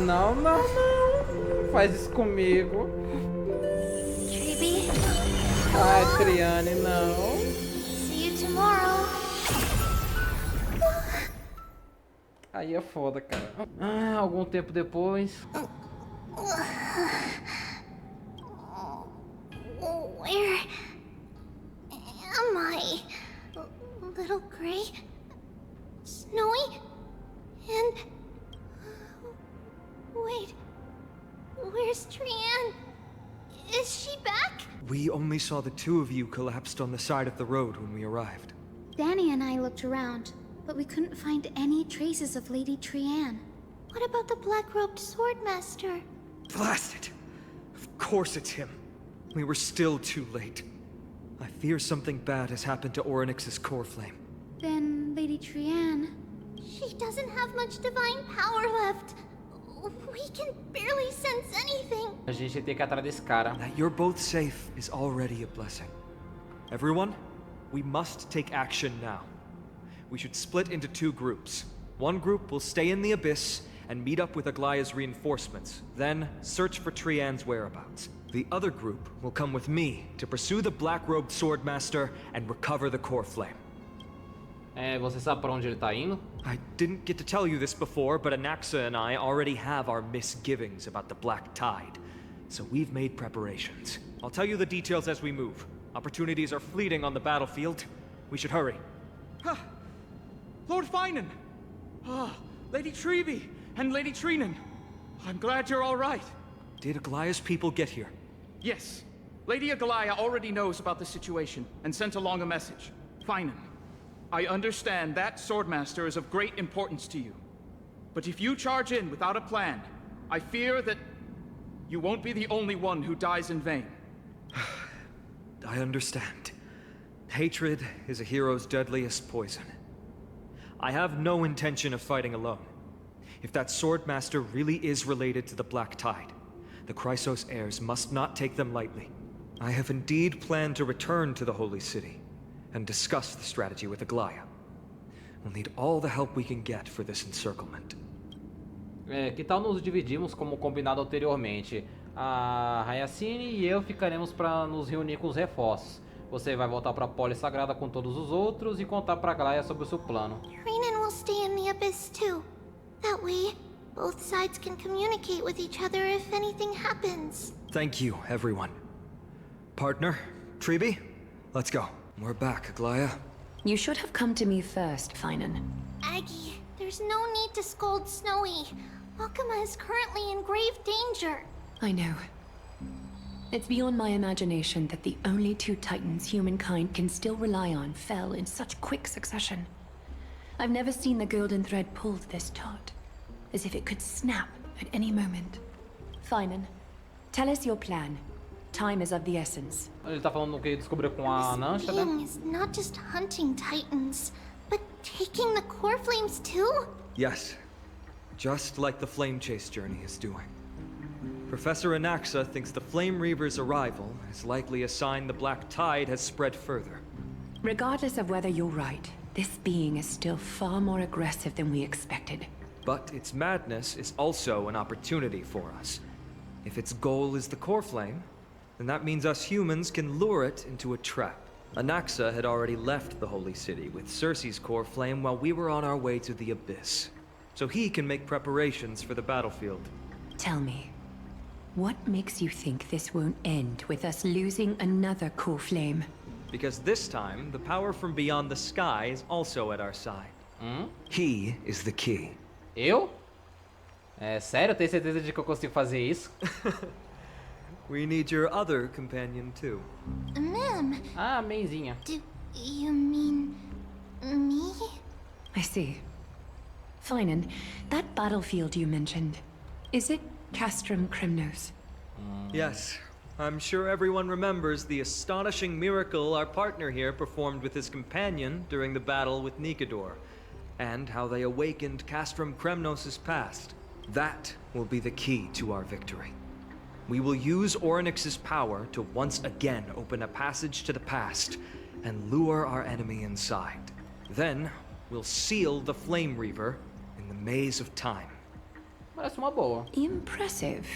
Não, não, não. Faz isso comigo. Tribbie. Ai, Triane, não. See you tomorrow. Aí é foda, cara. Algum tempo depois. Where am I? Little gray, snowy, and wait, where's Trian? Is she back? We only saw the 2 of you collapsed on the side of the road when we arrived. Danny and I looked around, but we couldn't find any traces of Lady Trian. What about the black-robed swordmaster? Blast it! Of course it's him. We were still too late. I fear something bad has happened to Orynyx's core flame. Then Lady Trian... She doesn't have much divine power left. We can barely sense anything. A gente tem que ir atrás desse cara. That you're both safe is already a blessing. Everyone, we must take action now. We should split into 2 groups. One group will stay in the Abyss and meet up with Aglaya's reinforcements, then search for Trian's whereabouts. The other group will come with me to pursue the black-robed Swordmaster and recover the core flame. Você sabe pra onde ele tá indo? I didn't get to tell you this before, but Anaxa and I already have our misgivings about the Black Tide. So we've made preparations. I'll tell you the details as we move. Opportunities are fleeting on the battlefield. We should hurry. Lord Finan! Lady Tribby and Lady Trinan. I'm glad you're all right. Did Aglaya's people get here? Yes. Lady Aglaya already knows about the situation and sent along a message. Finan, I understand that Swordmaster is of great importance to you. But if you charge in without a plan, I fear that you won't be the only one who dies in vain. I understand. Hatred is a hero's deadliest poison. I have no intention of fighting alone. If that Swordmaster really is related to the Black Tide, the Chrysos heirs must not take them lightly. I have indeed planned to return to the Holy City and discuss the strategy with Aglaya. We'll need all the help we can get for this encirclement. Que tal nos dividimos como combinado anteriormente? A Hayasine e eu ficaremos para nos reunir com os reforços. Você vai voltar para a Polis Sagrada com todos os outros e contar para Aglaya sobre o seu plano. Trinan will stay in the Abyss too. That way, both sides can communicate with each other if anything happens. Thank you, everyone. Partner, Tribby, let's go. We're back, Aglaya. You should have come to me first, Finan. Aggie, there's no need to scold Snowy. Akuma is currently in grave danger. I know. It's beyond my imagination that the only 2 titans humankind can still rely on fell in such quick succession. I've never seen the golden thread pulled this taut, as if it could snap at any moment. Finan, tell us your plan. Time is of the essence. Ele tá falando que descobriu com a Nansha, né? This is not just hunting titans, but taking the core flames too? Yes, just like the Flame Chase journey is doing. Professor Anaxa thinks the Flame Reaver's arrival is likely a sign the Black Tide has spread further. Regardless of whether you're right, this being is still far more aggressive than we expected. But its madness is also an opportunity for us. If its goal is the core flame, then that means us humans can lure it into a trap. Anaxa had already left the Holy City with Cersei's core flame while we were on our way to the Abyss. So he can make preparations for the battlefield. Tell me, what makes you think this won't end with us losing another core flame? Because this time, the power from beyond the sky is also at our side. He is the key. Eu? Sério? Tem certeza de que eu consigo fazer isso? We need your other companion too. Ma'am. Ah, Meizinha. Do you mean me? I see. Finan, that battlefield you mentioned, is it Castrum Kremnos? Yes. I'm sure everyone remembers the astonishing miracle our partner here performed with his companion during the battle with Nikador, and how they awakened Castrum Kremnos' past. That will be the key to our victory. We will use Orynyx's power to once again open a passage to the past and lure our enemy inside. Then, we'll seal the Flame Reaver in the maze of time. Parece uma boa. Impressive.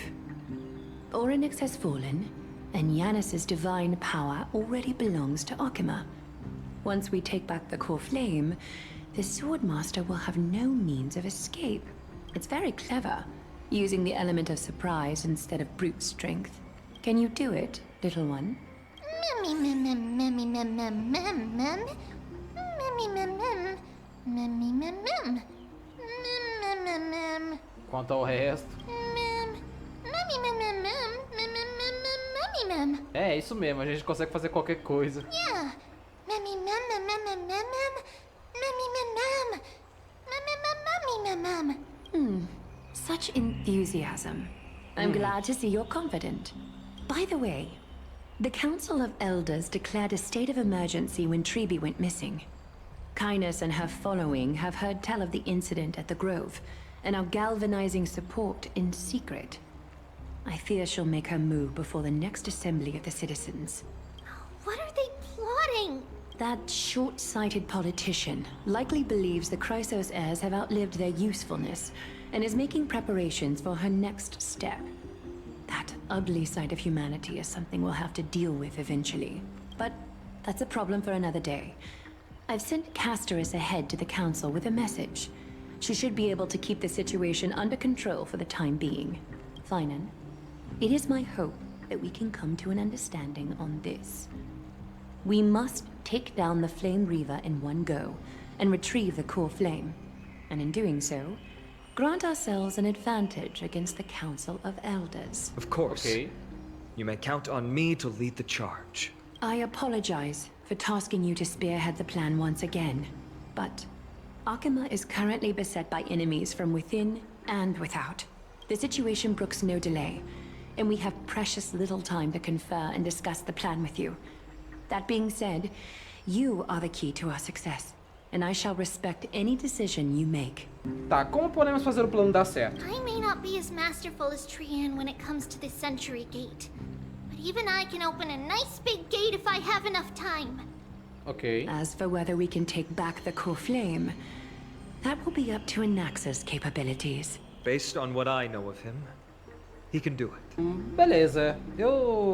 Orynyx has fallen, and Yanis's divine power already belongs to Akuma. Once we take back the core flame, the Swordmaster will have no means of escape. It's very clever, using the element of surprise instead of brute strength. Can you do it, little one? Quanto ao resto... É isso mesmo, a gente consegue fazer qualquer coisa. Such enthusiasm. I'm glad to see you're confident. By the way, the Council of Elders declared a state of emergency when Tribby went missing. Kynus and her following have heard tell of the incident at the Grove, and are galvanizing support in secret. I fear she'll make her move before the next assembly of the citizens. What are they plotting? That short-sighted politician likely believes the Chrysos heirs have outlived their usefulness, and is making preparations for her next step. That ugly side of humanity is something we'll have to deal with eventually. But that's a problem for another day. I've sent Castorus ahead to the council with a message. She should be able to keep the situation under control for the time being. Finan, it is my hope that we can come to an understanding on this. We must take down the Flame Reaver in one go, and retrieve the core flame. And in doing so, grant ourselves an advantage against the Council of Elders. Of course. Okay. You may count on me to lead the charge. I apologize for tasking you to spearhead the plan once again, but Akima is currently beset by enemies from within and without. The situation brooks no delay, and we have precious little time to confer and discuss the plan with you. That being said, you are the key to our success, and I shall respect any decision you make. Tá, como podemos fazer o plano dar certo? I may not be as masterful as Trian when it comes to the Century Gate, but even I can open a nice big gate if I have enough time. Okay. As for whether we can take back the core flame, that will be up to Anaxa's capabilities. Based on what I know of him, he can do it. Beleza.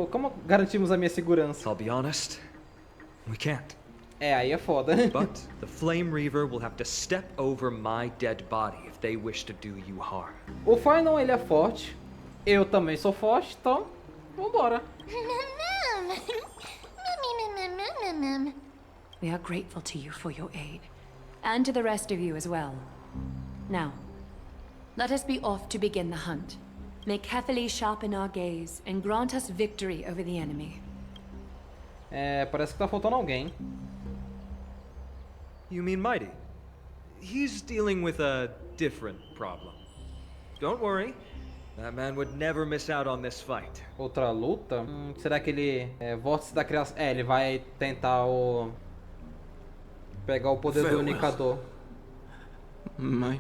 Como garantimos a minha segurança? I'll be honest, we can't. É, aí é foda. But the Flame Reaver will have to step over my dead body if they wish to do you harm. O Finon, ele é forte. Eu também sou forte, então vambora. We are grateful to you for your aid, and to the rest of you as well. Now, let us be off to begin the hunt. May carefully sharpen our gaze and grant us victory over the enemy. É, parece que tá faltando alguém. You mean Mighty? He's dealing with a different problem. Don't worry, that man would never miss out on this fight. Outra luta? Será que ele é vórtice da criação? É, ele vai tentar pegar o poder do Unicador. My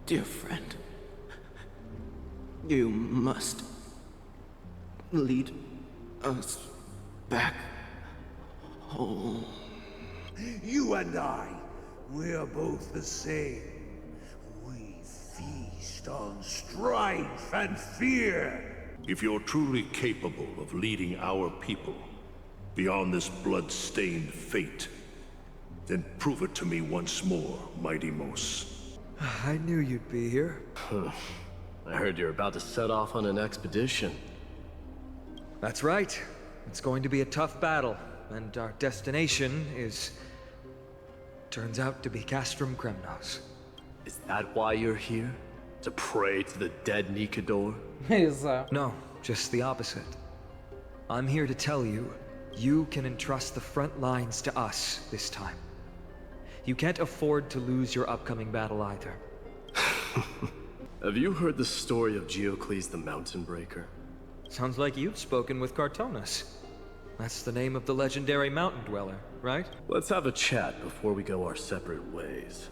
dear friend, you must lead us back home. You and I, we're both the same. We feast on strife and fear. If you're truly capable of leading our people beyond this blood-stained fate, then prove it to me once more, Mighty Mos. I knew you'd be here. I heard you're about to set off on an expedition. That's right. It's going to be a tough battle, and our destination turns out to be Castrum Kremnos. Is that why you're here? To pray to the dead Nikador? No, just the opposite. I'm here to tell you, you can entrust the front lines to us this time. You can't afford to lose your upcoming battle either. Have you heard the story of Geocles the Mountain Breaker? Sounds like you've spoken with Cartonus. That's the name of the legendary mountain dweller, right? Let's have a chat before we go our separate ways.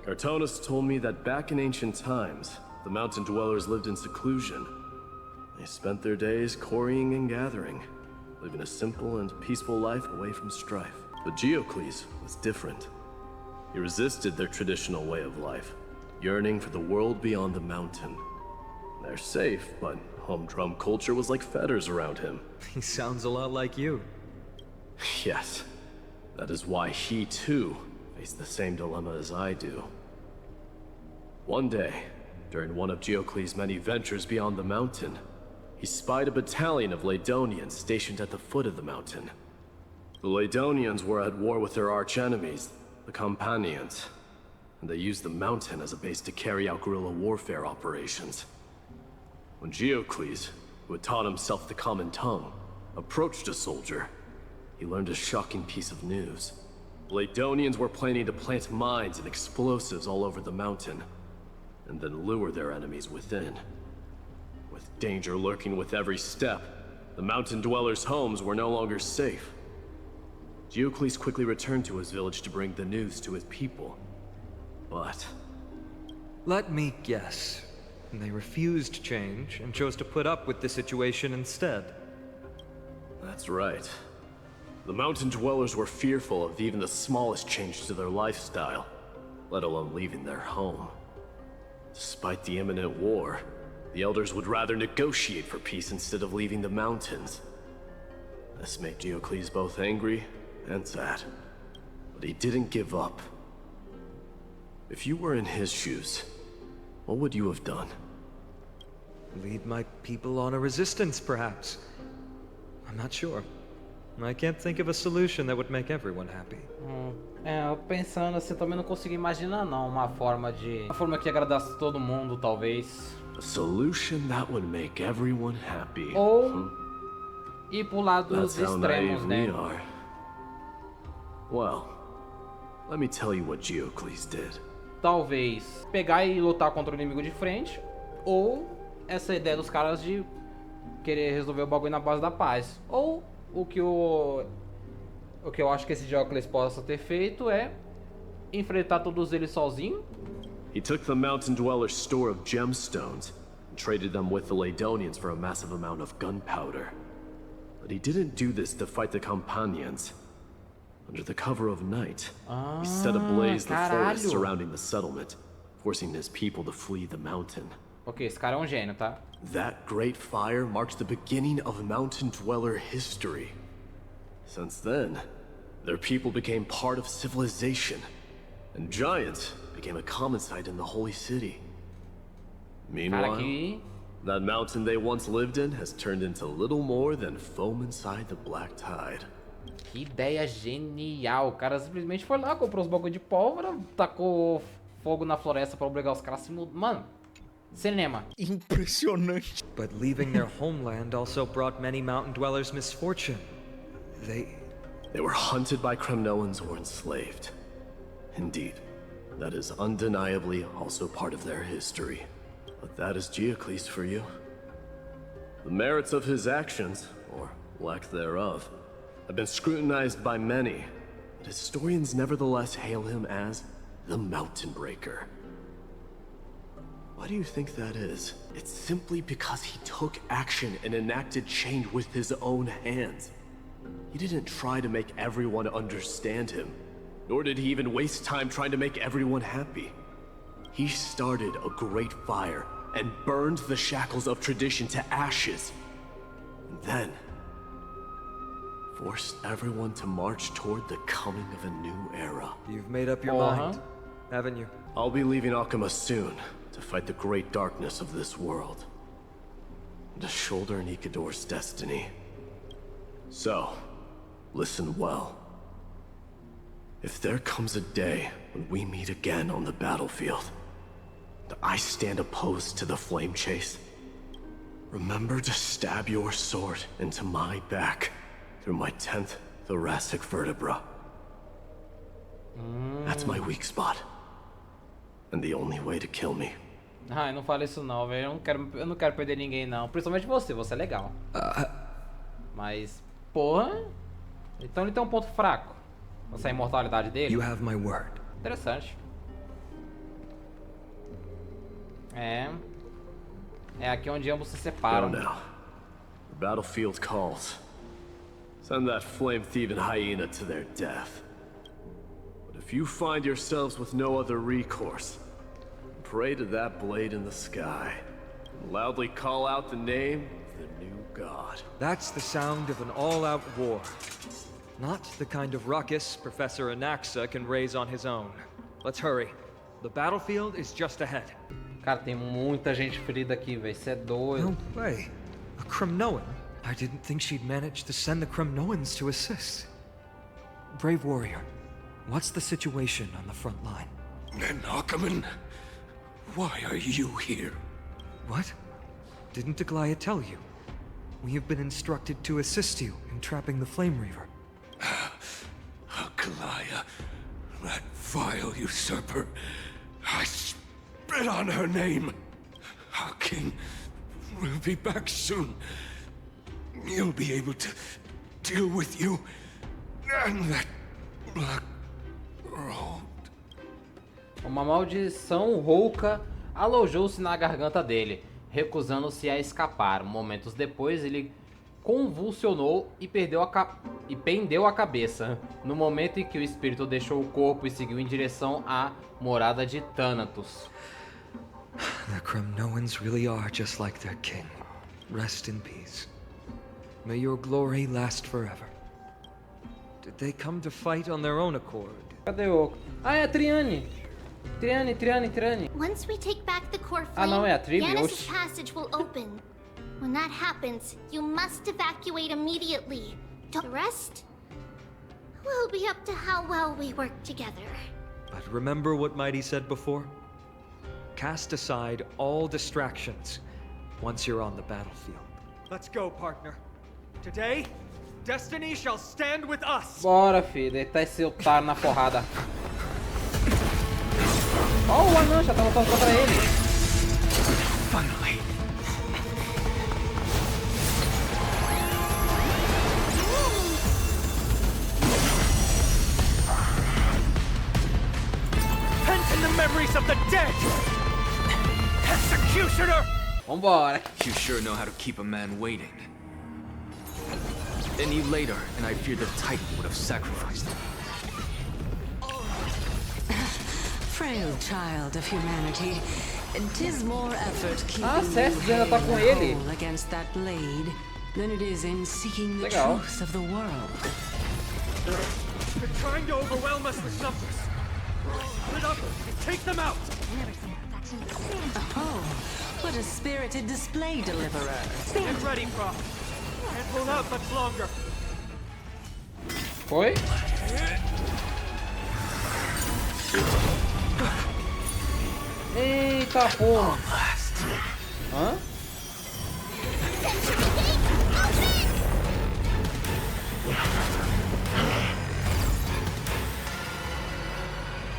Cartonus told me that back in ancient times, the mountain dwellers lived in seclusion. They spent their days quarrying and gathering, living a simple and peaceful life away from strife. But Geocles was different. He resisted their traditional way of life, yearning for the world beyond the mountain. They're safe, but humdrum culture was like fetters around him. He sounds a lot like you. Yes. That is why he, too, faced the same dilemma as I do. One day, during one of Geocles' many ventures beyond the mountain, he spied a battalion of Ladonians stationed at the foot of the mountain. The Ladonians were at war with their arch-enemies, the Companions, and they used the mountain as a base to carry out guerrilla warfare operations. When Geocles, who had taught himself the common tongue, approached a soldier, he learned a shocking piece of news. The Ladonians were planning to plant mines and explosives all over the mountain, and then lure their enemies within. With danger lurking with every step, the mountain dwellers' homes were no longer safe. Geocles quickly returned to his village to bring the news to his people. But... Let me guess. They refused change and chose to put up with the situation instead. That's right. The mountain dwellers were fearful of even the smallest change to their lifestyle, let alone leaving their home. Despite the imminent war, the elders would rather negotiate for peace instead of leaving the mountains. This made Geocles both angry and sad, but he didn't give up. If you were in his shoes, what would you have done? Lead my people on a resistance, perhaps. I'm not sure. I can't think of a solution that would make everyone happy. Pensando assim, também não consigo imaginar não uma forma que agradasse todo mundo, talvez. A solution that would make everyone happy. Ou ir pro lado dos extremos, né? Well, let me tell you what Geocles did. Talvez pegar e lutar contra o inimigo de frente, ou essa ideia dos caras de querer resolver o bagulho na base da paz. Ou o que eu acho que esse Geocles possa ter feito é enfrentar todos eles sozinho. He took the mountain dwellers' store of gemstones and traded them with the Ladonians for a massive amount of gunpowder. But he didn't do this to fight the Companions. Under the cover of night, he set ablaze the forest surrounding the settlement, forcing his people to flee the mountain. Ok, esse cara é gênio, tá? That great fire marked the beginning of mountain dweller history. Since then, their people became part of civilization, and giants became a common sight in the holy city. Meanwhile, that mountain they once lived in has turned into little more than foam inside the black tide. Que ideia genial. O cara simplesmente foi lá, comprou os bagulho de pólvora, tacou fogo na floresta pra obrigar os caras a se mudar. Mano, cinema. Impressionante. But leaving their homeland also brought many mountain dwellers misfortune. They were hunted by Kremnoans or enslaved. Indeed, that is undeniably also part of their history. But that is Geocles for you. The merits of his actions, or lack thereof, have been scrutinized by many, but historians nevertheless hail him as the Mountain Breaker. Why do you think that is? It's simply because he took action and enacted change with his own hands. He didn't try to make everyone understand him, nor did he even waste time trying to make everyone happy. He started a great fire and burned the shackles of tradition to ashes. And then forced everyone to march toward the coming of a new era. You've made up your mind, haven't you? I'll be leaving Akuma soon to fight the great darkness of this world, and to shoulder Nikador's destiny. So, listen well. If there comes a day when we meet again on the battlefield, and I stand opposed to the flame chase, remember to stab your sword into my back through my 10th thoracic vertebra. That's my weak spot, and the only way to kill me. Ai, não fala isso não, velho. Eu não quero perder ninguém não. Principalmente você é legal. Mas, porra. Então ele tem um ponto fraco. Essa imortalidade dele. You have my word. Interessante. É aqui onde ambos se separam. Go now. The battlefield calls. Send that flame-thieving hyena to their death. But if you find yourselves with no other recourse, pray to that blade in the sky, and loudly call out the name of the new god. That's the sound of an all-out war. Not the kind of ruckus Professor Anaxa can raise on his own. Let's hurry. The battlefield is just ahead. Cara, tem muita gente ferida aqui, velho. Cê é doido. No way. A Kremnoan? I didn't think she'd managed to send the Kremnoans to assist. Brave warrior, what's the situation on the front line? Nakaman, why are you here? What? Didn't Aglaya tell you? We have been instructed to assist you in trapping the Flame Reaver. Aglaya, that vile usurper. I spit on her name. Our king will be back soon. He'll be able to deal with you And that black road. Uma maldição rouca alojou-se na garganta dele, recusando-se a escapar. Momentos depois, ele convulsionou e pendeu a cabeça, no momento em que o espírito deixou o corpo e seguiu em direção à morada de Thanatos. The Cremnoans really are just like their king. Rest in peace. May your glory last forever. Did they come to fight on their own accord? Cadê o... Ah, é a Triane! Triane. Once we take back the core Ah, não, flame, é a Tribbie, Yanis' oxi. passage will open. When that happens, you must evacuate immediately. The rest will be up to how well we work together. But remember what Mighty said before? Cast aside all distractions once you're on the battlefield. Let's go, partner. Today, destiny shall stand with us. Bora, filho. Deitar esse otário na porrada. Oh, o anão já tava lutando contra ele. Finally. Pent in the memories of the dead. Executioner. Vambora. You sure know how to keep a man waiting. Then you later, and I fear the Titan would have sacrificed him. Frail child of humanity, 'tis more effort Ah, keeping certo, you ainda tá com ele. whole against that blade than it is in seeking the Legal. truth of the world. They're trying to overwhelm us with numbers. Split up and take them out. Oh, what a spirited display, deliverer. Get ready, Prof. Can't hold out much longer. Foi? Eita porra! Hã?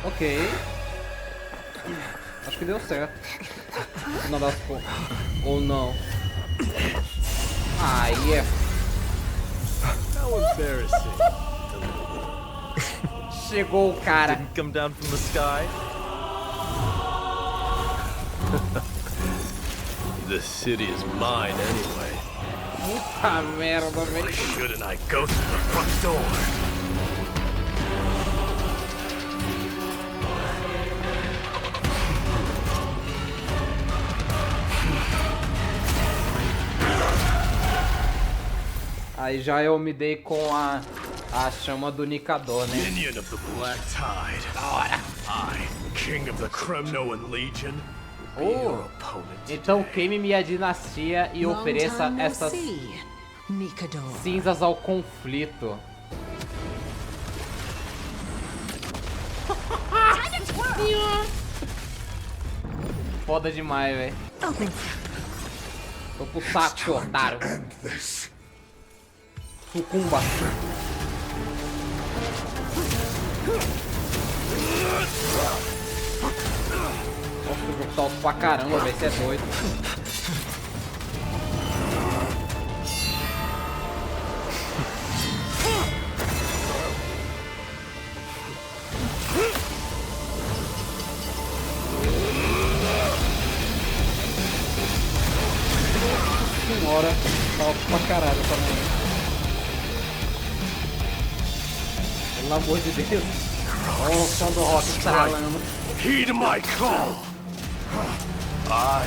Ok. Acho que deu certo. Não dá contas. Ou não. Ah, yeah. How embarrassing. Chegou o cara. Didn't come down from the sky. The city is mine anyway. Puta merda, velho. Shouldn't I go through the front door? Aí já eu me dei com a chama do Nicador, né? Minion of the Black Tide. I, King of the Cremnoan Legion. Oh, então queime minha dinastia e ofereça essas cinzas ao conflito. Foda demais, velho. Tô pro saco, seu otário. Sucumba. Nossa, o jogo tá alto pra caramba, velho. Você é doido. Senhora, tá alto pra caralho também. Pelo amor de Deus. Olha o som do rock estralando. Heed my call. I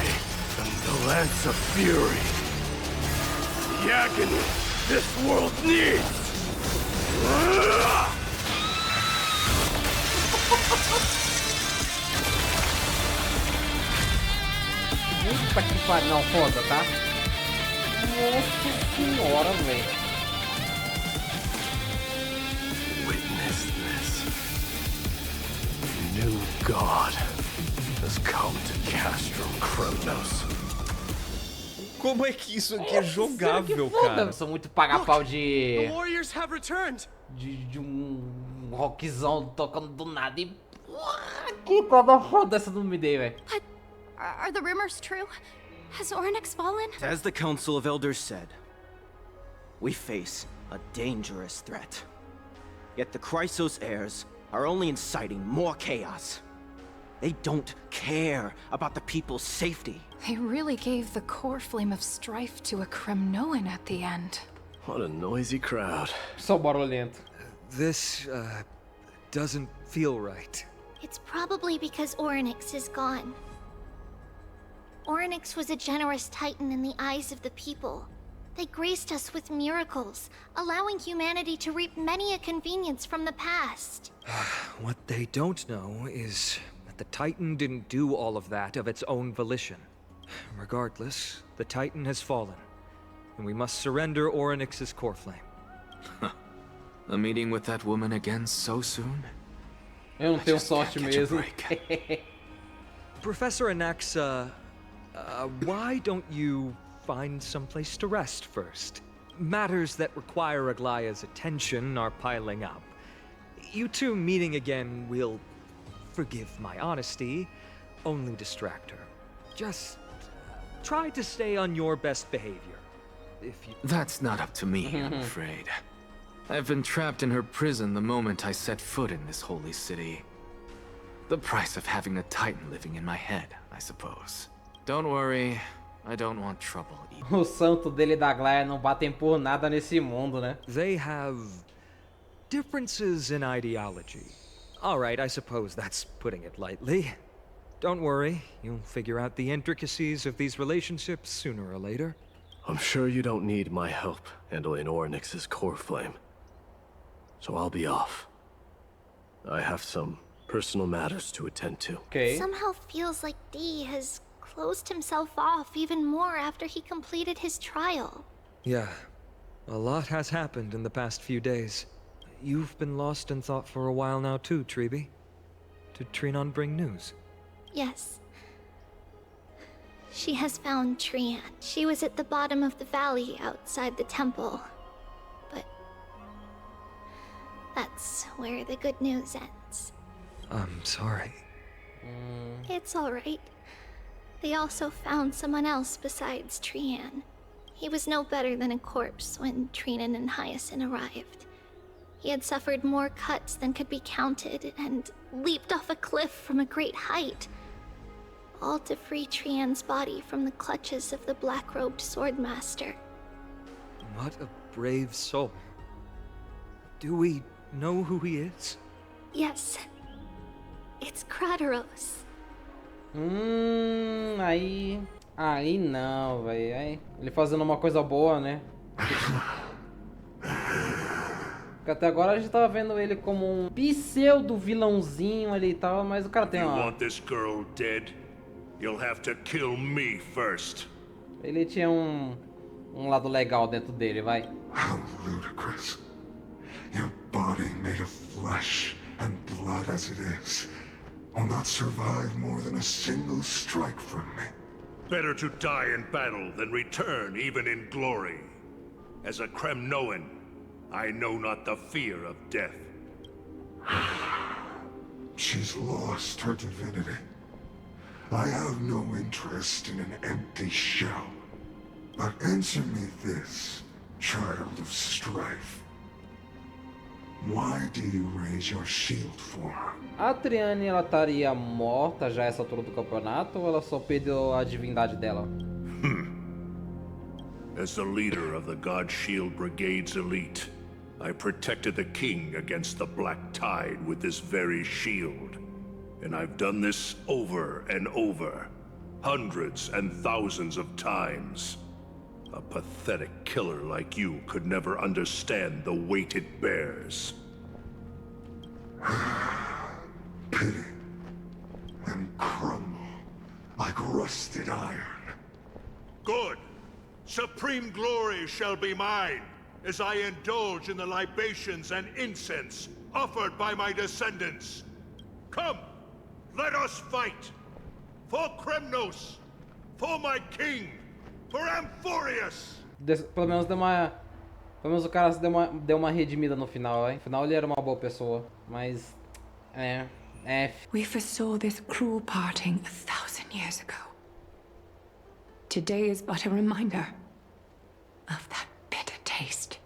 am the Lance of Fury. The agony this world needs. Puta que pariu. Não, foda, tá? Nossa senhora, velho. Witness this. New God has come to Castrum Kremnos. Como é que isso aqui é jogável, cara? Eu sou muito paga-pau de... The warriors have returned. De um rockzão tocando do nada e... Que coisa foda essa não me dei, velho. But are the rumors true? Has Ornyx fallen? As the Council of Elders said, we face a dangerous threat. Yet the Chrysos heirs are only inciting more chaos. They don't care about the people's safety. They really gave the core flame of strife to a Kremnoan at the end. What a noisy crowd. Só barulhento. This, doesn't feel right. It's probably because Orynyx is gone. Orynyx was a generous titan in the eyes of the people. They graced us with miracles, allowing humanity to reap many a convenience from the past. What they don't know is that the Titan didn't do all of that of its own volition. Regardless, the Titan has fallen, and we must surrender Orynyx's core flame. A meeting with that woman again so soon? Eu não tenho sorte mesmo. Professor Anaxa, why don't you find someplace to rest first? Matters that require Aglaya's attention are piling up. You two meeting again will, forgive my honesty, only distract her. Just try to stay on your best behavior. If you... That's not up to me, I'm afraid. I've been trapped in her prison the moment I set foot in this holy city. The price of having a Titan living in my head, I suppose. Don't worry, I don't want trouble either. O santo dele e da Aglaya não batem por nada nesse mundo, né? They have differences in ideology. All right, I suppose that's putting it lightly. Don't worry, you'll figure out the intricacies of these relationships sooner or later. I'm sure you don't need my help handling Orynyx's core flame. So I'll be off. I have some personal matters to attend to. Okay. Somehow feels like D has closed himself off even more after he completed his trial. Yeah, a lot has happened in the past few days. You've been lost in thought for a while now too, Tribbie. Did Trinon bring news? Yes. She has found Trian. She was at the bottom of the valley outside the temple. But that's where the good news ends. I'm sorry. It's alright. They also found someone else besides Trian. He was no better than a corpse when Trinan and Hyacinth arrived. He had suffered more cuts than could be counted and leaped off a cliff from a great height. All to free Trian's body from the clutches of the black-robed swordmaster. What a brave soul. Do we know who he is? Yes. It's Crateros. Aí não, velho. Ele fazendo uma coisa boa, né? Porque até agora a gente tava vendo ele como um pseudo vilãozinho ali e tal, mas o cara tem uma... You want this girl dead? You'll have to kill me first. Ele tinha um lado legal dentro dele, vai. How ludicrous. Your body made of flesh and blood as it is will not survive more than a single strike from me. Better to die in battle than return even in glory. As a Kremnoan, I know not the fear of death. She's lost her divinity. I have no interest in an empty shell. But answer me this, child of strife. Why do you raise your shield for her? A Triane, ela estaria morta já essa altura do campeonato ou ela só perdeu a divindade dela? As the leader of the God Shield Brigade's elite, I protected the king against the Black Tide with this very shield. And I've done this over and over, hundreds and thousands of times. A pathetic killer like you could never understand the weight it bears. Pity and crumble like rusted iron. Good. Supreme glory shall be mine, as I indulge in the libations and incense offered by my descendants. Come, let us fight! For Kremnos! For my king! For Amphoreus! Pelo menos deu uma... Pelo menos o cara deu uma redimida no final, hein? No final ele era uma boa pessoa, mas... We foresaw this cruel parting 1,000 years ago. Today is but a reminder of that bitter taste.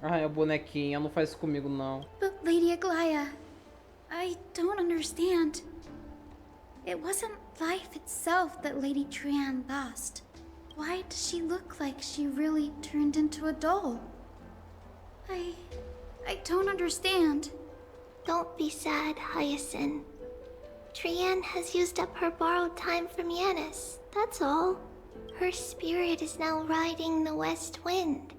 Ai, a bonequinha, não faz isso comigo não. But Lady Aglaya, I don't understand. It wasn't life itself that Lady Trian lost. Why does she look like she really turned into a doll? I don't understand. Don't be sad, Hyacinth. Trian has used up her borrowed time from Yanis, that's all. Her spirit is now riding the west wind,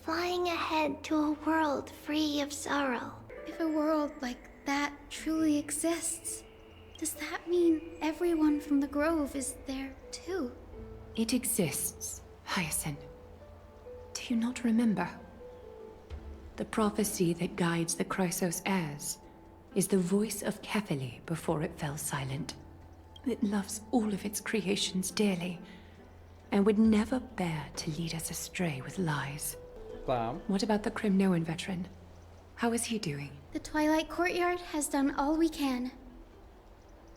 flying ahead to a world free of sorrow. If a world like that truly exists, does that mean everyone from the Grove is there too? It exists, Hyacinth. Do you not remember? The prophecy that guides the Chrysos heirs is the voice of Kefili before it fell silent. It loves all of its creations dearly, and would never bear to lead us astray with lies. What about the Crimnoan veteran? How is he doing? The Twilight Courtyard has done all we can.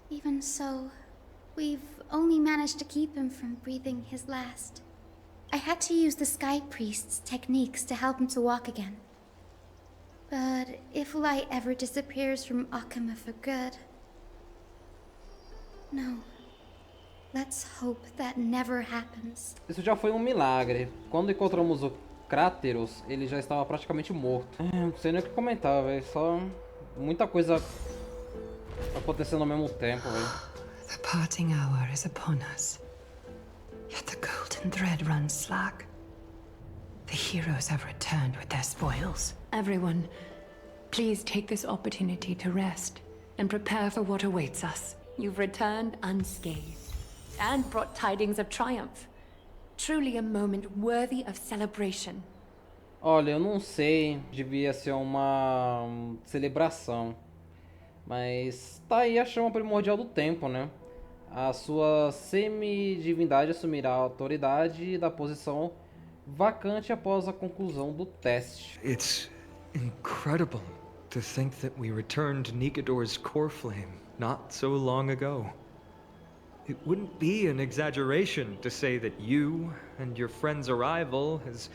Even so, we've only managed to keep him from breathing his last. I had to use the Sky Priest's techniques to help him to walk again. But if light ever disappears from Akama for good... No. Let's hope that never happens. Isso já foi um milagre. Quando encontramos o Cráteros, ele já estava praticamente morto. Não sei nem o que comentar, velho. Só muita coisa acontecendo ao mesmo tempo, velho. The parting hour is upon us. Yet the golden thread runs slack. The heroes have returned with their spoils. Everyone, please take this opportunity to rest and prepare for what awaits us. You've returned unscathed and brought tidings of triumph. Truly a moment worthy of celebration. Olha, eu não sei, devia ser uma celebração. Mas tá aí a chama primordial do tempo, né? A sua semidivindade assumirá a autoridade da posição vacante após a conclusão do teste. It's incredible to think that we returned Nikador's core flame not so long ago. It wouldn't be an exaggeration to say that you and your friend's arrival has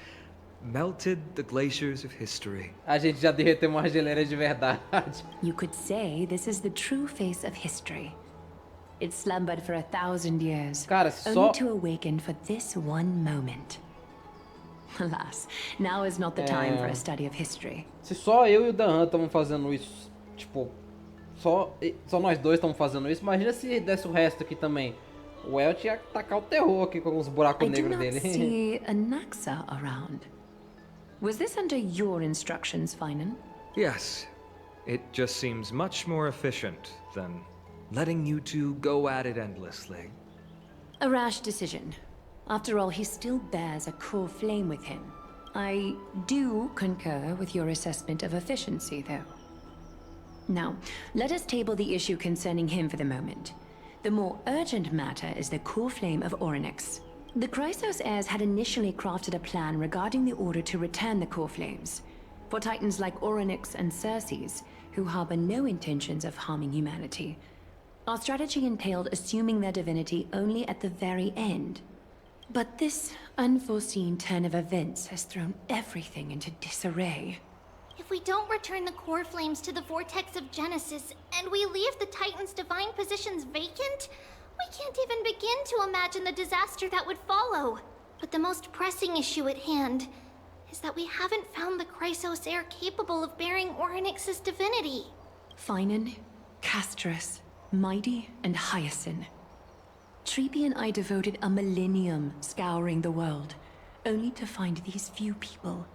melted the glaciers of history. A gente já derreteu uma geleira de verdade. You could say this is the true face of history. It slumbered for 1,000 years, Cara, only to awaken for this one moment. Alas, now is not the time for a study of history. Se só eu e o Dan estamos fazendo isso, tipo, só nós dois estamos fazendo isso, imagina se desse o resto aqui também. O Elt ia tacar o terror aqui com os buracos negros dele. I do not see a Naxa around. Was this under your instructions, Finan? Yes. It just seems much more efficient than letting you two go at it endlessly. A rash decision. After all, he still bears a core flame with him. I do concur with your assessment of efficiency, though. Now, let us table the issue concerning him for the moment. The more urgent matter is the core flame of Orynyx. The Chrysos heirs had initially crafted a plan regarding the order to return the core flames. For titans like Orynyx and Circes, who harbor no intentions of harming humanity, our strategy entailed assuming their divinity only at the very end. But this unforeseen turn of events has thrown everything into disarray. If we don't return the core flames to the vortex of Genesis, and we leave the Titan's divine positions vacant, we can't even begin to imagine the disaster that would follow. But the most pressing issue at hand is that we haven't found the Chrysos heir capable of bearing Orynyx's divinity. Finan, Castrus, Mighty, and Hyacinth. Tribby and I devoted a millennium scouring the world, only to find these few people.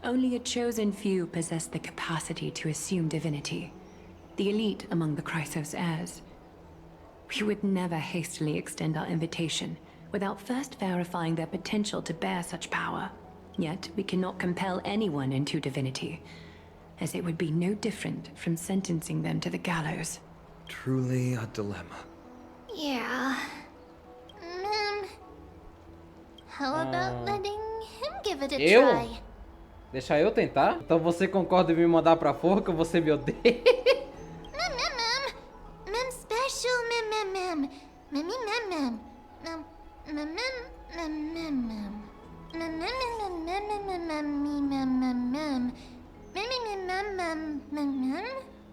Only a chosen few possess the capacity to assume divinity. The elite among the Chrysos heirs. We would never hastily extend our invitation without first verifying their potential to bear such power. Yet we cannot compel anyone into divinity, as it would be no different from sentencing them to the gallows. Truly a dilemma. Yeah. How about letting him give it a try? Deixa eu tentar? Então você concorda em me mandar pra forca ou você me odeia? Mem special mem.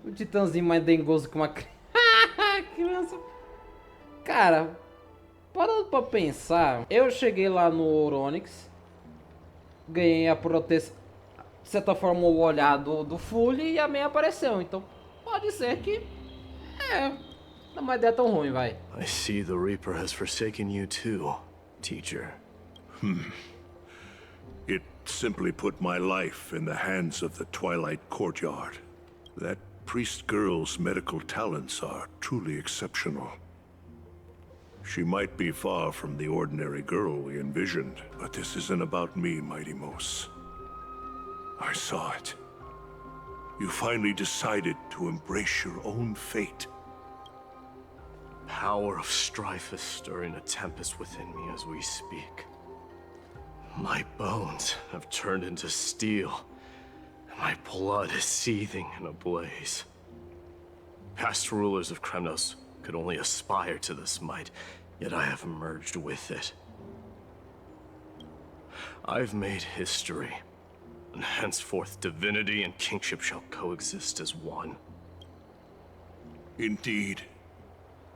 O titãzinho mais dengoso que uma criança. Cara, parando pra pensar, eu cheguei lá no Oronix, ganhei a proteção, de certa forma o olhar do Fully e a May apareceu, então pode ser que não é uma ideia tão ruim, vai. I see the Reaper has forsaken you too, teacher. It simply put my life in the hands of the Twilight Courtyard. That priest girl's medical talents are truly exceptional. She might be far from the ordinary girl we envisioned, but this isn't about me, Mighty Mos. I saw it. You finally decided to embrace your own fate. Power of strife is stirring a tempest within me as we speak. My bones have turned into steel, and my blood is seething in a blaze. Past rulers of Kremnos could only aspire to this might, yet I have merged with it. I've made history, and henceforth divinity and kingship shall coexist as one. Indeed.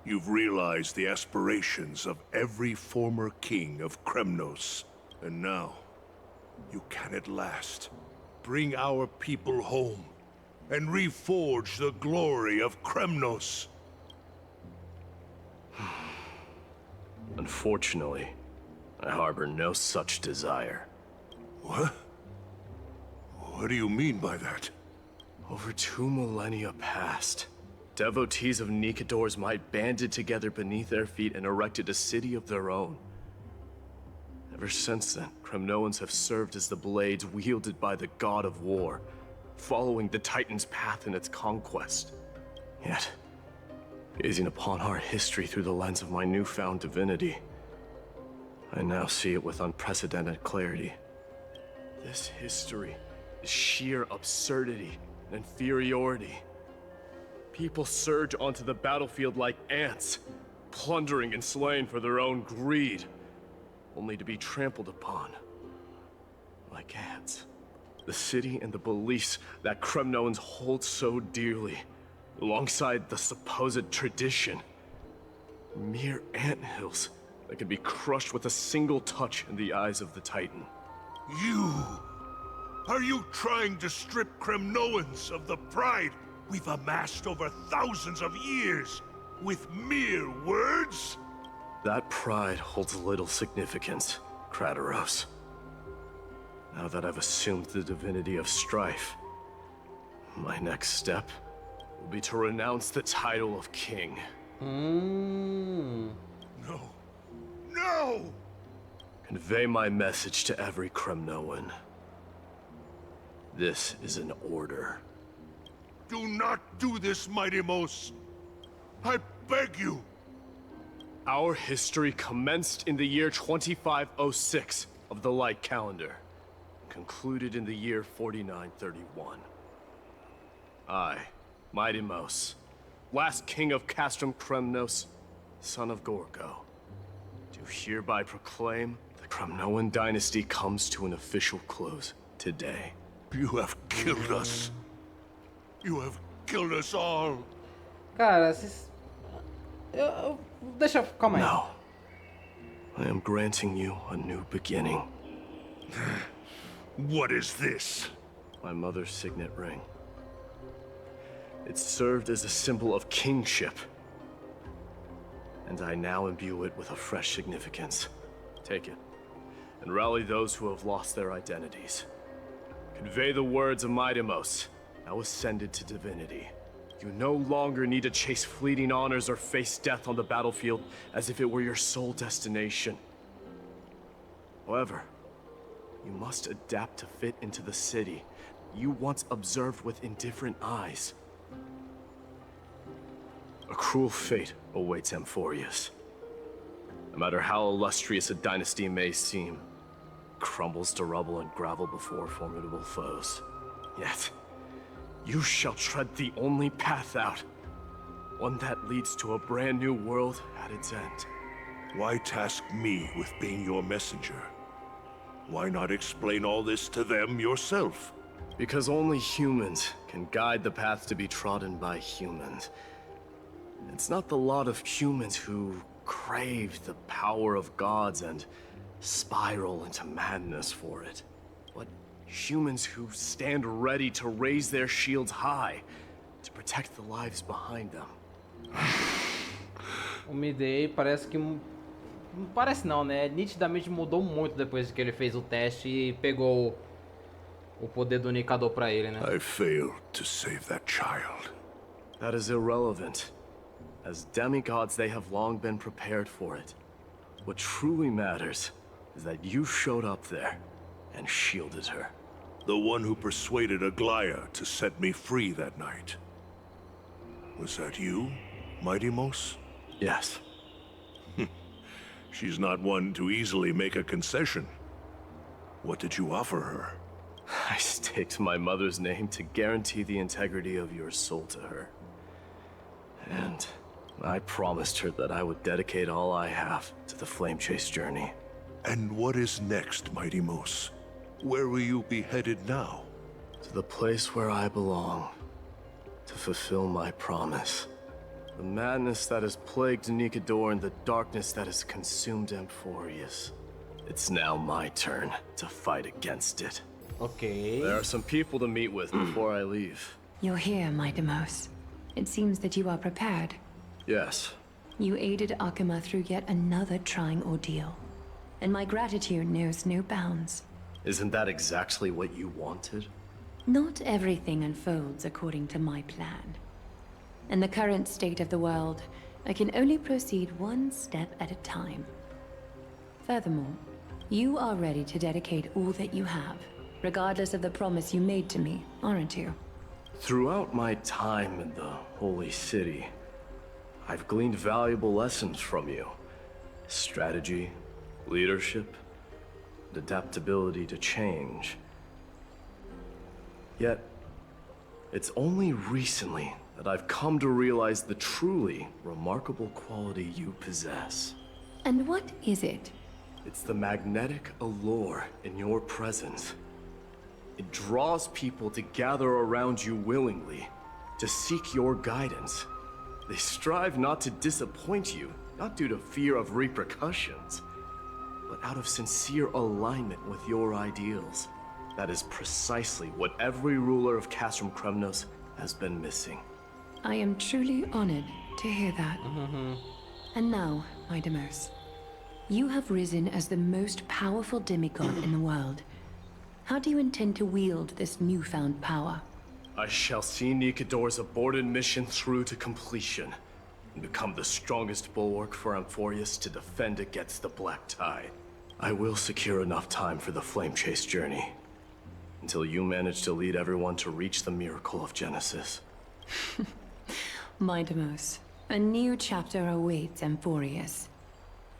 You've realized the aspirations of every former king of Kremnos. And now, you can at last bring our people home and reforge the glory of Kremnos. Unfortunately, I harbor no such desire. What? What do you mean by that? Over 2 millennia past, devotees of Nikador's might banded together beneath their feet and erected a city of their own. Ever since then, Kremnoans have served as the blades wielded by the god of war, following the Titan's path in its conquest. Yet, gazing upon our history through the lens of my newfound divinity, I now see it with unprecedented clarity. This history is sheer absurdity and inferiority. People surge onto the battlefield like ants, plundering and slaying for their own greed, only to be trampled upon like ants. The city and the beliefs that Kremnoans hold so dearly, alongside the supposed tradition, mere anthills that can be crushed with a single touch in the eyes of the Titan. You! Are you trying to strip Kremnoans of the pride we've amassed over thousands of years with mere words? That pride holds little significance, Krateros. Now that I've assumed the divinity of strife, my next step will be to renounce the title of king. No. No! Convey my message to every Kremnoan. This is an order. Do not do this, Mighty Mos. I beg you. Our history commenced in the year 2506 of the Light Calendar, concluded in the year 4931. I, Mighty Mos, last king of Castrum Kremnos, son of Gorgo, do hereby proclaim the Kremnoan dynasty comes to an official close today. You have killed us. You have killed us all. Cara, deixa, calma aí. No. I am granting you a new beginning. What is this? My mother's signet ring. It served as a symbol of kingship, and I now imbue it with a fresh significance. Take it, and rally those who have lost their identities. Convey the words of Mighty Mos, now ascended to divinity. You no longer need to chase fleeting honors or face death on the battlefield as if it were your sole destination. However, you must adapt to fit into the city you once observed with indifferent eyes. A cruel fate awaits Amphoreus. No matter how illustrious a dynasty may seem, it crumbles to rubble and gravel before formidable foes. Yet, you shall tread the only path out, one that leads to a brand new world at its end. Why task me with being your messenger? Why not explain all this to them yourself? Because only humans can guide the path to be trodden by humans. It's not the lot of humans who crave the power of gods and spiral into madness for it, but humans who stand ready to raise their shields high to protect the lives behind them. O Midday parece que... Parece não, né? Nitidamente mudou muito depois que ele fez o teste e pegou o poder do Nikador pra ele, né? I failed to save that child. That is irrelevant. As demigods, they have long been prepared for it. What truly matters is that you showed up there and shielded her. The one who persuaded Aglaya to set me free that night. Was that you, Mighty Mos? Yes. She's not one to easily make a concession. What did you offer her? I staked my mother's name to guarantee the integrity of your soul to her. And I promised her that I would dedicate all I have to the Flame Chase journey. And what is next, Mighty Mos? Where will you be headed now? To the place where I belong, to fulfill my promise. The madness that has plagued Nikador and the darkness that has consumed Amphoreus. It's now my turn to fight against it. Okay. There are some people to meet with before I leave. You're here, Mighty Mos. It seems that you are prepared. Yes. You aided Akuma through yet another trying ordeal. And my gratitude knows no bounds. Isn't that exactly what you wanted? Not everything unfolds according to my plan. In the current state of the world, I can only proceed one step at a time. Furthermore, you are ready to dedicate all that you have, regardless of the promise you made to me, aren't you? Throughout my time in the Holy City, I've gleaned valuable lessons from you. Strategy, leadership, and adaptability to change. Yet, it's only recently that I've come to realize the truly remarkable quality you possess. And what is it? It's the magnetic allure in your presence. It draws people to gather around you willingly, to seek your guidance. They strive not to disappoint you, not due to fear of repercussions, but out of sincere alignment with your ideals. That is precisely what every ruler of Castrum Kremnos has been missing. I am truly honored to hear that. And now, Mighty Mos, you have risen as the most powerful demigod in the world. How do you intend to wield this newfound power? I shall see Nikador's aborted mission through to completion, and become the strongest bulwark for Amphoreus to defend against the Black Tide. I will secure enough time for the Flame Chase journey, until you manage to lead everyone to reach the miracle of Genesis. Mighty Mos, a new chapter awaits Amphoreus.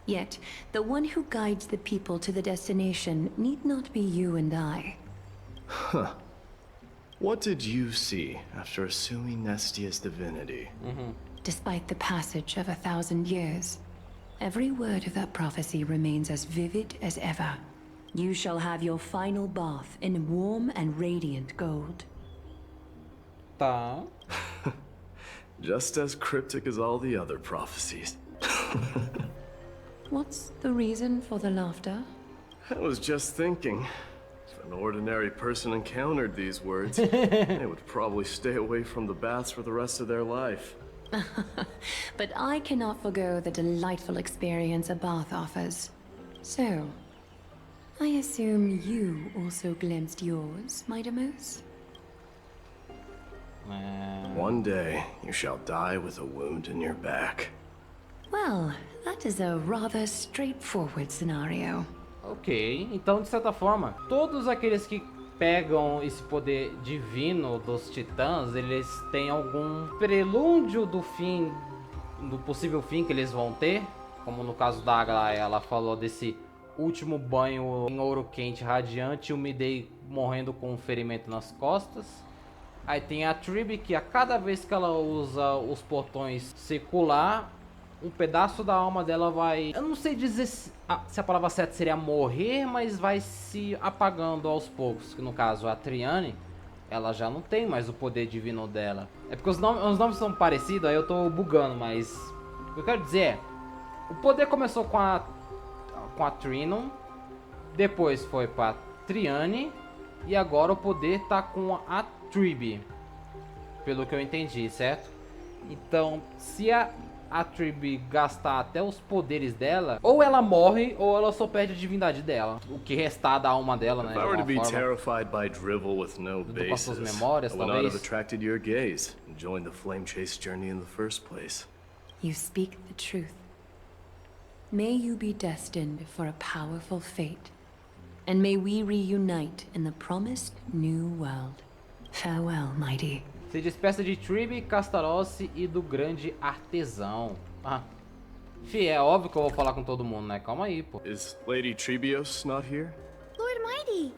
Yet, the one who guides the people to the destination need not be you and I. Huh. What did you see after assuming Nestia's divinity? Despite the passage of 1,000 years, every word of that prophecy remains as vivid as ever. You shall have your final bath in warm and radiant gold. Tá. Just as cryptic as all the other prophecies. What's the reason for the laughter? I was just thinking, if an ordinary person encountered these words, they would probably stay away from the baths for the rest of their life. But I cannot forgo the delightful experience a bath offers. So, I assume you also glimpsed yours, Mighty Mos? One day, you shall die with a wound in your back. Well, that is a rather straightforward scenario. Ok, então de certa forma, todos aqueles que pegam esse poder divino dos titãs, eles têm algum prelúdio do fim, do possível fim que eles vão ter. Como no caso da Aglaya, ela falou desse último banho em ouro quente radiante e o Midday morrendo com um ferimento nas costas. Aí tem a Tribbie, que a cada vez que ela usa os portões secular, um pedaço da alma dela vai... Eu não sei dizer se a palavra certa seria morrer, mas vai se apagando aos poucos. Que no caso a Triane, ela já não tem mais o poder divino dela. É porque os nomes são parecidos, aí eu tô bugando, mas o que eu quero dizer é, o poder começou com a Trinon, depois foi pra Triane, e agora o poder tá com a Tribbie, pelo que eu entendi, certo? Então, se a Tribbie gastar até os poderes dela, ou ela morre, ou ela só perde a divindade dela. O que restar da alma dela, né? If I were to be terrified by drivel with no basis, memórias, I would not have attracted your gaze and joined the flame chase journey in the first place. You speak the truth. May you be destined for a powerful fate, and may we reunite in the promised new world. Farewell, mighty. Se despeça de Tribbie, Castaros e do grande artesão. Ah, fi, é óbvio que eu vou falar com todo mundo, né? Calma aí, pô. Is Lady Tribbios not here? Lord Mighty!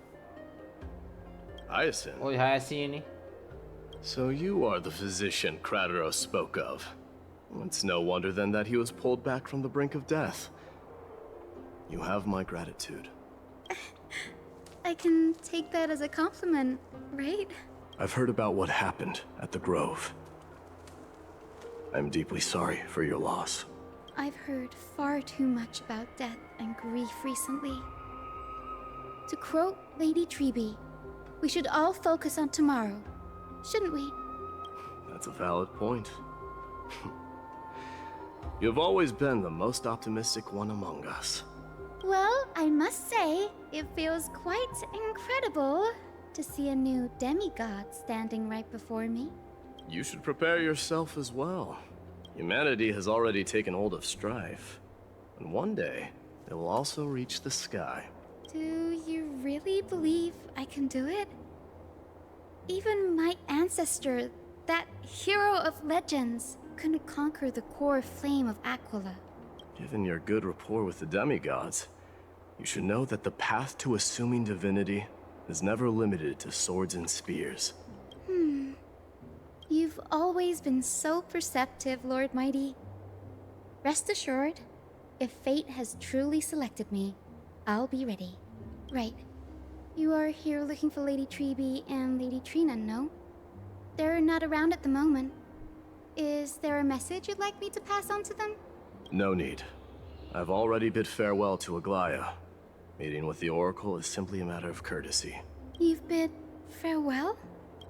Hyacinth. Oi, Hyacinth. So you are the physician Kratos spoke of. It's no wonder then that he was pulled back from the brink of death. You have my gratitude. I can take that as a compliment, right? I've heard about what happened at the Grove. I'm deeply sorry for your loss. I've heard far too much about death and grief recently. To quote Lady Tribbie, we should all focus on tomorrow, shouldn't we? That's a valid point. You've always been the most optimistic one among us. Well, I must say, it feels quite incredible to see a new demigod standing right before me. You should prepare yourself as well. Humanity has already taken hold of strife, and one day it will also reach the sky. Do you really believe I can do it? Even my ancestor, that hero of legends, couldn't conquer the core flame of Aquila. Given your good rapport with the demigods, you should know that the path to assuming divinity is never limited to swords and spears. You've always been so perceptive, Lord Mighty. Rest assured, if fate has truly selected me, I'll be ready. Right. You are here looking for Lady Tribbie and Lady Trina, no? They're not around at the moment. Is there a message you'd like me to pass on to them? No need. I've already bid farewell to Aglaya. Meeting with the Oracle is simply a matter of courtesy. You've bid farewell?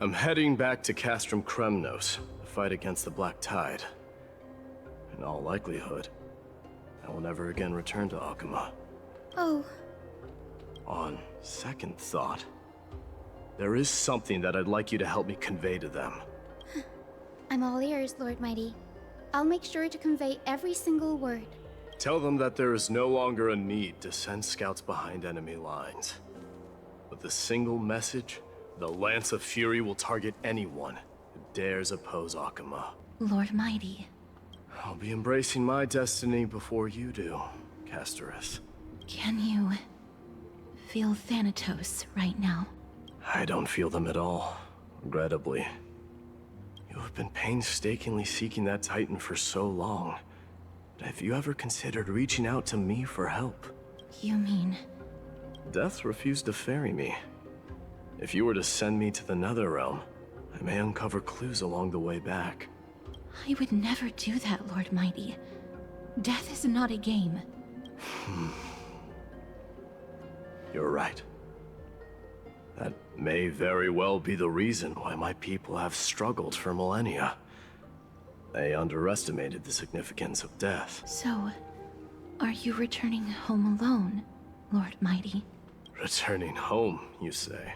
I'm heading back to Castrum Kremnos to fight against the Black Tide. In all likelihood, I will never again return to Akuma. Oh. On second thought, there is something that I'd like you to help me convey to them. I'm all ears, Lord Mighty. I'll make sure to convey every single word. Tell them that there is no longer a need to send scouts behind enemy lines. With a single message, the Lance of Fury will target anyone who dares oppose Akuma. Lord Mighty. I'll be embracing my destiny before you do, Casterus. Can you feel Thanatos right now? I don't feel them at all, regrettably. You have been painstakingly seeking that Titan for so long. Have you ever considered reaching out to me for help? You mean... Death refused to ferry me. If you were to send me to the Netherrealm, I may uncover clues along the way back. I would never do that, Lord Mighty. Death is not a game. You're right. That may very well be the reason why my people have struggled for millennia. They underestimated the significance of death. So, are you returning home alone, Lord Mighty? Returning home, you say?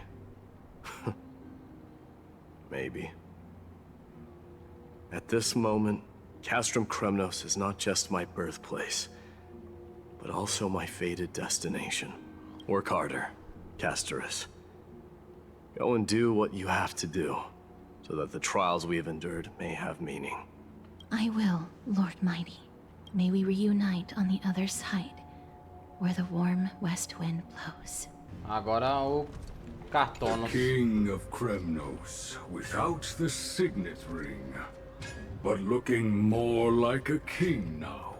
Maybe. At this moment, Castrum Kremnos is not just my birthplace, but also my fated destination. Work harder, Casterus. Go and do what you have to do, so that the trials we have endured may have meaning. I will, Lord Mighty. May we reunite on the other side, where the warm west wind blows. Agora o Cartonos. King of Kremnos, without the signet ring, but looking more like a king now.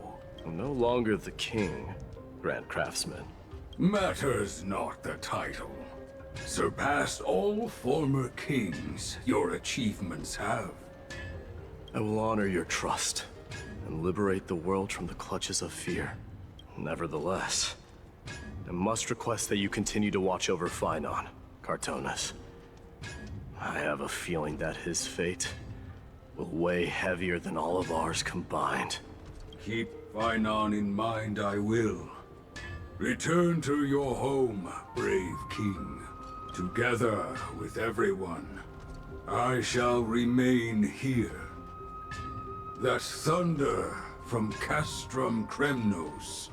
I'm no longer the king, Grand Craftsman. Matters not the title. Surpassed all former kings your achievements have. I will honor your trust and liberate the world from the clutches of fear. Nevertheless, I must request that you continue to watch over Finon, Cartonis. I have a feeling that his fate will weigh heavier than all of ours combined. Keep Finon in mind, I will. Return to your home, brave king. Together with everyone, I shall remain here. That thunder from Castrum Kremnos,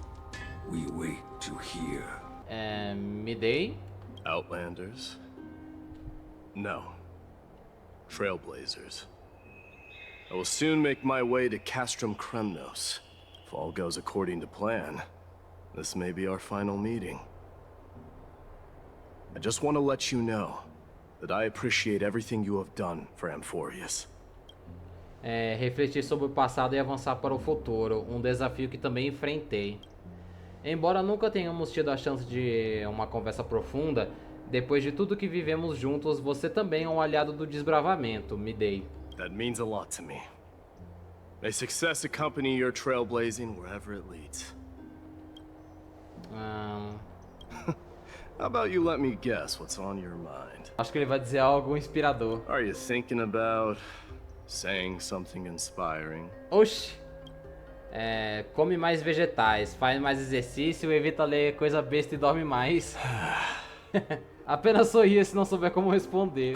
we wait to hear. Midday? Outlanders? No. Trailblazers. I will soon make my way to Castrum Kremnos. If all goes according to plan, this may be our final meeting. I just want to let you know that I appreciate everything you have done for Amphoreus. Refletir sobre o passado e avançar para o futuro, um desafio que também enfrentei. Embora nunca tenhamos tido a chance de uma conversa profunda, depois de tudo que vivemos juntos, você também é um aliado do desbravamento, Midday. That means a lot to me. May success accompany your trailblazing wherever it leads. How about you let me guess what's on your mind? Acho que ele vai dizer algo inspirador. Are you thinking about saying something inspiring? Oxi! Come mais vegetais, faz mais exercício, evita ler coisa besta e dorme mais. Apenas sorria se não souber como responder.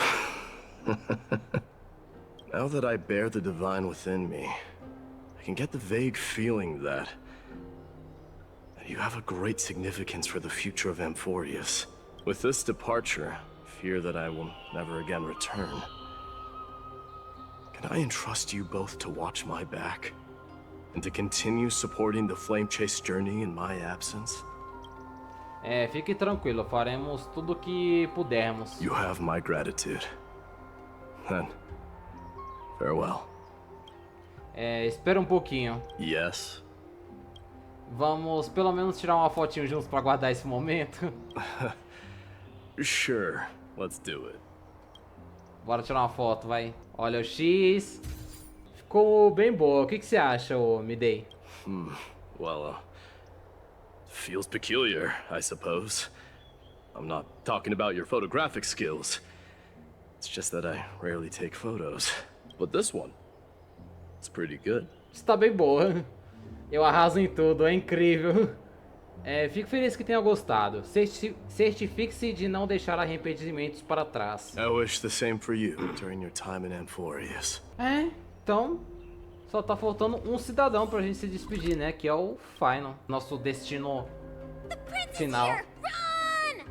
Now that I bear the divine within me, I can get the vague feeling that you have a great significance for the future of Amphoreus. With this departure, I fear that I will never again return. Can I entrust you both to watch my back? And to continue supporting the Flame Chase journey in my absence? Fique tranquilo, faremos tudo o que pudermos. You have my gratitude. Then, farewell. Espera um pouquinho. Yes? Vamos pelo menos tirar uma fotinho juntos pra guardar esse momento. Sure, let's do it. Bora tirar uma foto, vai. Olha o X. Ficou bem boa. O que você acha, Midday? Well, feels peculiar, I suppose. I'm not talking about your photographic skills. It's just that I rarely take photos. But this one, it's pretty good. Está bem boa. Eu arraso em tudo, é incrível. Fico feliz que tenha gostado. Certifique-se de não deixar arrependimentos para trás. I wish the same for you during your time in Amphoreus. Então só tá faltando um cidadão pra gente se despedir, né? Que é o Final, nosso destino final. Run!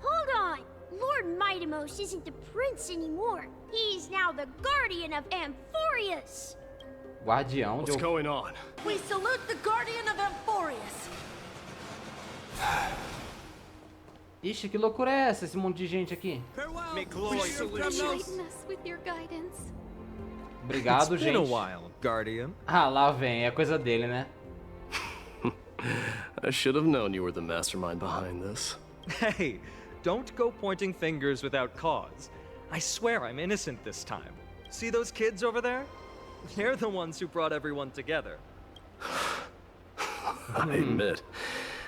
Hold on! Lord Mightimos isn't the prince anymore. He's now the guardian of Amphoreus. Guardião de... What's going on? We salute the guardian of Amphoreus. Ixi, que loucura é essa? Esse monte de gente aqui. Obrigado, gente. Lá vem, é coisa dele, né? I should have known you were the mastermind behind this. Hey, don't go pointing fingers without cause. I swear I'm innocent this time. See those kids over there? They're the ones who brought everyone together. I admit,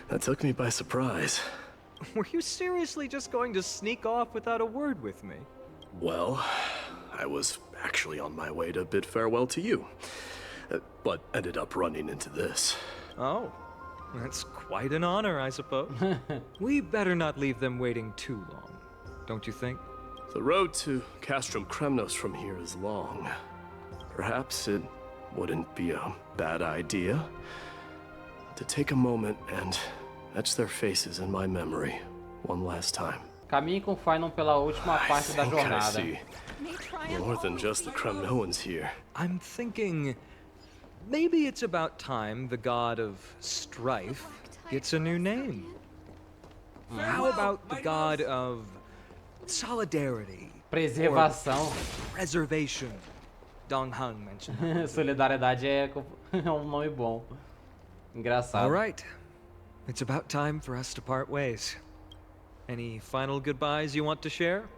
that took me by surprise. Were you seriously just going to sneak off without a word with me? Well, I was actually on my way to bid farewell to you, but ended up running into this. Oh, that's quite an honor, I suppose. We better not leave them waiting too long, don't you think? The road to Castrum Kremnos from here is long. Perhaps it wouldn't be a bad idea to take a moment and etch their faces in my memory one last time. Caminhe com Finon pela última parte da jornada. More than just the Kremnoans here. I'm thinking maybe it's about time the god of strife gets a new name. How about the god of solidarity? Preservação. Preservation. Dong Hung mentioned. Solidariedade é um nome bom. Engraçado. All right. It's about time for us to part ways. Any final goodbyes you want to share?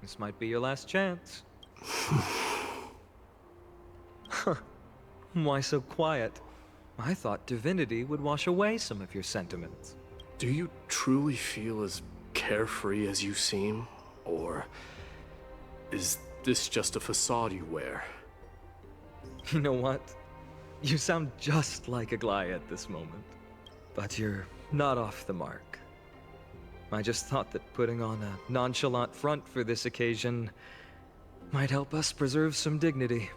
This might be your last chance. Why so quiet? I thought divinity would wash away some of your sentiments. Do you truly feel as carefree as you seem? Or is this just a facade you wear? You know what? You sound just like Aglaya at this moment. But you're not off the mark. I just thought that putting on a nonchalant front for this occasion might help us preserve some dignity.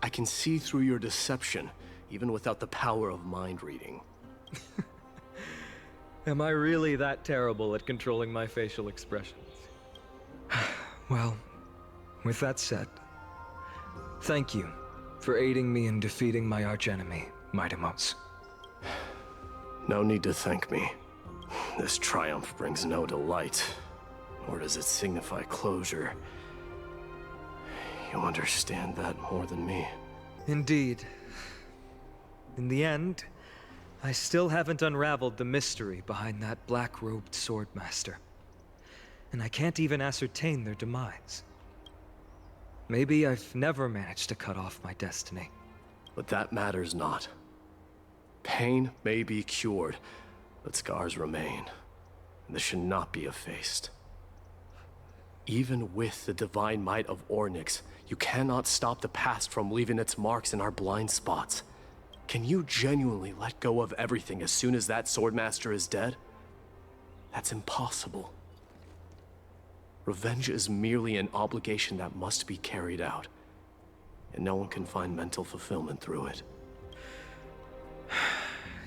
I can see through your deception, even without the power of mind reading. Am I really that terrible at controlling my facial expressions? Well, with that said, thank you for aiding me in defeating my archenemy, Midamos. No need to thank me. This triumph brings no delight, nor does it signify closure. You understand that more than me. Indeed. In the end, I still haven't unraveled the mystery behind that black-robed swordmaster. And I can't even ascertain their demise. Maybe I've never managed to cut off my destiny. But that matters not. Pain may be cured, but scars remain, and this should not be effaced. Even with the divine might of Ornyx, you cannot stop the past from leaving its marks in our blind spots. Can you genuinely let go of everything as soon as that swordmaster is dead? That's impossible. Revenge is merely an obligation that must be carried out, and no one can find mental fulfillment through it.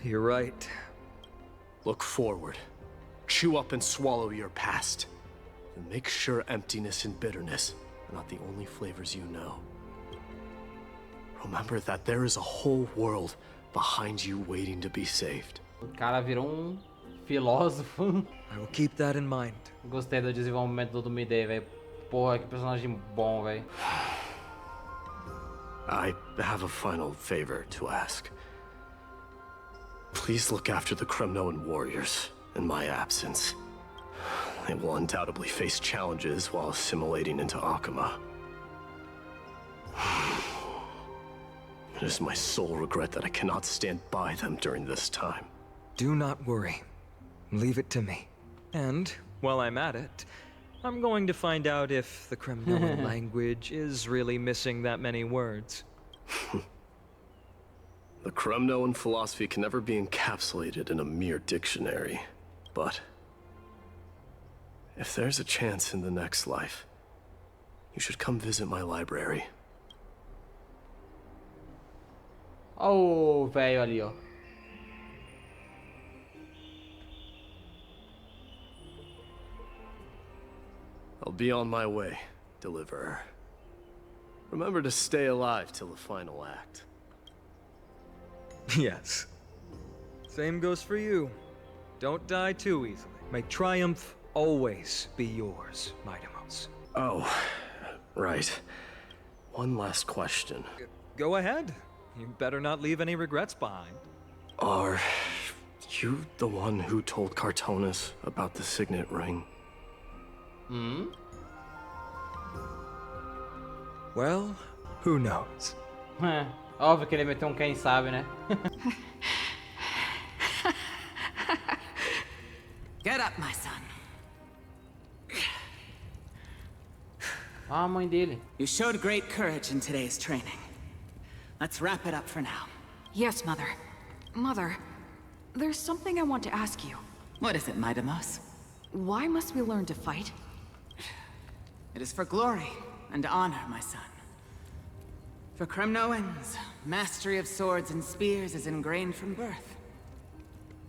You're right. Look forward. Chew up and swallow your past. And make sure emptiness and bitterness are not the only flavors you know. Remember that there is a whole world behind you waiting to be saved. O cara virou filósofo. I will keep that in mind. Gostei do desenvolvimento do Midei, velho. Porra, que personagem bom, velho. I have a final favor to ask. Please look after the Kremnoan warriors in my absence. They will undoubtedly face challenges while assimilating into Akama. It is my sole regret that I cannot stand by them during this time. Do not worry. Leave it to me. And, while I'm at it, I'm going to find out if the Kremnoan language is really missing that many words. The Kremnoan philosophy can never be encapsulated in a mere dictionary. But if there's a chance in the next life, you should come visit my library. Oh, velho ali, ó. I'll be on my way, Deliverer. Remember to stay alive till the final act. Yes. Same goes for you. Don't die too easily. May triumph always be yours, Midamos. Oh, right. One last question. Go ahead. You better not leave any regrets behind. Are you the one who told Cartonis about the signet ring? Hmm? Well, who knows? Óbvio que ele meteu quem sabe, né? Get up, my son. Ah, a mãe dele. You showed great courage in today's training. Let's wrap it up for now. Yes, Mother. Mother, there's something I want to ask you. What is it, Midamos? Why must we learn to fight? It is for glory and honor, my son. For Kremnoans, mastery of swords and spears is ingrained from birth.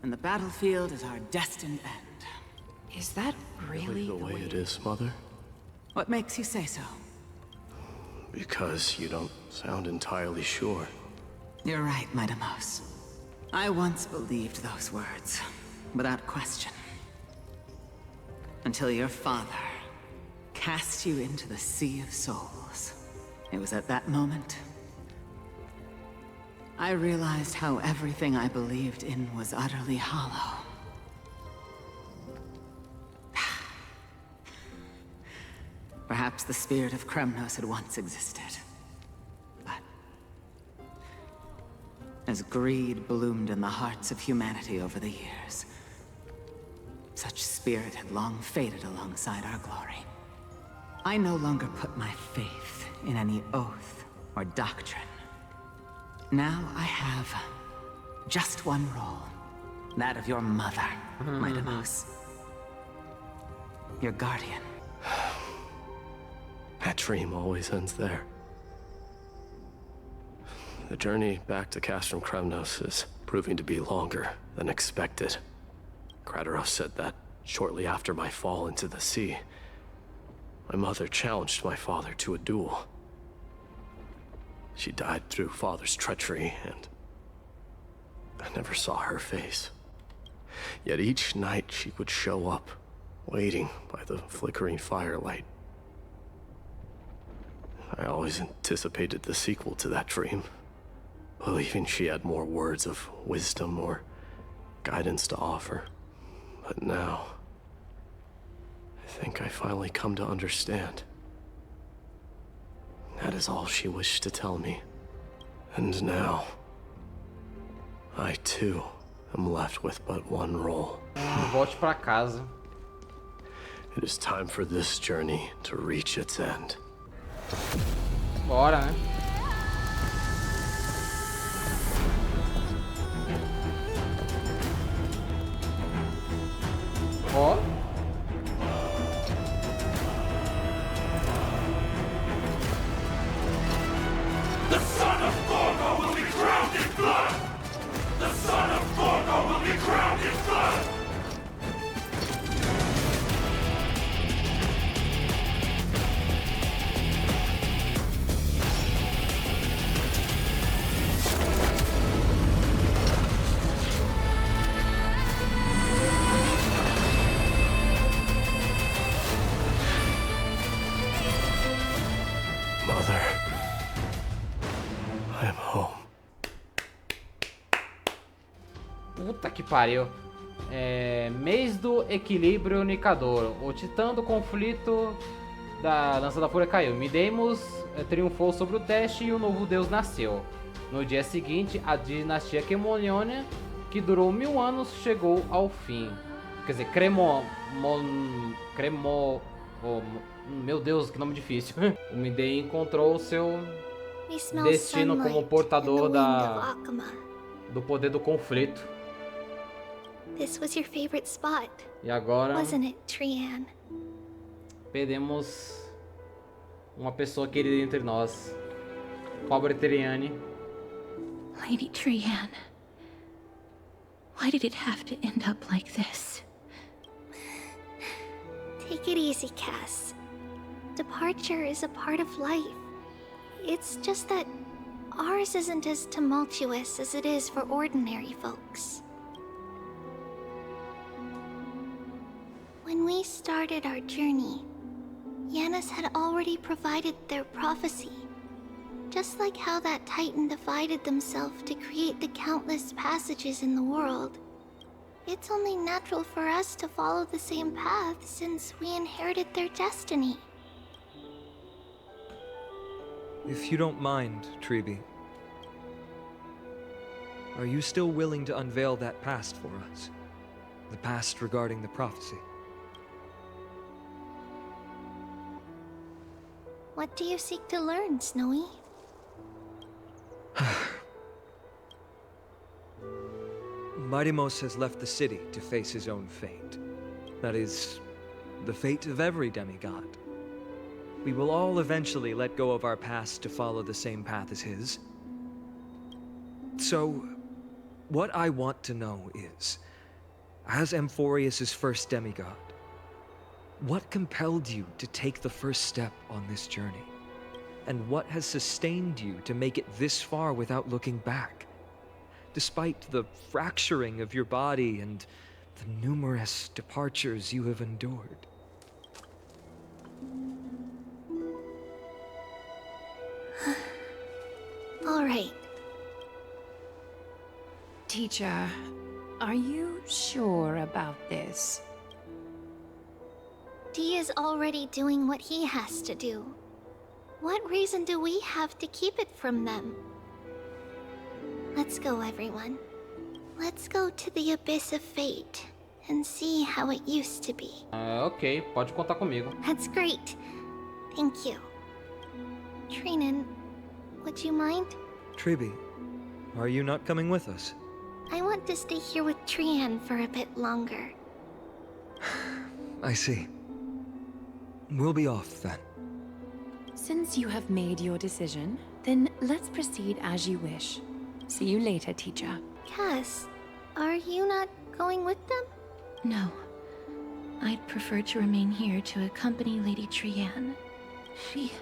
And the battlefield is our destined end. Is that really the way it is, Mother? What makes you say so? Because you don't sound entirely sure. You're right, Midamos. I once believed those words, without question. Until your father cast you into the Sea of Souls. It was at that moment I realized how everything I believed in was utterly hollow. Perhaps the spirit of Kremnos had once existed. But as greed bloomed in the hearts of humanity over the years, such spirit had long faded alongside our glory. I no longer put my faith in any oath or doctrine. Now I have just one role, that of your mother, my Demos. Your guardian. That dream always ends there. The journey back to Castrum Kremnos is proving to be longer than expected. Krateros said that shortly after my fall into the sea, my mother challenged my father to a duel. She died through father's treachery, and I never saw her face. Yet each night she would show up, waiting by the flickering firelight. I always anticipated the sequel to that dream, believing she had more words of wisdom or guidance to offer. But now, I think I finally come to understand. That is all she wished to tell me. And now, I too am left with but one role. Volte pra casa. It is time for this journey to reach its end. Bora, né? Ó. The son of Gorgo will be crowned in blood! The son of Gorgo will be crowned in blood! Mother, I am home. Puta que pariu. Mês do equilíbrio unicador. O titã do conflito da Lança da Fúria caiu. Midemos triunfou sobre o teste e o novo deus nasceu. No dia seguinte, a dinastia Cremoniana, que durou 1000 anos, chegou ao fim. Quer dizer, meu Deus, que nome difícil. O Midei encontrou o seu destino como portador do poder do conflito. This was your favorite spot, E agora wasn't it, Trian? perdemos uma pessoa querida entre nós. Pobre Triane. Lady Trian, why did it have to end up like this? Take it easy, Cass. Departure is a part of life. It's just that ours isn't as tumultuous as it is for ordinary folks. When we started our journey, Yanis had already provided their prophecy. Just like how that Titan divided themselves to create the countless passages in the world, it's only natural for us to follow the same path since we inherited their destiny. If you don't mind, Tribbie, are you still willing to unveil that past for us? The past regarding the prophecy? What do you seek to learn, Snowy? Midemos has left the city to face his own fate. That is, the fate of every demigod. We will all eventually let go of our past to follow the same path as his. So, what I want to know is, as Amphoreus' first demigod, what compelled you to take the first step on this journey? And what has sustained you to make it this far without looking back? Despite the fracturing of your body and the numerous departures you have endured. All right. Teacher, are you sure about this? D is already doing what he has to do. What reason do we have to keep it from them? Let's go, everyone. Let's go to the Abyss of Fate and see how it used to be. Ok, pode contar comigo. That's great. Thank you. Trinan, would you mind? Tribbie, are you not coming with us? I want to stay here with Trian for a bit longer. I see. We'll be off then. Since you have made your decision, then let's proceed as you wish. See you later, teacher. Cass, are you not going with them? No. I'd prefer to remain here to accompany Lady Trian. She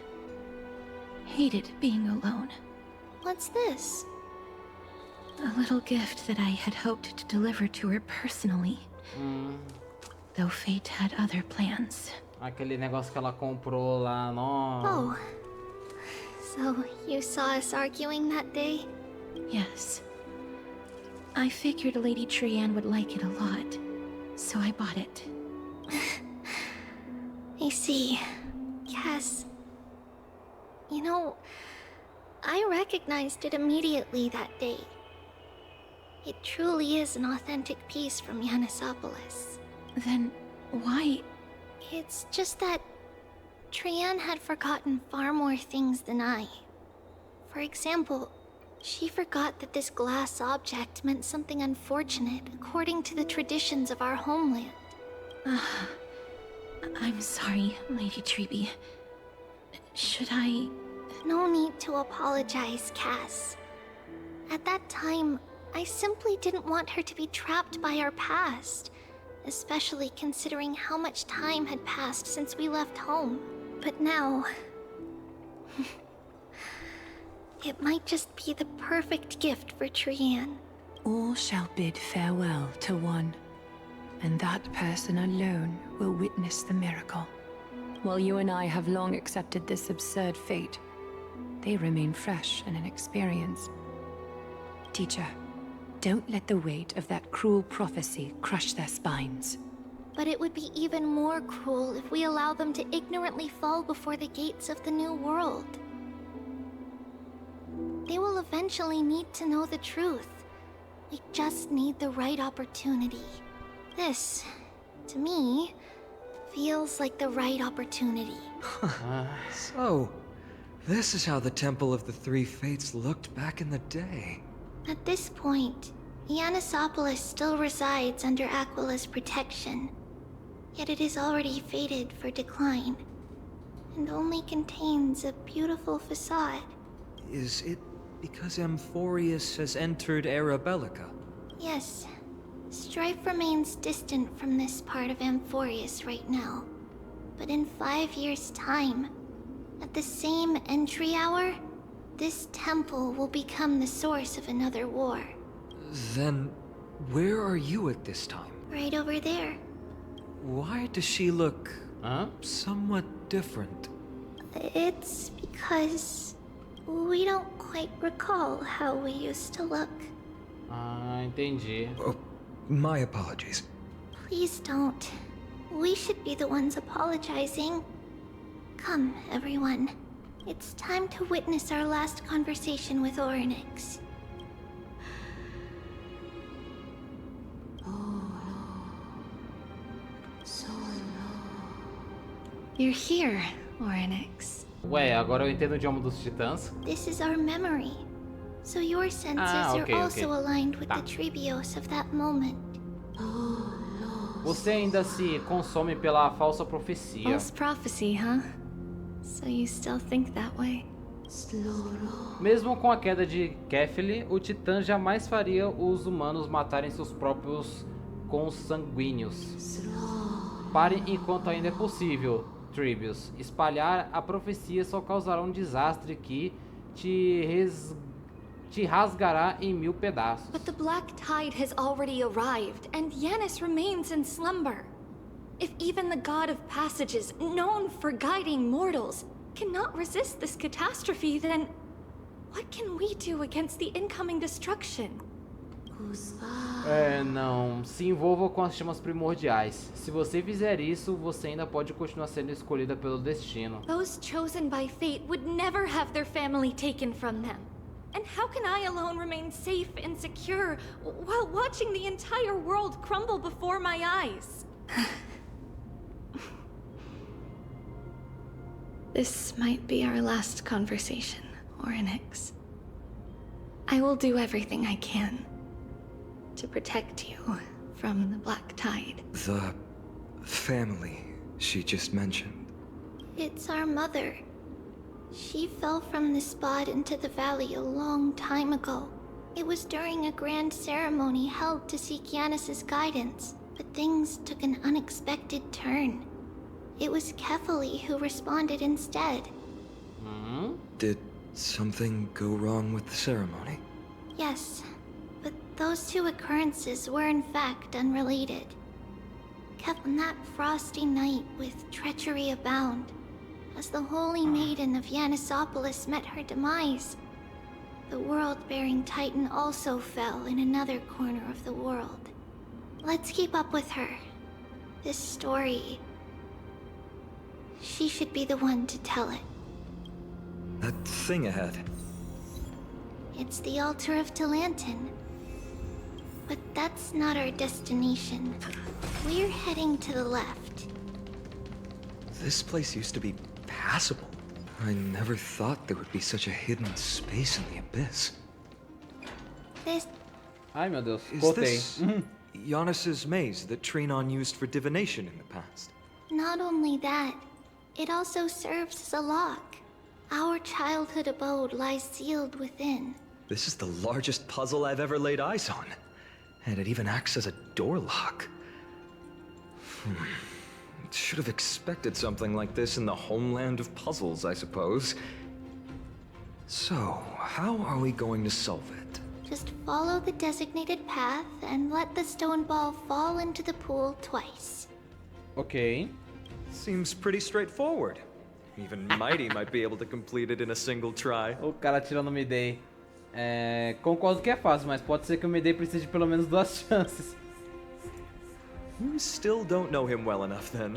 hated being alone. What's this? A little gift that I had hoped to deliver to her personally. Though fate had other plans. Aquele negócio que ela comprou lá, no. Oh. So, you saw us arguing that day? Yes. I figured Lady Trian would like it a lot, so I bought it. I see. Cass. You know, I recognized it immediately that day. It truly is an authentic piece from Yanisopolis. Then why? It's just that Trian had forgotten far more things than I. For example, she forgot that this glass object meant something unfortunate according to the traditions of our homeland. I'm sorry, Lady Tribbie. Should I... No need to apologize, Cass. At that time, I simply didn't want her to be trapped by our past, especially considering how much time had passed since we left home. But now... it might just be the perfect gift for Trian. All shall bid farewell to one, and that person alone will witness the miracle. While you and I have long accepted this absurd fate, they remain fresh and inexperienced. Teacher, don't let the weight of that cruel prophecy crush their spines. But it would be even more cruel if we allow them to ignorantly fall before the gates of the new world. They will eventually need to know the truth. We just need the right opportunity. This, to me, feels like the right opportunity. So, this is how the Temple of the Three Fates looked back in the day. At this point, Yanisopolis still resides under Aquila's protection, yet it is already fated for decline, and only contains a beautiful facade. Is it because Amphoreus has entered Era Bellica? Yes. Strife remains distant from this part of Amphoreus right now. But in 5 years' time, at the same entry hour, this temple will become the source of another war. Then, where are you at this time? Right over there. Why does she look... somewhat different? It's because... we don't quite recall how we used to look. Entendi. Oh, my apologies. Please don't. We should be the ones apologizing. Come, everyone. It's time to witness our last conversation with Orynyx. You're here, Orynyx. Ué, agora eu entendo o idioma dos titãs. This is our memory. So your senses okay, are also okay. aligned with the Tribbios of that moment. Você ainda se consome pela falsa profecia. False prophecy, huh? So you still think that way? Mesmo com a queda de Kefli, o Titã jamais faria os humanos matarem seus próprios consanguíneos. Pare enquanto ainda é possível, Tribbios. Espalhar a profecia só causará um desastre que te rasgará em 1000 pedaços. But the Black Tide has already arrived, and Yanis remains in slumber. If even the God of Passages, known for guiding mortals, cannot resist this catastrophe, then what can we do against the incoming destruction? Não. Se envolva com as chamas primordiais. Se você fizer isso, você ainda pode continuar sendo escolhida pelo destino. Those chosen by fate would never have their family taken from them. And how can I alone remain safe and secure while watching the entire world crumble before my eyes? This might be our last conversation, Orynyx. I will do everything I can to protect you from the Black Tide. The family she just mentioned. It's our mother. She fell from the spot into the valley a long time ago. It was during a grand ceremony held to seek Yanis's guidance, but things took an unexpected turn. It was Kefali who responded instead. Did something go wrong with the ceremony? Yes, but those two occurrences were in fact unrelated. On that frosty night with treachery abound, as the Holy Maiden of Yanisopolis met her demise, the world-bearing Titan also fell in another corner of the world. Let's keep up with her. This story... she should be the one to tell it. That thing ahead. It's the altar of Talantin. But that's not our destination. We're heading to the left. This place used to be passable. I never thought there would be such a hidden space in the abyss. This... Ai meu Deus, Is botei. this Yanis's maze that Trinon used for divination in the past? Not only that, it also serves as a lock. Our childhood abode lies sealed within. This is the largest puzzle I've ever laid eyes on. And it even acts as a door lock. Should have expected something like this in the homeland of puzzles, I suppose. So, how are we going to solve it? Just follow the designated path and let the stone ball fall into the pool twice. Ok. Seems pretty straightforward. Even Mighty might be able to complete it in a single try. O cara tirando o Midday. Concordo que é fácil, mas pode ser que o Midday precise de pelo menos 2 chances. You still don't know him well enough then.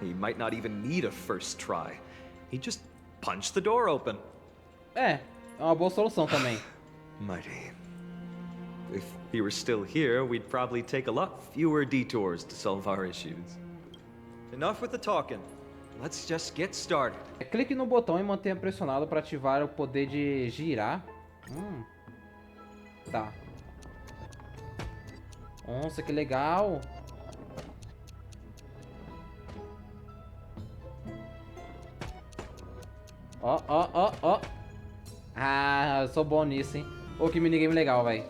He might not even need a first try. He just punched the door open. É uma boa solução também. Mighty. If he were still here, we'd probably take a lot fewer detours to solve our issues. Enough with the talking. Let's just get started. Clique no botão e mantenha pressionado para ativar o poder de girar. Tá. Nossa, que legal. Ó. Ah, eu sou bom nisso, hein. Ô, que minigame legal, velho.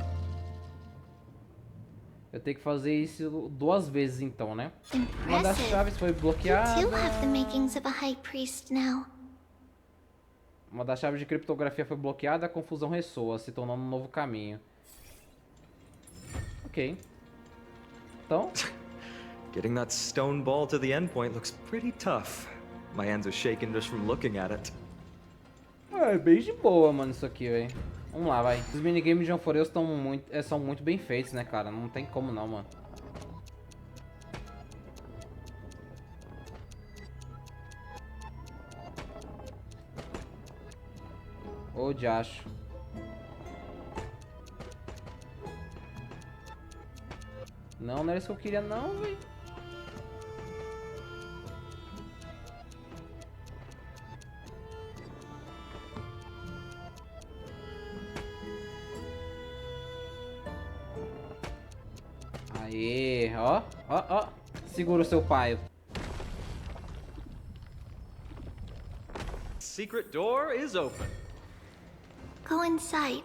Eu tenho que fazer isso 2 vezes então, né? Uma das chaves foi bloqueada. Uma das chaves de criptografia foi bloqueada, a confusão ressoa, se tornando um novo caminho. Ok. Então... Getting that stone ball to the endpoint looks pretty tough. My hands are shaking just from looking at it. É bem de boa, mano, isso aqui, velho. Vamos lá, vai. Os minigames de Amphoreus são muito bem feitos, né, cara? Não tem como não, mano. Ô, diacho. Não era isso que eu queria não, velho. Aê, ó. Segura o seu pai. Secret door is open. Go inside,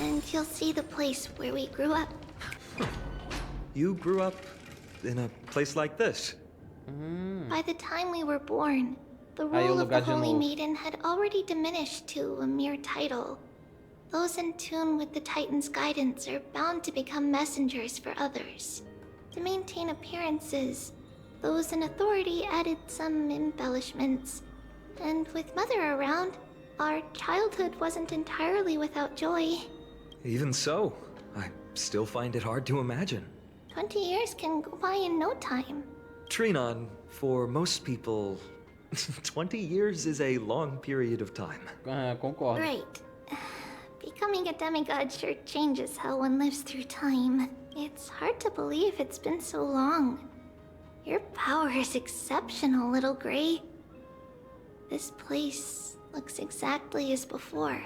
and you'll see the place where we grew up. You grew up in a place like this? By the time we were born, the role of the Holy Maiden had already diminished to a mere title. Those in tune with the Titan's guidance are bound to become messengers for others. To maintain appearances, those in authority added some embellishments. And with Mother around, our childhood wasn't entirely without joy. Even so, I still find it hard to imagine. 20 years can go by in no time. Trinon, for most people, 20 years is a long period of time. Concordo. Right. Becoming a demigod sure changes how one lives through time. It's hard to believe it's been so long. Your power is exceptional, little Gray. This place looks exactly as before.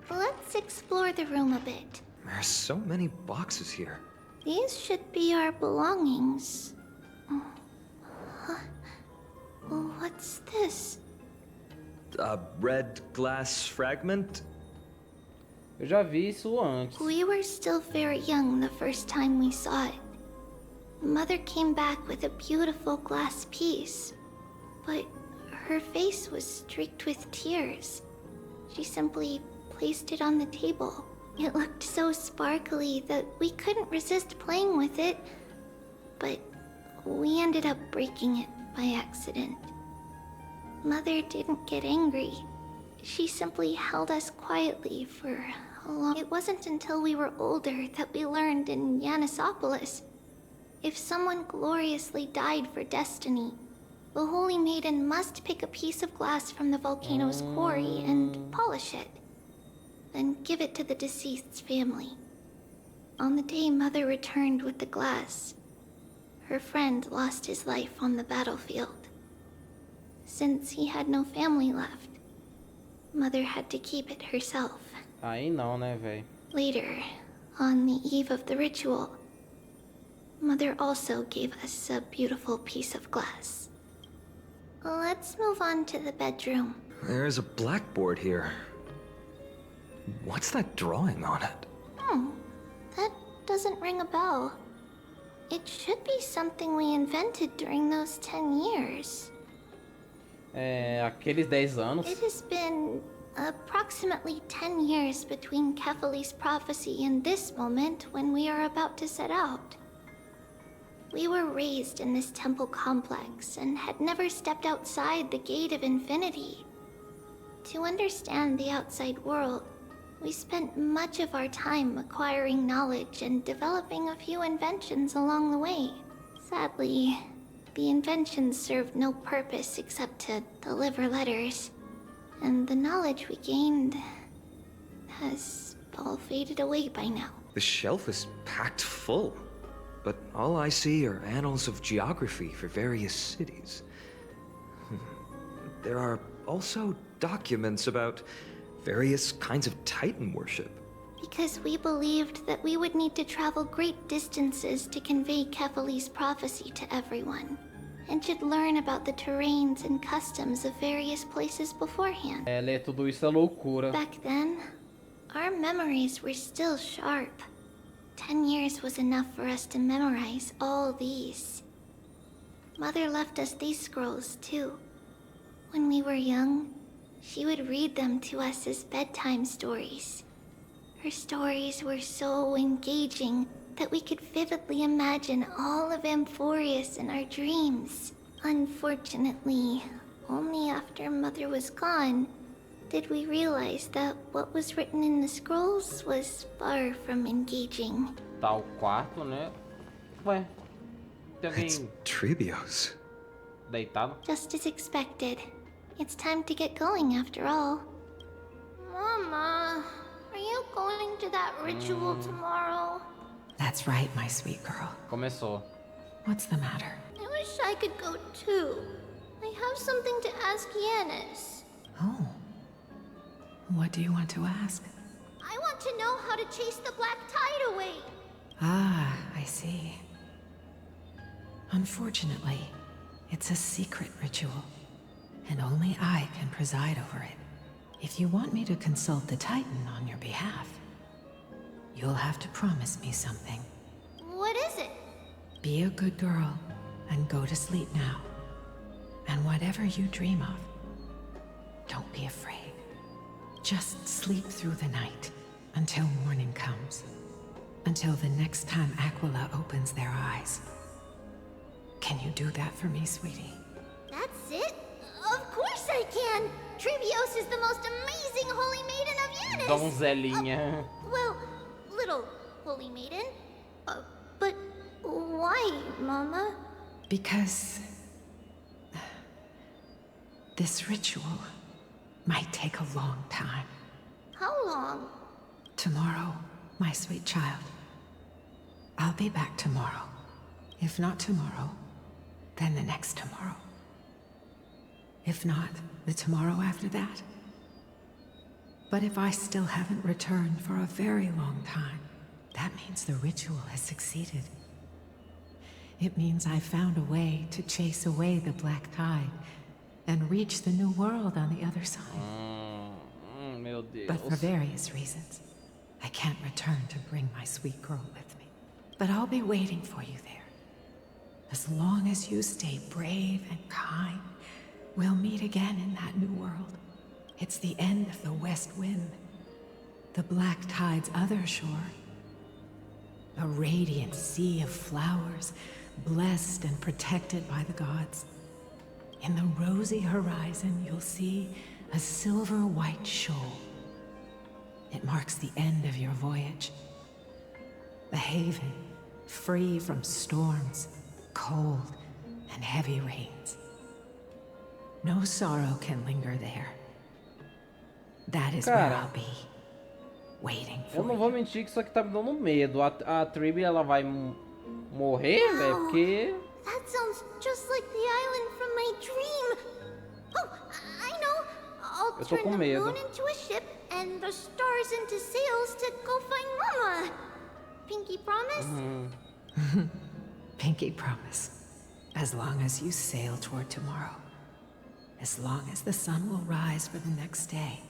Let's explore the room a bit. There's so many boxes here. These should be our belongings. What's this? A red glass fragment? Eu já vi isso antes. We were still very young the first time we saw it. Mother came back with a beautiful glass piece, but her face was streaked with tears. She simply placed it on the table. It looked so sparkly that we couldn't resist playing with it, but we ended up breaking it by accident. Mother didn't get angry. She simply held us quietly for a long... It wasn't until we were older that we learned in Yanisopolis. If someone gloriously died for destiny, the Holy Maiden must pick a piece of glass from the volcano's quarry and polish it, then give it to the deceased's family. On the day Mother returned with the glass, her friend lost his life on the battlefield. Since he had no family left, Mother had to keep it herself. Aí não, né, véi? Later, on the eve of the ritual, Mother also gave us a beautiful piece of glass. Let's move on to the bedroom. There's a blackboard here. What's that drawing on it? That doesn't ring a bell. It should be something we invented during those 10 years. Aqueles 10 anos. It has been approximately 10 years between Kefali's prophecy and this moment when we are about to set out. We were raised in this temple complex and had never stepped outside the gate of infinity. To understand the outside world, we spent much of our time acquiring knowledge and developing a few inventions along the way. Sadly, the inventions served no purpose except to deliver letters, and the knowledge we gained has all faded away by now. The shelf is packed full, but all I see are annals of geography for various cities. There are also documents about various kinds of Titan worship. Because we believed that we would need to travel great distances to convey Kefali's prophecy to everyone, and should learn about the terrains and customs of various places beforehand. Ler tudo isso é loucura. Back then, our memories were still sharp. 10 years was enough for us to memorize all these. Mother left us these scrolls too. When we were young, she would read them to us as bedtime stories. Her stories were so engaging that we could vividly imagine all of Amphoreus in our dreams. Unfortunately, only after Mother was gone did we realize that what was written in the scrolls was far from engaging. Tá o quarto, né? Ué, tem alguém... It's Tribbie's. Deitado? Just as expected. It's time to get going after all. Mama, are you going to that ritual tomorrow? That's right, my sweet girl. Começou. What's the matter? I wish I could go too. I have something to ask Yanis. Oh. What do you want to ask? I want to know how to chase the black tide away. Ah, I see. Unfortunately, it's a secret ritual, and only I can preside over it. If you want me to consult the Titan on your behalf, you'll have to promise me something. What is it? Be a good girl and go to sleep now. And whatever you dream of, don't be afraid. Just sleep through the night until morning comes. Until the next time Aquila opens their eyes. Can you do that for me, sweetie? That's it? Of course I can! Tribbios is the most amazing holy maiden of Yanis! Donzelinha. Well, little Holy Maiden. But why, Mama? Because this ritual might take a long time. How long? Tomorrow, my sweet child. I'll be back tomorrow. If not tomorrow, then the next tomorrow. If not, the tomorrow after that. But if I still haven't returned for a very long time, that means the ritual has succeeded. It means I found a way to chase away the black tide and reach the new world on the other side. Meu Deus. But for various reasons, I can't return to bring my sweet girl with me. But I'll be waiting for you there. As long as you stay brave and kind, we'll meet again in that new world. It's the end of the West Wind, the black tide's other shore. A radiant sea of flowers, blessed and protected by the gods. In the rosy horizon, you'll see a silver-white shoal. It marks the end of your voyage. A haven, free from storms, cold, and heavy rains. No sorrow can linger there. That is where I'll be, waiting for eu não vou mentir que isso aqui tá me dando medo. A Tribbie, ela vai morrer, velho, porque... That sounds just like the island from my dream. Oh, I know. I'll turn the moon into a ship and the stars into sails to go find Mama. Pinky promise? Pinky promise. As long as you sail toward tomorrow. As long as the sun will rise for the next day.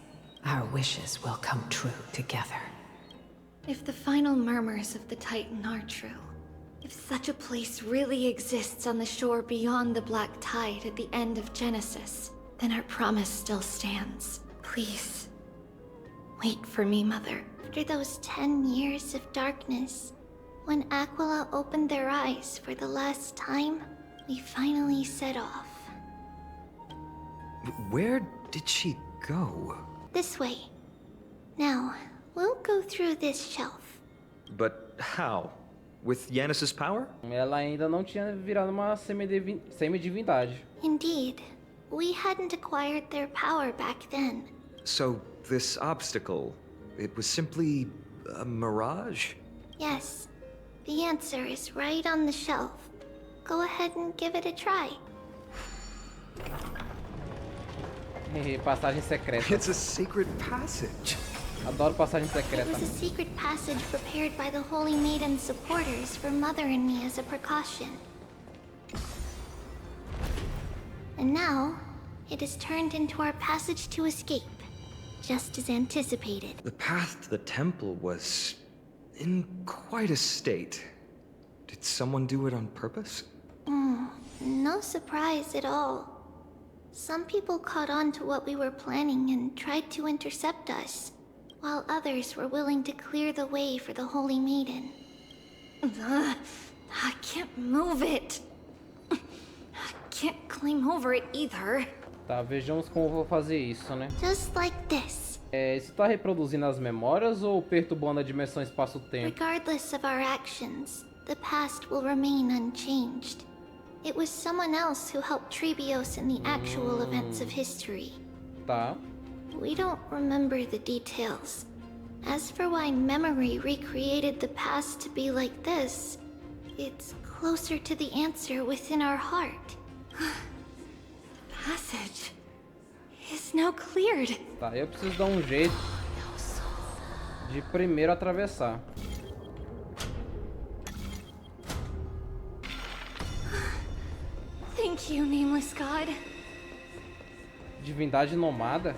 Our wishes will come true together. If the final murmurs of the Titan are true, if such a place really exists on the shore beyond the black tide at the end of Genesis, then our promise still stands. Please, wait for me, Mother. After those 10 years of darkness, when Aquila opened their eyes for the last time, we finally set off. Where did she go? This way. Now, we'll go through this shelf. But how? With Yanis's power? Ela ainda não tinha virado uma semidivindade. Indeed. We hadn't acquired their power back then. So, this obstacle, it was simply a mirage? Yes. The answer is right on the shelf. Go ahead and give it a try. Passagem secreta. It's a sacred passage. Adoro passagem secreta. It was a secret passage prepared by the Holy Maiden's supporters for Mother and me as a precaution. And now, it is turned into our passage to escape, just as anticipated. The path to the temple was in quite a state. Did someone do it on purpose? No surprise at all. Some people caught on to what we were planning and tried to intercept us, while others were willing to clear the way for the Holy Maiden. I can't move it. I can't climb over it either. Tá, vejamos como eu vou fazer isso, né? Just like this. Isso tá reproduzindo as memórias ou perturbando a dimensão espaço-tempo? Regardless of our actions, the past will remain unchanged. It was someone else who helped Tribbios in the actual events of history. Tá. We don't remember the details. As for why memory recreated the past to be like this, it's closer to the answer within our heart. Passage is now cleared. Tá, eu preciso dar um jeito de primeiro atravessar. Thank you, nameless god. Divindade nomada?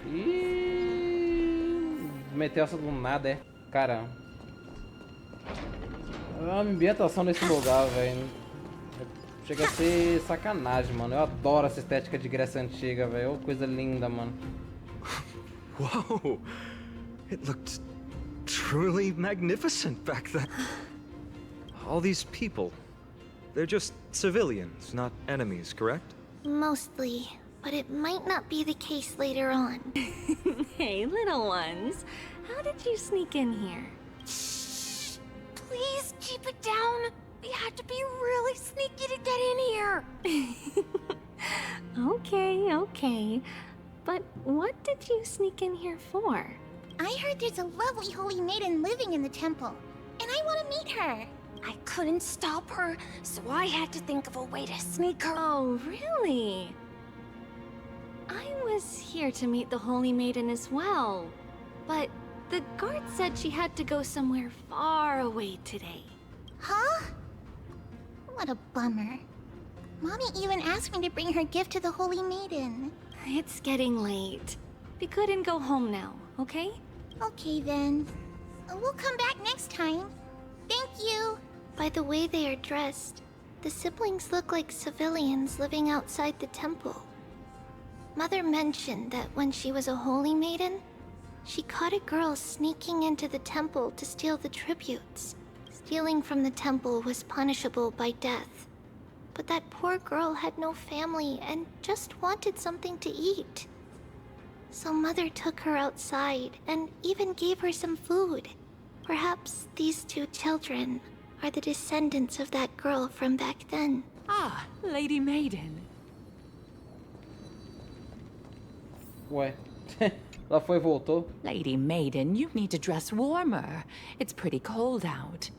Ih, meteu essa do nada, é? Caramba. A ambientação desse lugar, velho. Chega a ser sacanagem, mano. Eu adoro essa estética de Grécia Antiga, velho. Coisa linda, mano. Whoa! It looked truly magnificent back then. All these people, they're just civilians, not enemies, correct? Mostly, but it might not be the case later on. Hey, little ones. How did you sneak in here? Please keep it down. We had to be really sneaky to get in here. Okay. But what did you sneak in here for? I heard there's a lovely holy maiden living in the temple, and I want to meet her. I couldn't stop her, so I had to think of a way to sneak her. Oh, really? I was here to meet the Holy Maiden as well, but the guard said she had to go somewhere far away today. Huh? What a bummer. Mommy even asked me to bring her gift to the Holy Maiden. It's getting late. We couldn't go home now, okay? Okay then. We'll come back next time. Thank you. By the way they are dressed, the siblings look like civilians living outside the temple. Mother mentioned that when she was a holy maiden, she caught a girl sneaking into the temple to steal the tributes. Stealing from the temple was punishable by death. But that poor girl had no family and just wanted something to eat. So Mother took her outside and even gave her some food. Perhaps these two children are the descendants of that girl from back then. Ah, Lady Maiden. Ué, ela foi e voltou. Lady Maiden, you need to dress warmer. It's pretty cold out.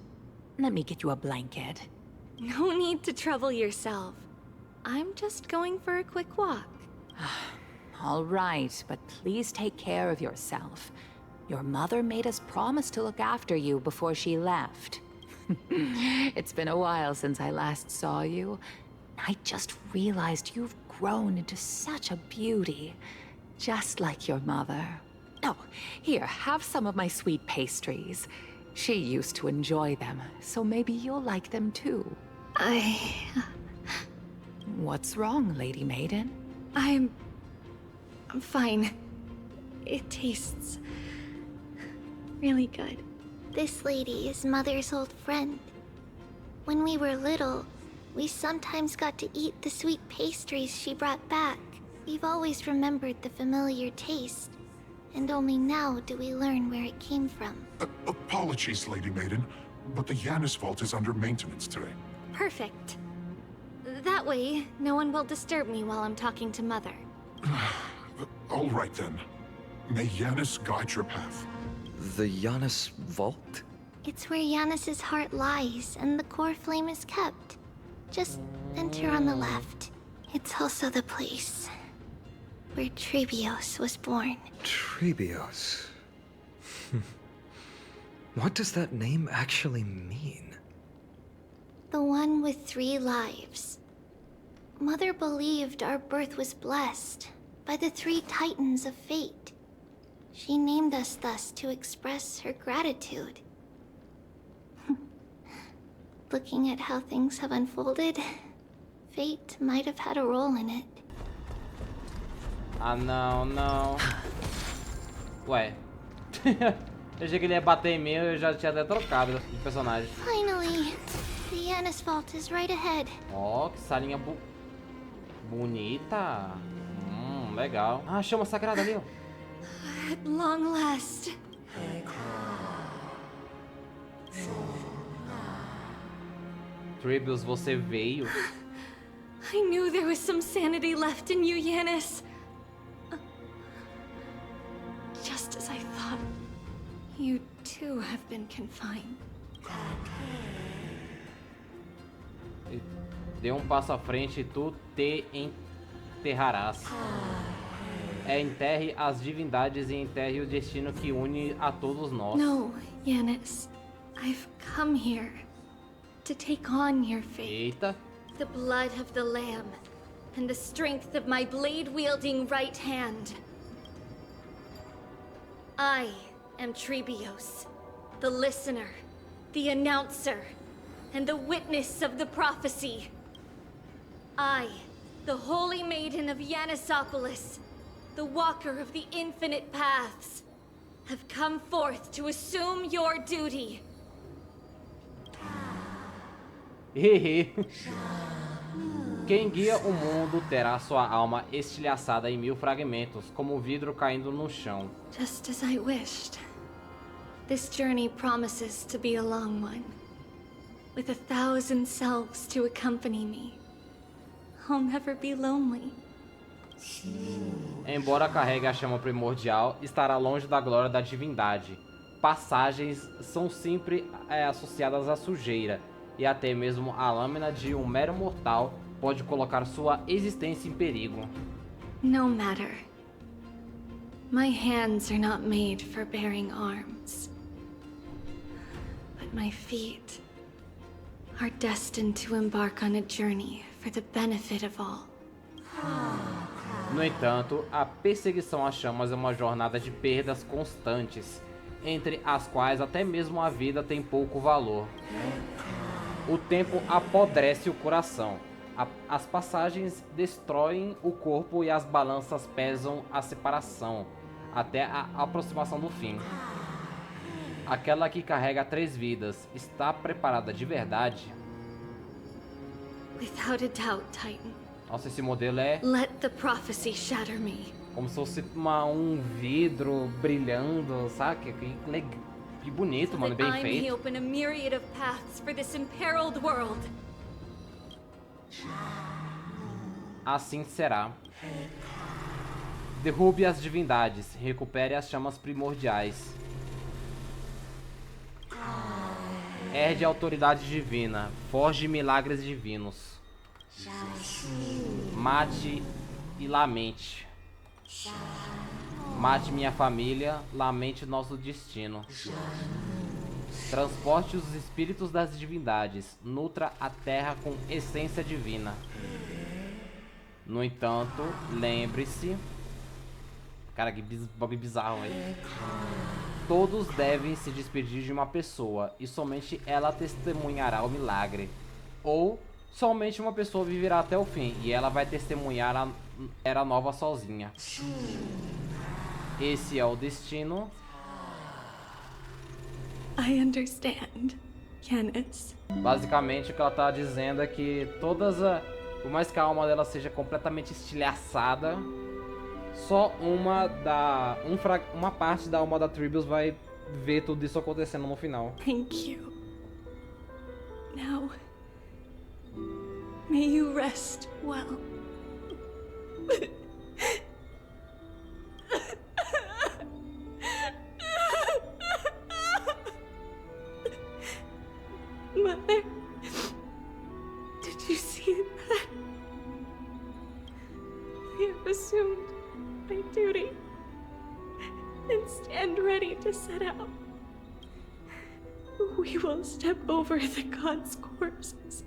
Let me get you a blanket. No need to trouble yourself. I'm just going for a quick walk. All right, but please take care of yourself. Your mother made us promise to look after you before she left. It's been a while since I last saw you. I just realized you've grown into such a beauty, just like your mother. Oh, here, have some of my sweet pastries. She used to enjoy them, so maybe you'll like them too. What's wrong, Lady Maiden? I'm fine. It tastes really good. This lady is Mother's old friend. When we were little, we sometimes got to eat the sweet pastries she brought back. We've always remembered the familiar taste, and only now do we learn where it came from. Apologies, Lady Maiden, but the Yanis vault is under maintenance today. Perfect. That way, no one will disturb me while I'm talking to Mother. All right then. May Yanis guide your path. The Yanis vault? It's where Yanis's heart lies, and the core flame is kept. Just enter on the left. It's also the place where Tribbios was born. Tribbios? What does that name actually mean? The one with 3 lives. Mother believed our birth was blessed by the 3 titans of fate. She named us thus to express her gratitude. Looking at how things have unfolded, fate might have had a role in it. Ah, não. Ué. Eu achei que ele ia bater em mim, eu já tinha até trocado de personagem. Finally, the Yanis vault is right ahead. Ó, que salinha bonita. Legal. Ah, chama sagrada ali, ó. At long last. Tribbios, você veio. I knew there was some sanity left in you, Yanis. Just as I thought, you too have been confined. Dê um passo à frente e tu te enterrarás. Enterre as divindades e enterre o destino que une a todos nós. No, Yanis. I've come here to take on your fate. Eita. The blood of the Lamb and the strength of my blade-wielding right hand. I am Tribbios, the listener, the announcer, and the witness of the prophecy. I, the Holy Maiden of Yanisopolis, the Walker of the Infinite Paths, have come forth to assume your duty. Quem guia o mundo terá sua alma estilhaçada em 1000 fragmentos, como um vidro caindo no chão. Just as I wished. This journey promises to be a long one. with 1,000 selves to accompany me, I'll never be lonely. Embora carregue a chama primordial, estará longe da glória da divindade. Passagens são sempre associadas à sujeira, e até mesmo a lâmina de um mero mortal pode colocar sua existência em perigo. No matter. My hands are not made for bearing arms. But my feet are destined to embark on a journey for the benefit of all. No entanto, a perseguição às chamas é uma jornada de perdas constantes, entre as quais até mesmo a vida tem pouco valor. O tempo apodrece o coração. As passagens destroem o corpo e as balanças pesam a separação, até a aproximação do fim. Aquela que carrega 3 vidas está preparada de verdade? Without a doubt, Titan. Nossa, esse modelo é Let the prophecy shatter me. como se fosse um vidro brilhando, sabe? Que bonito, mano, bem I may feito. open a myriad of paths for this imperiled world. Assim será. Derrube as divindades, recupere as chamas primordiais. Herde a autoridade divina, forge milagres divinos. Mate e lamente. Mate minha família, lamente nosso destino. Transporte os espíritos das divindades, nutra a terra com essência divina. No entanto, lembre-se... Cara, que bagulho bizarro aí. Todos devem se despedir de uma pessoa e somente ela testemunhará o milagre. Ou somente uma pessoa viverá até o fim e ela vai testemunhar a era nova sozinha. Esse é o destino. I understand, Yanis. Basicamente o que ela tá dizendo é que por mais que a alma dela seja completamente estilhaçada, só uma parte da alma da Tribbies vai ver tudo isso acontecendo no final. Thank you. Now, may you rest well. Mother, did you see that? I have assumed my duty and stand ready to set out. We will step over the gods' corpses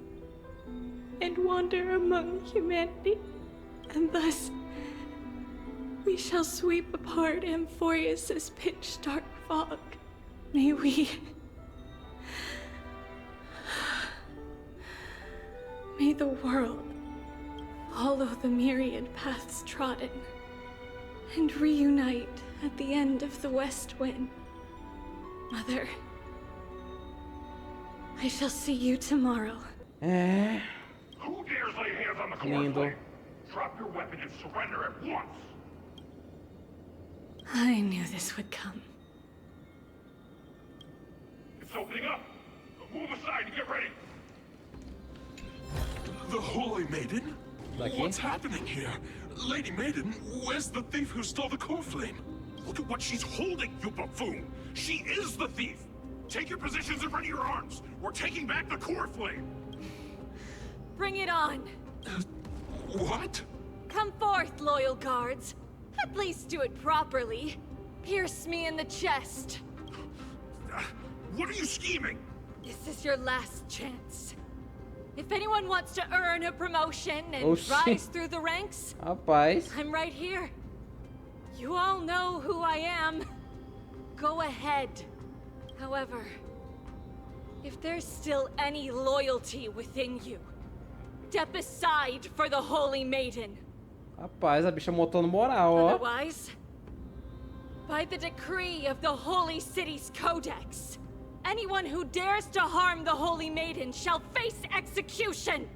and wander among humanity, and thus we shall sweep apart Amphoreus' pitch-dark fog. May the world follow the myriad paths trodden and reunite at the end of the west wind. Mother, I shall see you tomorrow. Who dares lay hands on the core flame? Drop your weapon and surrender at once. I knew this would come. It's opening up. Move aside and get ready. The Holy Maiden? What's happening here? Lady Maiden, where's the thief who stole the core flame? Look at what she's holding, you buffoon! She is the thief! Take your positions in front of your arms! We're taking back the core flame! Bring it on! What? Come forth, loyal guards. At least do it properly. Pierce me in the chest. What are you scheming? This is your last chance. If anyone wants to earn a promotion and Oxi. rise through the ranks, Rapaz. I'm right here. You all know who I am. Go ahead. However, if there's still any loyalty within you, step aside for the Holy Maiden. Rapaz, a bicha montando moral, ó. Otherwise, by the decree of the Holy City's Codex, anyone who dares to harm the Holy Maiden shall face execution!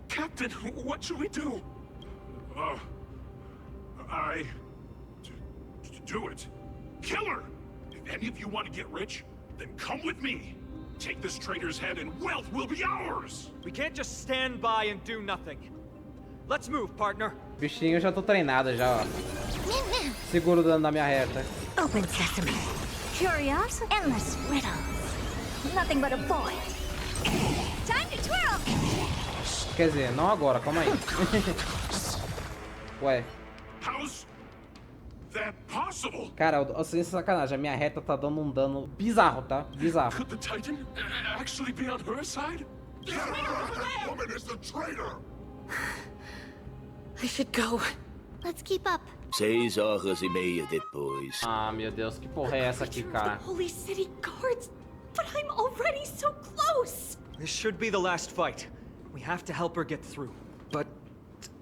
Captain, what should we do? Do it. Kill her! If any of you want to get rich, then come with me. Take this traitor's head and wealth will be ours! We can't just stand by and do nothing. Let's move, partner. Bichinho, eu já tô treinado já, ó. Seguro o dano da minha reta. Open sesame. Curious, endless riddles. Nothing but a boy. Time to twirl. Quer dizer, não agora, calma aí. Ué. How's that possible? Cara, eu sem sacanagem, a minha reta tá dando um dano bizarro, tá? Bizarro. Could the Titan actually be on her side? That woman is the traitor! I should go. Let's keep up. 6 horas e meia depois. Ah, meu Deus, que porra é essa aqui, cara? Holy City guards, but I'm already so close. This should be the last fight. We have to help her get through. But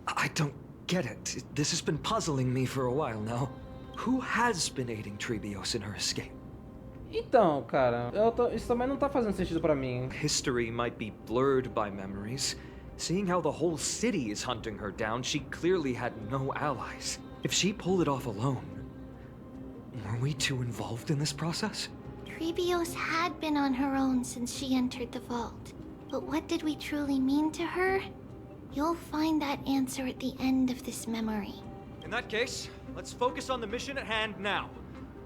I don't get it. This has been puzzling me for a while now. Who has been aiding Tribbios in her escape? Então, cara, isso também não tá fazendo sentido pra mim. History might be blurred by memories. Seeing how the whole city is hunting her down, she clearly had no allies. If she pulled it off alone, were we too involved in this process? Tribbios had been on her own since she entered the vault. But what did we truly mean to her? You'll find that answer at the end of this memory. In that case, let's focus on the mission at hand now.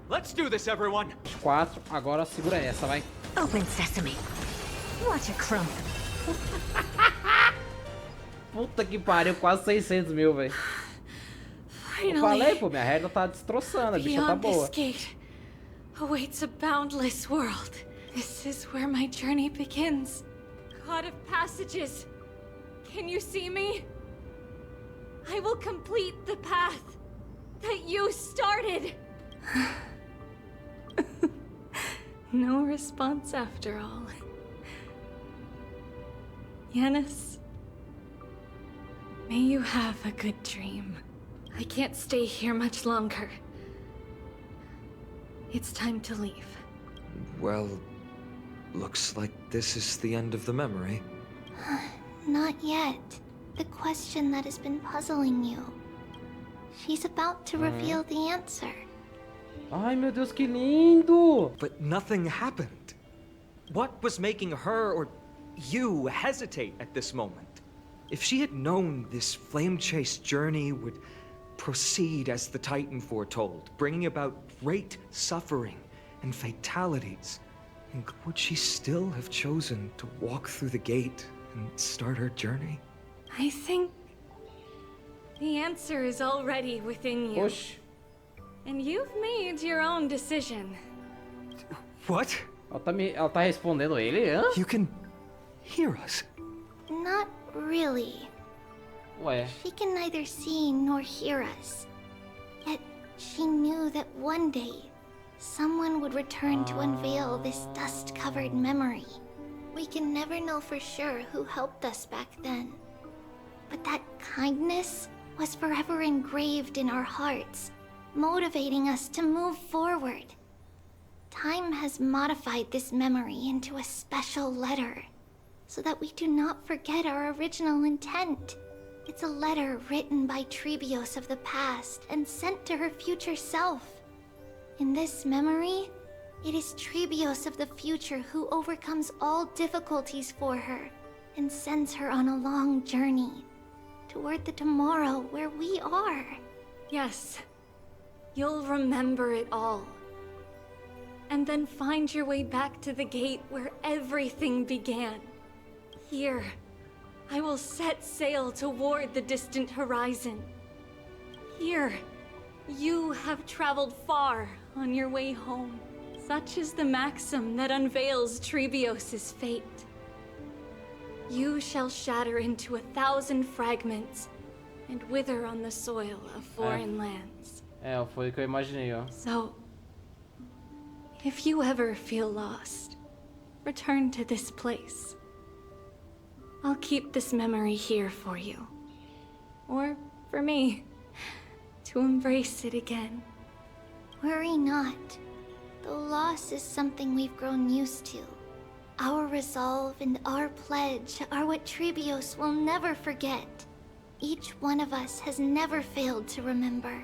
Let's do this, everyone. 4, agora segura essa, vai. Open sesame. Watch a crumb. Puta que pariu, quase 600 mil, velho. Eu falei, pô, minha reta tá destroçando, a bicha tá Beyond boa. this gate awaits a boundless world. This is where my journey begins. God of passages, can you see me? I will complete the path that you started. No response after all. Yanis, may you have a good dream. I can't stay here much longer. It's time to leave. Well, looks like this is the end of the memory. Not yet. The question that has been puzzling you. She's about to reveal the answer. Ai, meu Deus, que lindo! But nothing happened. What was making her or you hesitate at this moment? If she had known this flame chase journey would proceed as the Titan foretold, bringing about great suffering and fatalities, would she still have chosen to walk through the gate and start her journey? I think the answer is already within you. Oxi. And you've made your own decision. What? Ela tá respondendo ele, hã? You can hear us. Not really. Ué. She can neither see nor hear us. Yet she knew that one day someone would return to unveil this dust-covered memory. We can never know for sure who helped us back then. But that kindness was forever engraved in our hearts, motivating us to move forward. Time has modified this memory into a special letter, so that we do not forget our original intent. It's a letter written by Tribbios of the past and sent to her future self. In this memory, it is Tribbios of the future who overcomes all difficulties for her and sends her on a long journey toward the tomorrow where we are. Yes, you'll remember it all. And then find your way back to the gate where everything began. Here, I will set sail toward the distant horizon. Here, you have traveled far on your way home. Such is the maxim that unveils Tribbios' fate. You shall shatter into 1,000 fragments and wither on the soil of foreign lands. Foi o que eu imaginei, ó. So, if you ever feel lost, return to this place. I'll keep this memory here for you. Or for me, to embrace it again. Worry not. Though loss is something we've grown used to, our resolve and our pledge are what Tribbios will never forget. Each one of us has never failed to remember.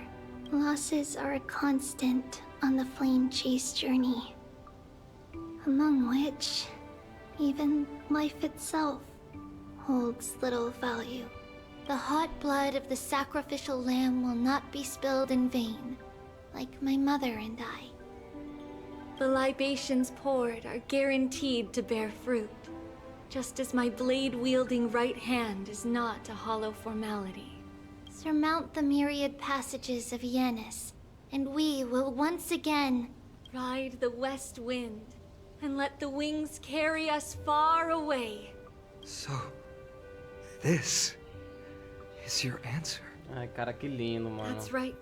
Losses are a constant on the flame chase journey, among which Even life itself holds little value. The hot blood of the sacrificial lamb will not be spilled in vain, like my mother and I. The libations poured are guaranteed to bear fruit, just as my blade-wielding right hand is not a hollow formality. Surmount the myriad passages of Yanis, and we will once again ride the west wind and let the wings carry us far away. So, this is your answer. Ai, cara, que lindo, mano. That's right.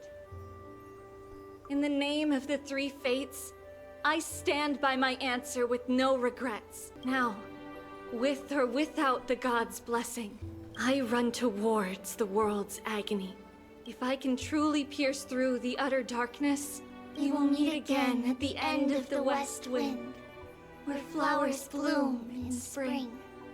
In the name of the three fates, I stand by my answer with no regrets. Now, with or without the god's blessing, I run towards the world's agony. If I can truly pierce through the utter darkness, we will meet again at the end of the west wind, where flowers bloom in spring.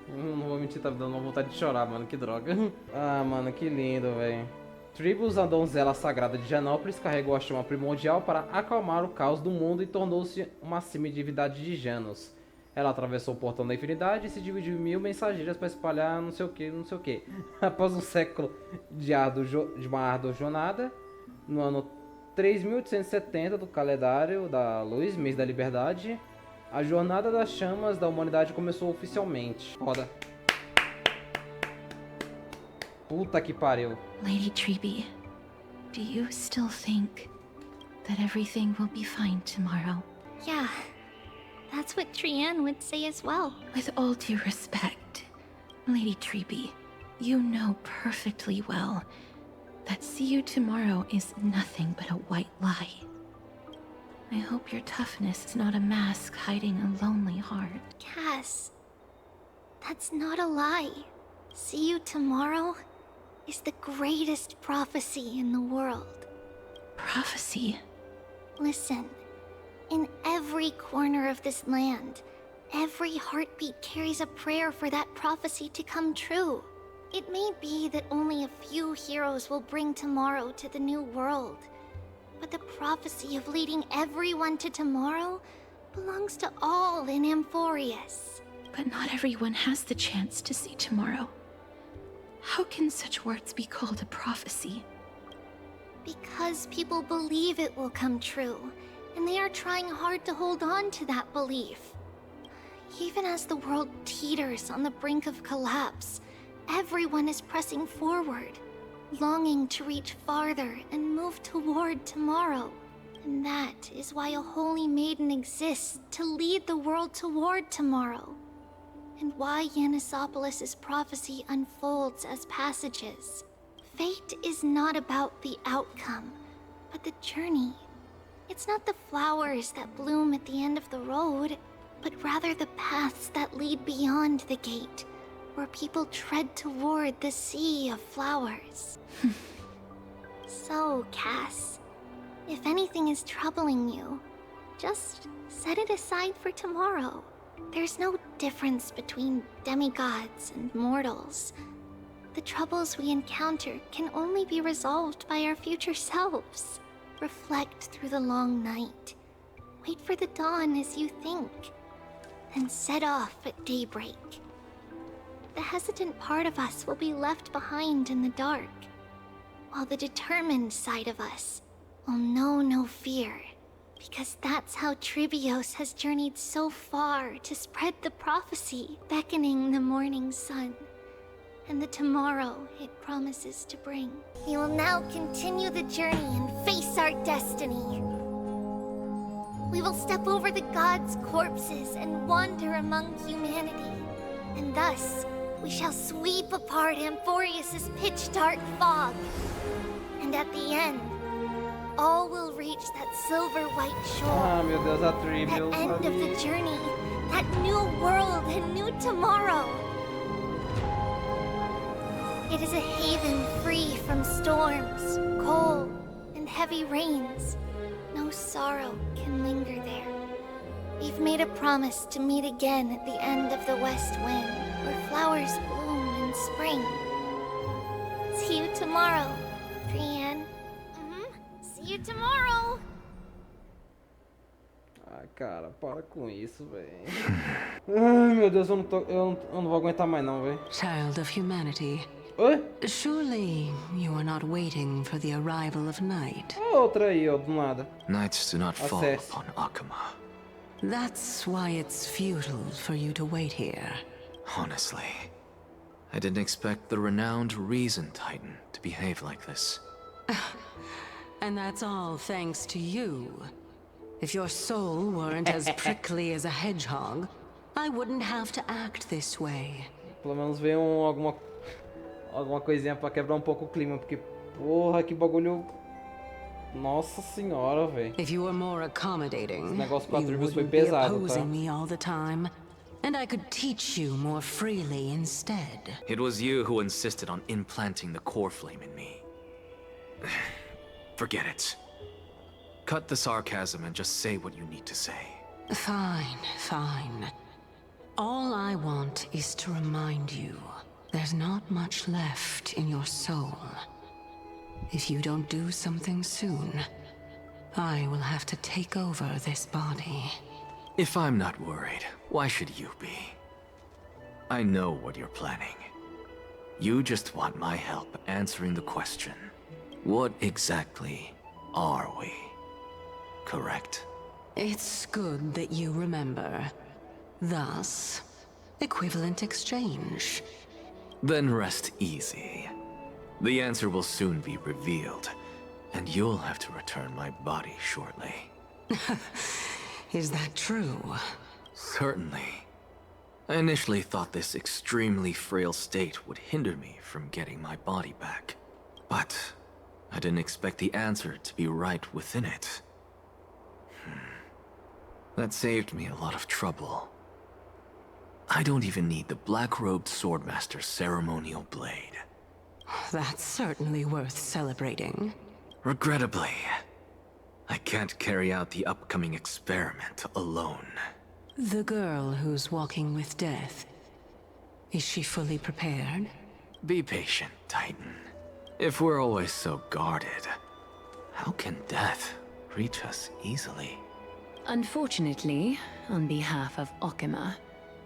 Não vou mentir, tá me dando uma vontade de chorar, mano, que droga. Ah, mano, que lindo, velho. Tribus, a donzela sagrada de Janópolis, carregou a chama primordial para acalmar o caos do mundo e tornou-se uma semidivindade de Janos. Ela atravessou o portão da infinidade e se dividiu em 1000 mensageiras para espalhar não sei o que, não sei o que. Após um século de uma árdua jornada, no ano 3870 do calendário da luz, mês da liberdade, a jornada das chamas da humanidade começou oficialmente. Foda. Puta que pariu. Lady Tribbie, do you still think that everything will be fine tomorrow? Yeah, that's what Trianne would say as well. With all due respect, Lady Tribbie, you know perfectly well that see you tomorrow is nothing but a white lie. I hope your toughness is not a mask hiding a lonely heart. Cass, that's not a lie. See you tomorrow is the greatest prophecy in the world. Prophecy? Listen, in every corner of this land, every heartbeat carries a prayer for that prophecy to come true. It may be that only a few heroes will bring tomorrow to the new world, but the prophecy of leading everyone to tomorrow belongs to all in Amphoreus. But not everyone has the chance to see tomorrow. How can such words be called a prophecy? Because people believe it will come true, and they are trying hard to hold on to that belief. Even as the world teeters on the brink of collapse, everyone is pressing forward, longing to reach farther and move toward tomorrow. And that is why a holy maiden exists to lead the world toward tomorrow. And why Yanisopolis' prophecy unfolds as passages. Fate is not about the outcome, but the journey. It's not the flowers that bloom at the end of the road, but rather the paths that lead beyond the gate, where people tread toward the sea of flowers. So, Cass, if anything is troubling you, just set it aside for tomorrow. There's no difference between demigods and mortals. The troubles we encounter can only be resolved by our future selves. Reflect through the long night. Wait for the dawn as you think. Then set off at daybreak. The hesitant part of us will be left behind in the dark, while the determined side of us will know no fear. Because that's how Tribbios has journeyed so far to spread the prophecy, beckoning the morning sun, and the tomorrow it promises to bring. We will now continue the journey and face our destiny. We will step over the gods' corpses and wander among humanity, and thus we shall sweep apart Amphoreus' pitch-dark fog. And at the end, all will reach that silver-white shore. Ah, meu Deus, a Tribbie, That end of the journey, that new world and new tomorrow. It is a haven free from storms, cold, and heavy rains. No sorrow can linger there. We've made a promise to meet again at the end of the west wind, where flowers bloom in spring. See you tomorrow, Trianne. See you tomorrow. Ai, Ai, cara, para com isso, velho. Ai, meu Deus, eu não vou aguentar mais não, velho. Child of humanity. Oi? Surely you are not waiting for the arrival of night. Outra aí, ó, do nada. Nights do not fall Acesse. upon Akuma. That's why it's futile for you to wait here. Honestly, I didn't expect the renowned Reason Titan to behave like this. And that's all thanks to you. If your soul weren't as prickly as a hedgehog, I wouldn't have to act this way. Pelo menos veio alguma coisinha pra quebrar um pouco o clima, porque porra, que bagulho. Nossa senhora, velho. If you were more accommodating, Esse negócio com a you tribos foi wouldn't be pesado, tá? opposing me all the time, and I could teach you more freely instead. It was you who insisted on implanting the core flame in me. Forget it. Cut the sarcasm and just say what you need to say. Fine, fine. All I want is to remind you, there's not much left in your soul. If you don't do something soon, I will have to take over this body. If I'm not worried, why should you be? I know what you're planning. You just want my help answering the question. What exactly are we? Correct? It's good that you remember. Thus, equivalent exchange. Then rest easy. The answer will soon be revealed, and you'll have to return my body shortly. Is that true? Certainly. I initially thought this extremely frail state would hinder me from getting my body back. But I didn't expect the answer to be right within it. That saved me a lot of trouble. I don't even need the black-robed swordmaster's ceremonial blade. That's certainly worth celebrating. Regrettably, I can't carry out the upcoming experiment alone. The girl who's walking with death, is she fully prepared? Be patient, Titan. If we're always so guarded, how can death reach us easily? Unfortunately, on behalf of Okima,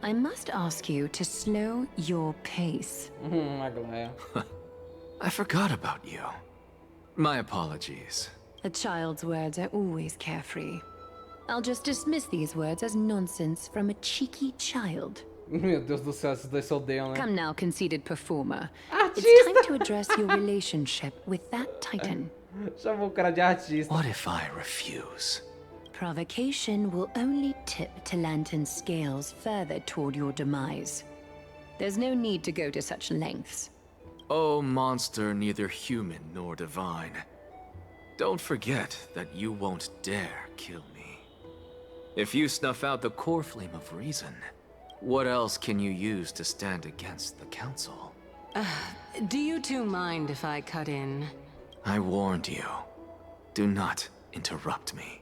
I must ask you to slow your pace. I forgot about you. My apologies. A child's words are always carefree. I'll just dismiss these words as nonsense from a cheeky child. Meu Deus do céu, esses dois se odeiam, né? Come now, conceited performer. Artista. It's time to address your relationship with that titan. Chamou o cara de artista. What if I refuse? Provocation will only tip Talantan's scales further toward your demise. There's no need to go to such lengths. Oh, monster neither human nor divine. Don't forget that you won't dare kill me. If you snuff out the core flame of reason, what else can you use to stand against the council? Do you two mind if I cut in? I warned you. Do not interrupt me.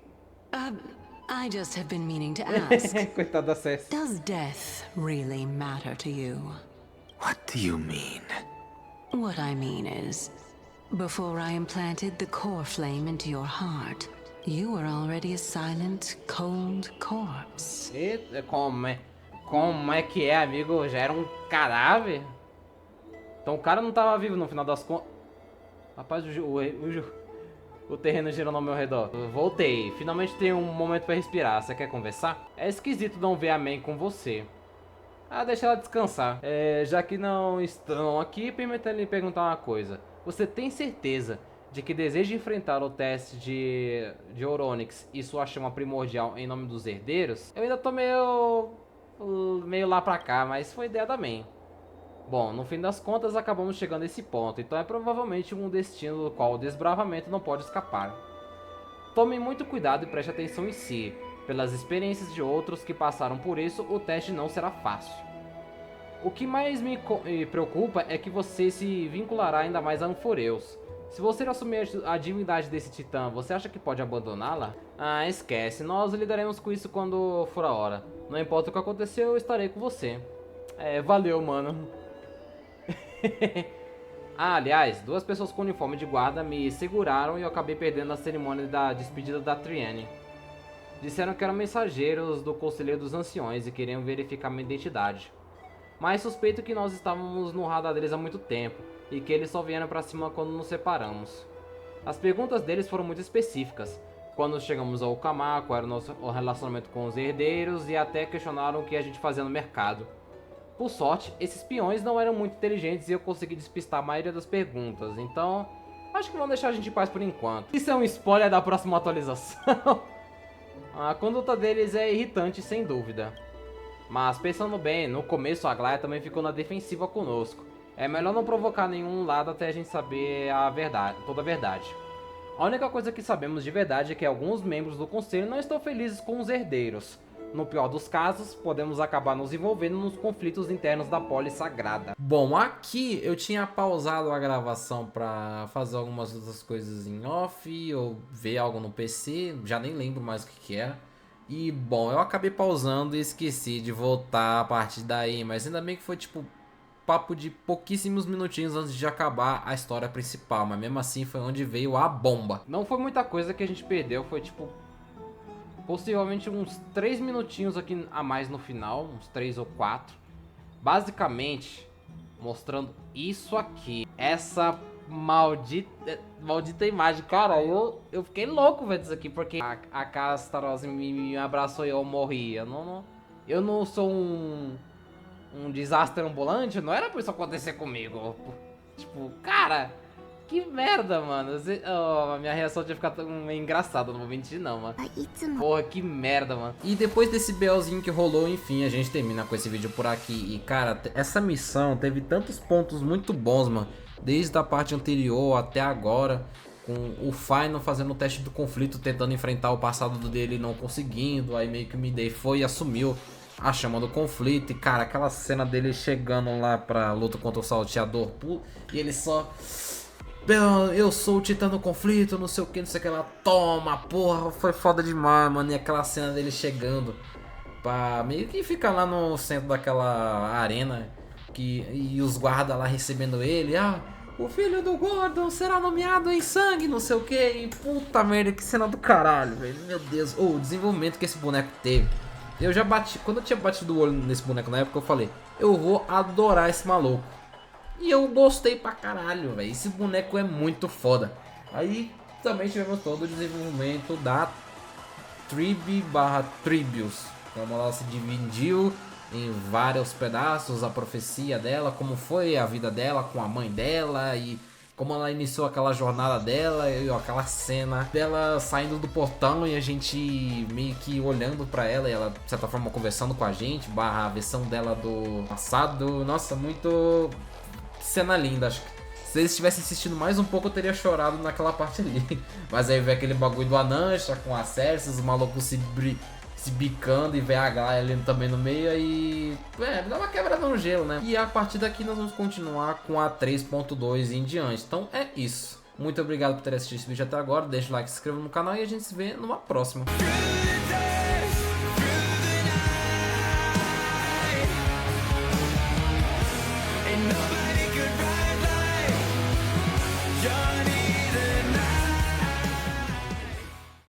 I just have been meaning to ask. Coitada da Cess. Does death really matter to you? What do you mean? What I mean is, before I implanted the core flame into your heart, you were already a silent, cold corpse. Eita, como é que é, amigo? Já era um cadáver? Então o cara não tava vivo no final das contas. Rapaz, o terreno girando ao meu redor. Eu voltei. Finalmente tenho um momento pra respirar. Você quer conversar? É esquisito não ver a May com você. Ah, deixa ela descansar. Já que não estão aqui, permita-lhe perguntar uma coisa. Você tem certeza de que deseja enfrentar o teste de Oronix e sua chama primordial em nome dos herdeiros? Eu ainda tô meio lá pra cá, mas foi ideia da May. Bom, no fim das contas acabamos chegando a esse ponto, então é provavelmente um destino do qual o desbravamento não pode escapar. Tome muito cuidado e preste atenção em si. Pelas experiências de outros que passaram por isso, o teste não será fácil. O que mais me preocupa é que você se vinculará ainda mais a Amphoreus. Se você assumir a divindade desse titã, você acha que pode abandoná-la? Ah, esquece, nós lidaremos com isso quando for a hora. Não importa o que aconteceu, eu estarei com você. Valeu, mano. Ah, aliás, duas pessoas com uniforme de guarda me seguraram e eu acabei perdendo a cerimônia da despedida da Trienne. Disseram que eram mensageiros do Conselheiro dos Anciões e queriam verificar minha identidade. Mas suspeito que nós estávamos no radar deles há muito tempo e que eles só vieram pra cima quando nos separamos. As perguntas deles foram muito específicas. Quando chegamos ao Okama, qual era o nosso relacionamento com os herdeiros e até questionaram o que a gente fazia no mercado. Por sorte, esses peões não eram muito inteligentes e eu consegui despistar a maioria das perguntas, então acho que vão deixar a gente em paz por enquanto. Isso é um spoiler da próxima atualização. A conduta deles é irritante, sem dúvida. Mas pensando bem, no começo a Glaya também ficou na defensiva conosco. É melhor não provocar nenhum lado até a gente saber a verdade, toda a verdade. A única coisa que sabemos de verdade é que alguns membros do conselho não estão felizes com os herdeiros. No pior dos casos, podemos acabar nos envolvendo nos conflitos internos da polis sagrada. Bom, aqui eu tinha pausado a gravação para fazer algumas outras coisas em off ou ver algo no PC, já nem lembro mais o que era. E bom, eu acabei pausando e esqueci de voltar a partir daí, mas ainda bem que foi tipo papo de pouquíssimos minutinhos antes de acabar a história principal, mas mesmo assim foi onde veio a bomba. Não foi muita coisa que a gente perdeu, foi tipo possivelmente uns 3 minutinhos aqui a mais no final, uns 3 ou 4. Basicamente, mostrando isso aqui. Essa maldita imagem. Cara, eu fiquei louco vendo isso aqui, porque a Castarosa me abraçou e eu morri. Eu não sou um desastre ambulante, não era pra isso acontecer comigo. Tipo, cara... Que merda, mano. A minha reação tinha ficado meio engraçada, não vou mentir não, mano. Porra, que merda, mano. E depois desse BLzinho que rolou, enfim, a gente termina com esse vídeo por aqui. E, cara, essa missão teve tantos pontos muito bons, mano. Desde a parte anterior até agora. Com o Final fazendo o teste do conflito, tentando enfrentar o passado dele e não conseguindo. Aí meio que o Midei foi e assumiu a chama do conflito. E, cara, aquela cena dele chegando lá pra luta contra o salteador. E ele só... Eu sou o titã do conflito, não sei o que lá. Toma, porra, foi foda demais, mano. E aquela cena dele chegando pra meio que ficar lá no centro daquela arena e os guardas lá recebendo ele. Ah, o filho do Gordon será nomeado em sangue, não sei o que. E puta merda, que cena do caralho, velho. Meu Deus, o desenvolvimento que esse boneco teve. Eu já bati, quando eu tinha batido o olho nesse boneco na época, eu falei, eu vou adorar esse maluco. E eu gostei pra caralho, velho. Esse boneco é muito foda. Aí também tivemos todo o desenvolvimento da Tribbie/Tribbius. Como ela se dividiu em vários pedaços, a profecia dela, como foi a vida dela com a mãe dela e como ela iniciou aquela jornada dela e aquela cena dela saindo do portão e a gente meio que olhando pra ela e ela de certa forma conversando com a gente, / a versão dela do passado. Nossa, muito... cena linda, acho que se eles tivessem assistido mais um pouco eu teria chorado naquela parte ali. Mas aí vê aquele bagulho do Anancha com a Cersei, os malucos se bicando e vê a Glaya ali também no meio aí... dá uma quebra no gelo, né? E a partir daqui nós vamos continuar com a 3.2 em diante. Então é isso. Muito obrigado por ter assistido esse vídeo até agora. Deixa o like, se inscreva no canal e a gente se vê numa próxima. And